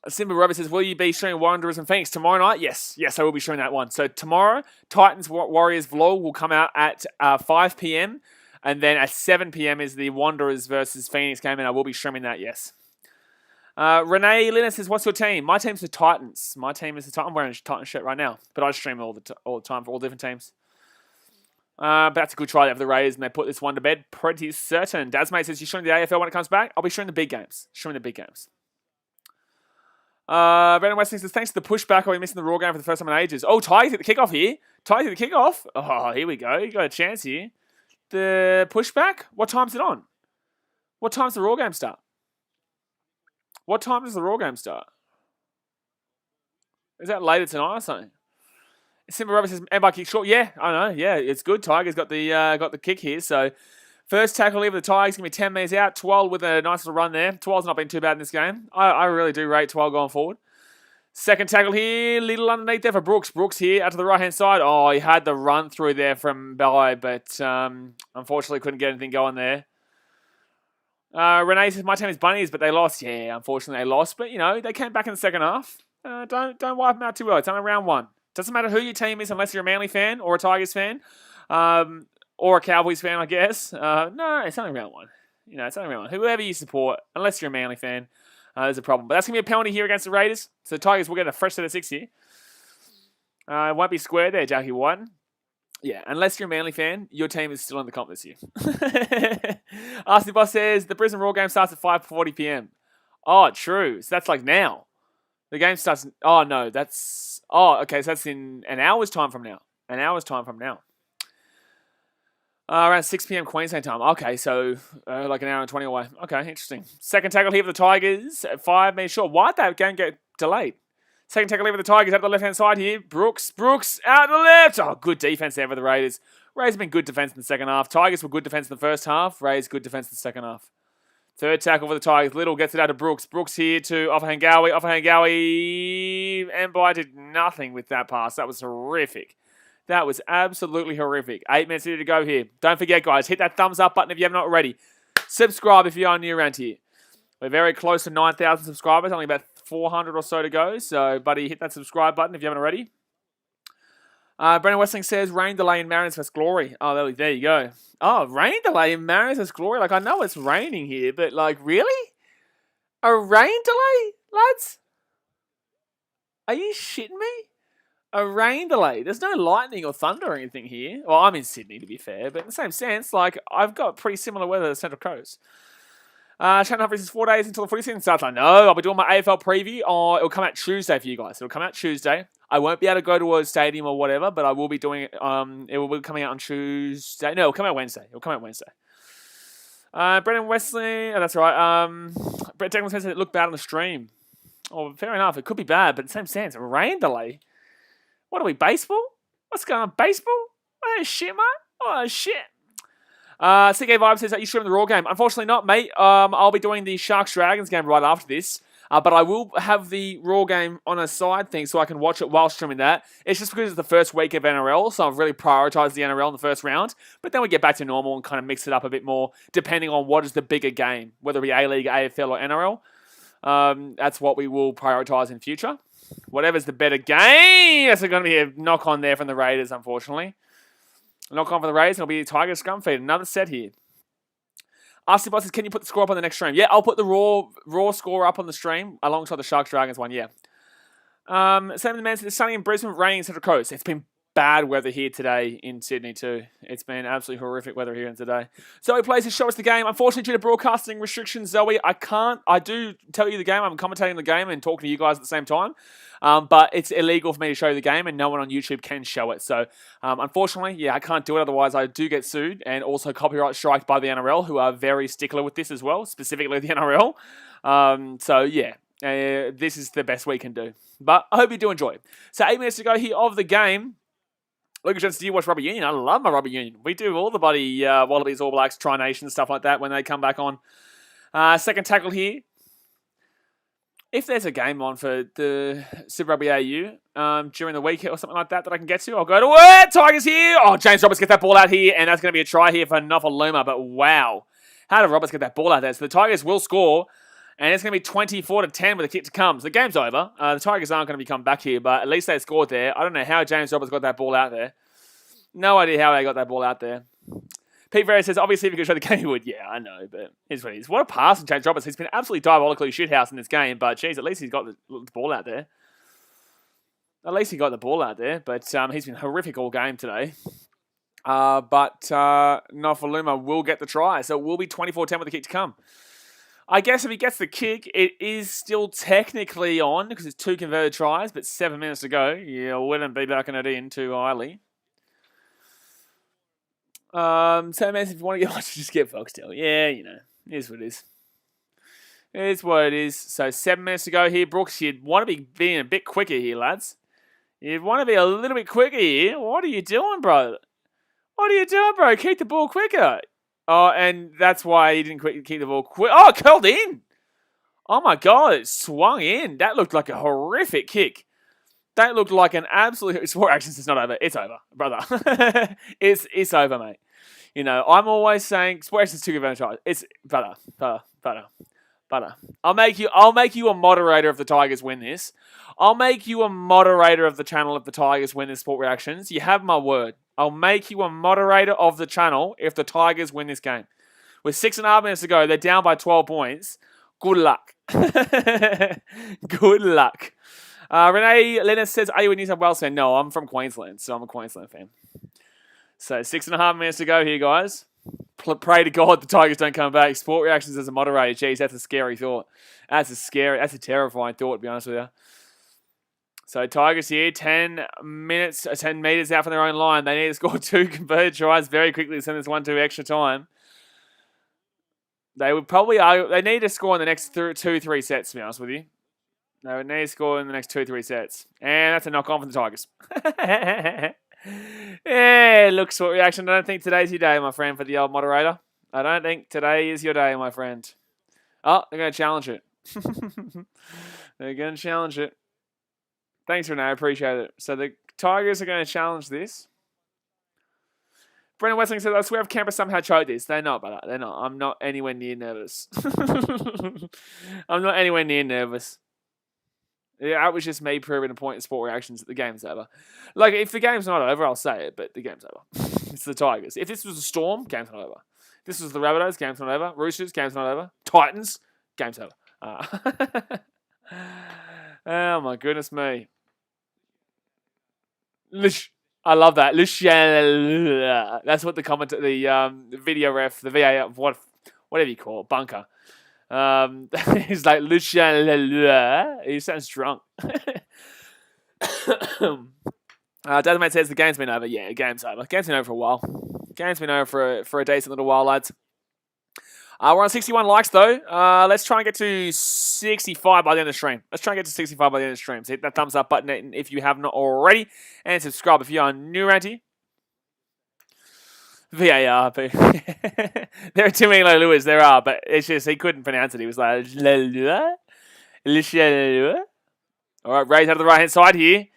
Simba Robert says, will you be streaming Wanderers and Phoenix tomorrow night? Yes, I will be streaming that one. So tomorrow, Titans Warriors vlog will come out at 5 p.m. And then at 7 p.m. is the Wanderers versus Phoenix game, and I will be streaming that, yes. Renee Lina says, what's your team? My team's the Titans. I'm wearing a Titan shirt right now, but I stream all the time for all different teams. But that's a good try there for the Raiders, and they put this one to bed. Pretty certain. Dasmate says, you're streaming the AFL when it comes back? I'll be streaming the big games. Brandon Westing says, thanks to the pushback, I'll be missing the Raw game for the first time in ages. Oh, Tigers hit the kickoff here. Oh, here we go. You got a chance here. The pushback? What time's it on? What time's the Raw game start? What time does the Raw game start? Is that later tonight or something? Simba Robert says, by kick short. Yeah, I know. Yeah, it's good. Tigers got the kick here. So first tackle here for the Tigers. Going to be 10 metres out. Twal with a nice little run there. Twal's not been too bad in this game. I really do rate Twal going forward. Second tackle here. Little underneath there for Brooks. Brooks here out to the right-hand side. Oh, he had the run through there from Bello, but unfortunately couldn't get anything going there. Renee says, my team is Bunnies, but they lost. Yeah, unfortunately they lost. But, they came back in the second half. Don't wipe them out too well. It's only round one. Doesn't matter who your team is unless you're a Manly fan or a Tigers fan. Or a Cowboys fan, I guess. No, it's only round one. It's only round one. Whoever you support, unless you're a Manly fan, there's a problem. But that's going to be a penalty here against the Raiders. So the Tigers will get a fresh set of 6 here. It won't be square there, Jackie White. Yeah, unless you're a Manly fan, your team is still in the comp this year. Arsene Boss says, the Brisbane Raw game starts at 5:40 p.m. Oh, true. So that's like now. The game starts... Oh, no, that's... Oh, okay, so that's in an hour's time from now. Around 6 p.m. Queensland time. Okay, so like an hour and 20 away. Okay, interesting. Second tackle here for the Tigers at 5 minutes short. Why did that game get delayed? Second tackle here for the Tigers at the left-hand side here. Brooks out the left. Oh, good defense there for the Raiders. Raiders have been good defense in the second half. Tigers were good defense in the first half. Raiders good defense in the second half. Third tackle for the Tigers. Little gets it out to Brooks. Brooks here to Offahangawi. Mbai did nothing with that pass. That was horrific. That was absolutely horrific. 8 minutes to go here. Don't forget, guys, hit that thumbs up button if you haven't already. Subscribe if you are new around here. We're very close to 9,000 subscribers. Only about 400 or so to go. So, buddy, hit that subscribe button if you haven't already. Brendan Westling says, rain delay in Mariners vs Glory. Oh, there you go. Oh, rain delay in Mariners vs Glory. Like, I know it's raining here, but, like, really? A rain delay, lads? Are you shitting me? A rain delay. There's no lightning or thunder or anything here. Well, I'm in Sydney, to be fair, but in the same sense, like, I've got pretty similar weather to the Central Coast. Shannon Humphries is 4 days until the footy season starts. I know. I'll be doing my AFL preview. It'll come out Tuesday for you guys. It'll come out Tuesday. I won't be able to go to a stadium or whatever, but I will be doing it. It will be coming out on Tuesday. No, it'll come out Wednesday. Brendan Wesley. Oh, that's right. Brett Declan says it looked bad on the stream. Oh, fair enough. It could be bad, but in the same sense, a rain delay. What are we, baseball? What's going on, baseball? Oh, shit, mate. Oh, shit. CK Vibe says that you stream the Raw game. Unfortunately not, mate. I'll be doing the Sharks-Dragons game right after this. But I will have the Raw game on a side thing so I can watch it while streaming that. It's just because it's the first week of NRL, so I've really prioritised the NRL in the first round. But then we get back to normal and kind of mix it up a bit more, depending on what is the bigger game, whether it be A-League, AFL, or NRL. That's what we will prioritise in future. Whatever's the better game. That's going to be a knock-on there from the Raiders, unfortunately. Knock-on for the Raiders, and it'll be Tigers scrum feed. Another set here. RC Boss says, can you put the score up on the next stream? Yeah, I'll put the raw score up on the stream alongside the Sharks Dragons one, yeah. Sam the Man says, it's sunny in Brisbane, raining in Central Coast. It's been bad weather here today in Sydney too. It's been absolutely horrific weather here today. Zoe plays to show us the game. Unfortunately, due to broadcasting restrictions, Zoe, I do tell you the game. I'm commentating the game and talking to you guys at the same time. But it's illegal for me to show you the game, and no one on YouTube can show it. So, unfortunately, yeah, I can't do it. Otherwise, I do get sued and also copyright striked by the NRL, who are very stickler with this as well, specifically the NRL. So, yeah, this is the best we can do. But I hope you do enjoy. So, 8 minutes to go here of the game. Lucas Jones, do you watch Rugby Union? I love my Rugby Union. We do all the bloody Wallabies, All Blacks, Tri-Nation, stuff like that when they come back on. Second tackle here. If there's a game on for the Super Rugby AU during the week or something like that I can get to, I'll go to it. Tigers here. Oh, James Roberts gets that ball out here, and that's going to be a try here for Nofaluma. But wow, how did Roberts get that ball out there? So the Tigers will score, and it's going to be 24-10 with a kick to come. So the game's over. The Tigers aren't going to be coming back here, but at least they scored there. I don't know how James Roberts got that ball out there. No idea how they got that ball out there. Pete Ferry says, obviously, if you could show the game, he would. Yeah, I know, but here's what it is. What a pass from James Roberts. He's been absolutely diabolically shithouse in this game, but, geez, at least he's got the ball out there. At least he got the ball out there, but he's been horrific all game today. But Nofaluma will get the try, so it will be 24-10 with the kick to come. I guess if he gets the kick, it is still technically on, because it's 2 converted tries, but 7 minutes to go. Yeah, wouldn't be backing it in too highly. So, man, if you want to get watched, just get Foxtel. Yeah, you know, it is what it is. It is what it is. So, 7 minutes to go here. Brooks, you'd want to be being a bit quicker here, lads. You'd want to be a little bit quicker here. What are you doing, bro? What are you doing, bro? Keep the ball quicker. Oh, and that's why he didn't keep the ball quick. Oh, it curled in. Oh, my God. It swung in. That looked like a horrific kick. That looked like an absolute... Sport Actions is not over. It's over, brother. It's over, mate. You know, I'm always saying Sport Actions 2 converted tries. It's... Brother. I'll make you a moderator if the Tigers win this. I'll make you a moderator of the channel if the Tigers win this Sport Reactions. You have my word. I'll make you a moderator of the channel if the Tigers win this game. With 6.5 minutes to go, they're down by 12 points. Good luck. Good luck. Renee Lennis says, are you a New South Wales fan? No, I'm from Queensland, so I'm a Queensland fan. So 6.5 minutes to go here, guys. Pray to God the Tigers don't come back. Sport Reactions as a moderator. Jeez, that's a scary thought. That's a terrifying thought, to be honest with you. So Tigers here, 10 metres out from their own line. They need to score 2 converted tries very quickly to send this 1-2 extra time. They would probably they need to score in the next 2-3 sets, to be honest with you. They would need to score in the next 2-3 sets. And that's a knock-on for the Tigers. Yeah, look, Sport Reaction. I don't think today's your day, my friend, for the old moderator. I don't think today is your day, my friend. Oh, they're going to challenge it. They're going to challenge it. Thanks, Renee. I appreciate it. So the Tigers are going to challenge this. Brendan Westling says, I swear if Canberra somehow choked this. They're not, but they're not. I'm not anywhere near nervous. I'm not anywhere near nervous. Yeah, that was just me proving a point in Sport Reactions that the game's over. Like, if the game's not over, I'll say it, but the game's over. It's the Tigers. If this was a Storm, game's not over. If this was the Rabbitohs, game's not over. Roosters, game's not over. Titans, game's over. Oh, my goodness me. I love that. That's what the video ref, the VAR, whatever you call it, bunker. He's like, he sounds drunk. Dadmate says the game's been over. Yeah, the game's over. Game's been over for a while. Game's been over for a decent little while, lads. We're on 61 likes, though. Let's try and get to 65 by the end of the stream. Let's try and get to 65 by the end of the stream. So hit that thumbs up button if you have not already. And subscribe if you are new around here. VAR, but there are too many Lewis. There are, but it's just he couldn't pronounce it. He was like, all right, Ray's out of the right hand side here.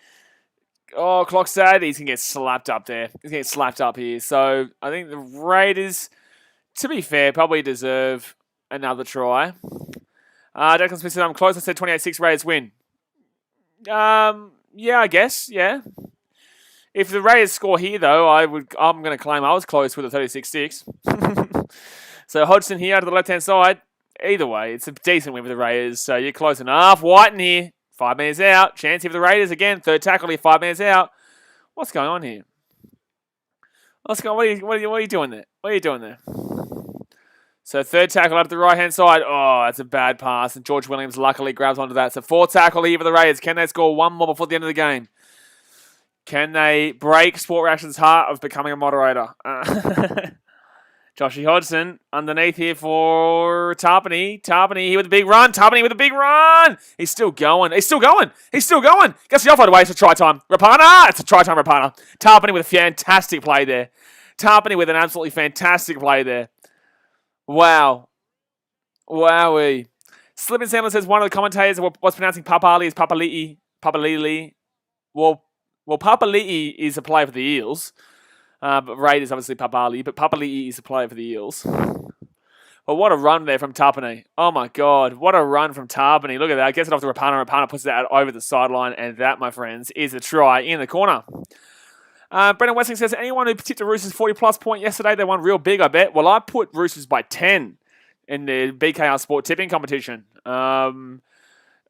Oh, clock sad. He's gonna get slapped up there. He's getting slapped up here. So I think the Raiders, to be fair, probably deserve another try. Declan Smith said, "I'm close." I said 28-6 Raiders win. Yeah, I guess. Yeah. If the Raiders score here, though, I'm going to claim I was close with a 36-6. So Hodgson here out of the left-hand side. Either way, it's a decent win for the Raiders. So you're close enough. Whiten here. 5 minutes out. Chance here for the Raiders again. Third tackle here. 5 minutes out. What's going on here? What's going? What are you doing there? What are you doing there? So third tackle up the right-hand side. Oh, that's a bad pass. And George Williams luckily grabs onto that. So fourth tackle here for the Raiders. Can they score one more before the end of the game? Can they break Sport Reaction's heart of becoming a moderator? Joshy Hodgson underneath here for Tarpany. Tarpany here with a big run. Tarpany with a big run. He's still going. He's still going. He's still going. Gets the offload away. It's a try time. Rapana. It's a try time, Rapana. Tarpany with a fantastic play there. Tarpany with an absolutely fantastic play there. Wow. Wowee. Slip and Sandler says one of the commentators was pronouncing Papali as Papali'i. Papali'i. Well, Papali'i is a player for the Eels. But Raiders obviously Papali, but Papali'i is a player for the Eels. But what a run there from Tarpany. Oh my God, what a run from Tarpany. Look at that. Gets it off to Rapana. Rapana puts it out over the sideline, and that, my friends, is a try in the corner. Brendan Westling says, anyone who tipped the Roosters 40-plus point yesterday, they won real big, I bet. Well, I put Roosters by 10 in the BKR Sport tipping competition.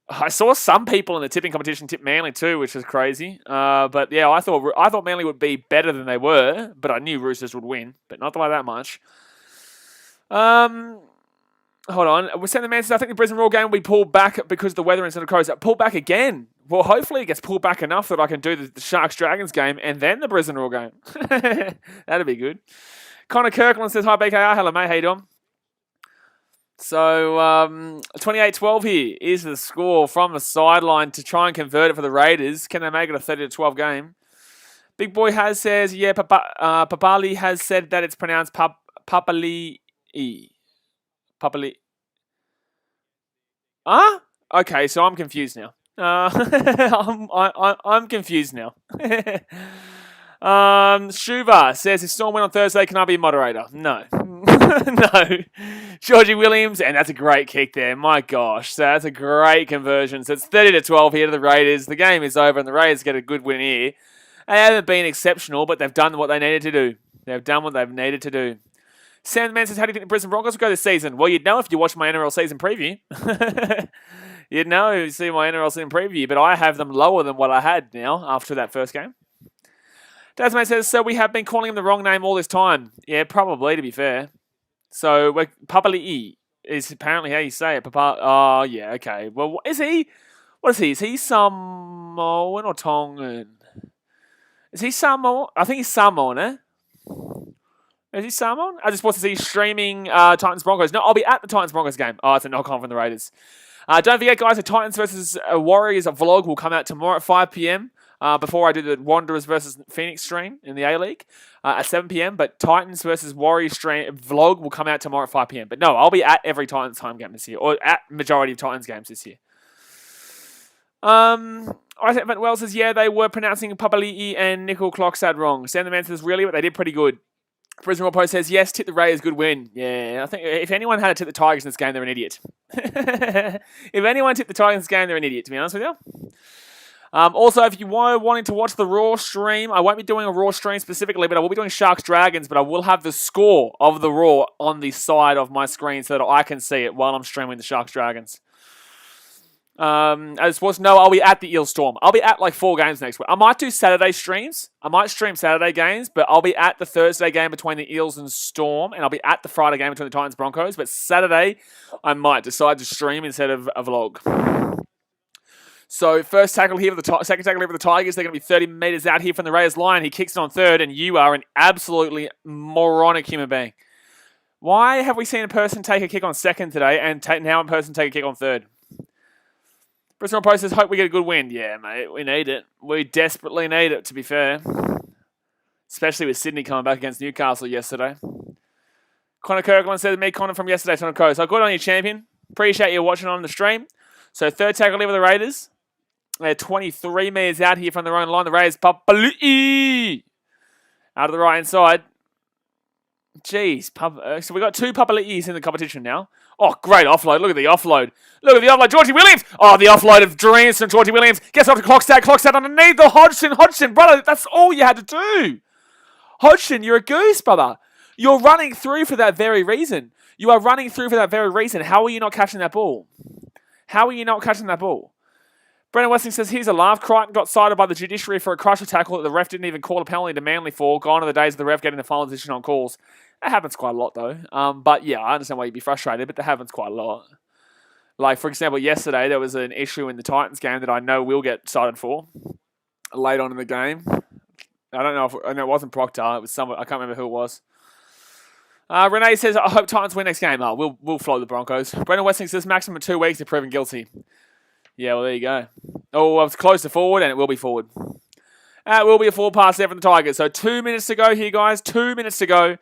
I saw some people in the tipping competition tip Manly too, which was crazy. But yeah, I thought Manly would be better than they were, but I knew Roosters would win, but not by that much. Hold on. We're sending the man says, I think the Brisbane Roar game will be pulled back because of the weather instead of Crows. Pulled back again. Well, hopefully it gets pulled back enough that I can do the Sharks-Dragons game and then the Brisbane Roar game. That'd be good. Connor Kirkland says, hi, BKR. Hello, mate. How you doing? So, 28-12 here is the score from the sideline to try and convert it for the Raiders. Can they make it a 30-12 game? Big Boy has says, yeah, Papali has said that it's pronounced Papali'i. Papali. Huh? Okay, so I'm confused now. I'm confused now. Shuva says, if Storm win on Thursday, can I be a moderator? No. No. Georgie Williams, and that's a great kick there. My gosh, so that's a great conversion. So it's 30-12 here to the Raiders. The game is over, and the Raiders get a good win here. They haven't been exceptional, but they've done what they needed to do. They've done what they've needed to do. Sam the Man says, how do you think the Brisbane Broncos will go this season? Well, you'd know if you watched my NRL season preview. You'd know if you see my NRL season preview, but I have them lower than what I had now after that first game. Dasman says, so we have been calling him the wrong name all this time. Yeah, probably, to be fair. So, Papali'i is apparently how you say it. Oh, yeah, okay. Well, what is he? Is he Samoan or Tongan? Is he Samoan? I think he's Samoan, eh? Is he Samoan? I just want to see streaming Titans Broncos. No, I'll be at the Titans Broncos game. Oh, it's a knock-on from the Raiders. Don't forget, guys, the Titans versus Warriors vlog will come out tomorrow at 5 p.m. Before I do the Wanderers versus Phoenix stream in the A-League at 7 p.m. But Titans versus Warriors stream vlog will come out tomorrow at 5 p.m. But no, I'll be at every Titans home game this year, or at majority of Titans games this year. Isaac Van Wells says, yeah, they were pronouncing Papali'i and Nickel Clocksad wrong. Sam the Man says, really? But they did pretty good. Brisbane Roar Post says, yes, tip the Raiders, good win. Yeah, I think if anyone had to tip the Tigers in this game, they're an idiot. If anyone tipped the Tigers in this game, they're an idiot, to be honest with you. Also, if you were wanting to watch the Raw stream, I won't be doing a Raw stream specifically, but I will be doing Sharks Dragons, but I will have the score of the Raw on the side of my screen so that I can see it while I'm streaming the Sharks Dragons. As was no, I'll be at the Eel Storm. I'll be at like 4 games next week. I might do Saturday streams. I might stream Saturday games, but I'll be at the Thursday game between the Eels and Storm, and I'll be at the Friday game between the Titans Broncos. But Saturday, I might decide to stream instead of a vlog. So first tackle here for the second tackle here for the Tigers. They're going to be 30 metres out here from the Raiders line. He kicks it on third, and you are an absolutely moronic human being. Why have we seen a person take a kick on second today, and now a person take a kick on third? Brisbane Post says, hope we get a good win. Yeah, mate, we need it. We desperately need it, to be fair. Especially with Sydney coming back against Newcastle yesterday. Connor Kirkland said to me, Connor from yesterday, Connor Co. So good on you, champion. Appreciate you watching on the stream. So third tackle here with the Raiders. They're 23 metres out here from their own line. The Raiders, Papali'i out of the right-hand side. Jeez. So we've got 2 Papali'is in the competition now. Oh, great offload. Look at the offload. Look at the offload. Georgie Williams. Oh, the offload of dreams from Georgie Williams. Gets off to Clockstad. Clockstad underneath the Hodgson. Hodgson, brother, that's all you had to do. Hodgson, you're a goose, brother. You're running through for that very reason. You are running through for that very reason. How are you not catching that ball? How are you not catching that ball? Brendan Westing says, here's a laugh. Crichton got cited by the judiciary for a crusher tackle that the ref didn't even call a penalty to Manly for. Gone are the days of the ref getting the final decision on calls. That happens quite a lot, though. But yeah, I understand why you'd be frustrated, but that happens quite a lot. Like, for example, yesterday, there was an issue in the Titans game that I know we'll get cited for late on in the game. I don't know if it wasn't Proctor. It was someone. I can't remember who it was. Renee says, I hope Titans win next game. Oh, we'll float the Broncos. Brendan Westing says, maximum 2 weeks to proven guilty. Yeah, well, there you go. Oh, it's close to forward, and it will be forward. It will be a forward pass there from the Tigers. So 2 minutes to go here, guys. 2 minutes to go.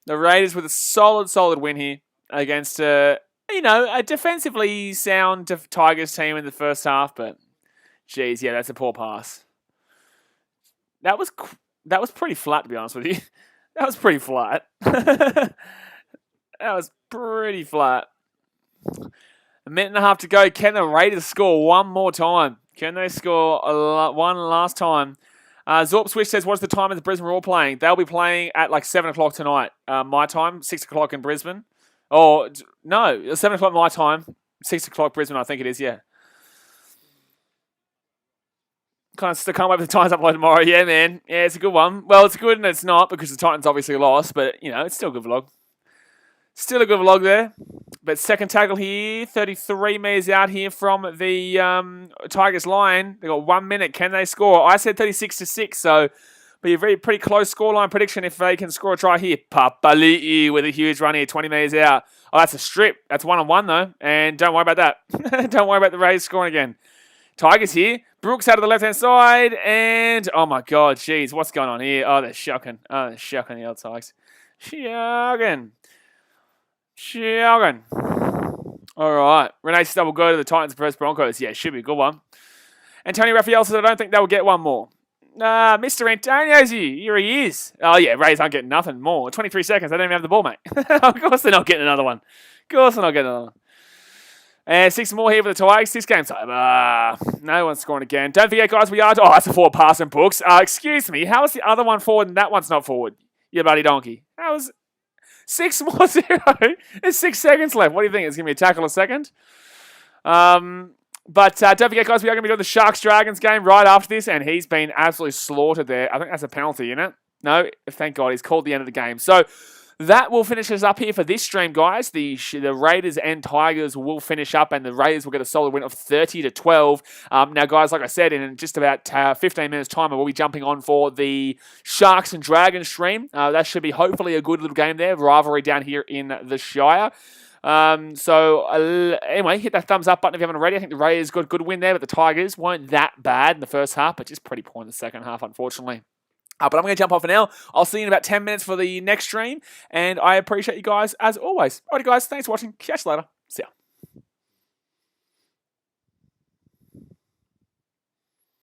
The Raiders with a solid win here against, a defensively sound Tigers team in the first half. But, geez, yeah, that's a poor pass. That was pretty flat, to be honest with you. That was pretty flat. That was pretty flat. A minute and a half to go. Can the Raiders score one more time? Can they score one last time? Zorp Swish says, what's the time of the Brisbane Roar playing? They'll be playing at like 7 o'clock tonight. My time, 6 o'clock in Brisbane. Oh, no, 7 o'clock my time, 6 o'clock Brisbane, I think it is, yeah. Can't wait for the Titans upload tomorrow. Yeah, man. Yeah, it's a good one. Well, it's good and it's not because the Titans obviously lost, but, it's still a good vlog. Still a good vlog there. But second tackle here, 33 metres out here from the Tigers line. They've got 1 minute. Can they score? I said 36-6, so be a pretty close scoreline prediction if they can score a try here. Papali'i with a huge run here, 20 metres out. Oh, that's a strip. That's 1-on-1, though. And don't worry about that. Don't worry about the Rays scoring again. Tigers here. Brooks out of the left-hand side. And, oh, my God, jeez, what's going on here? Oh, they're shocking. Oh, they're shocking the old Tigers. Shocking. All right. Renee says, will go to the Titans versus Broncos. Yeah, should be a good one. Antonio Raphael says, I don't think they'll get one more. Mr. Antonio's here he is. Oh, yeah, Rays aren't getting nothing more. 23 seconds. They don't even have the ball, mate. Of course they're not getting another one. And 6 more here for the Tigers. 6 games over. No one's scoring again. Don't forget, guys, we are... Oh, that's a forward pass in Brooks. Excuse me. How is the other one forward and that one's not forward? You bloody donkey. How is... 6 more 0. There's 6 seconds left. What do you think? It's going to be a tackle a second. But don't forget, guys, we are going to be doing the Sharks-Dragons game right after this, and he's been absolutely slaughtered there. I think that's a penalty, isn't it? No, thank God. He's called the end of the game. So that will finish us up here for this stream, guys. The Raiders and Tigers will finish up, and the Raiders will get a solid win of 30-12. Now, guys, like I said, in just about 15 minutes' time, we'll be jumping on for the Sharks and Dragons stream. That should be hopefully a good little game there. Rivalry down here in the Shire. Anyway, hit that thumbs up button if you haven't already. I think the Raiders got a good win there, but the Tigers weren't that bad in the first half, but just pretty poor in the second half, unfortunately. But I'm going to jump off for now. I'll see you in about 10 minutes for the next stream. And I appreciate you guys as always. Alrighty, guys. Thanks for watching. Catch you later. See ya.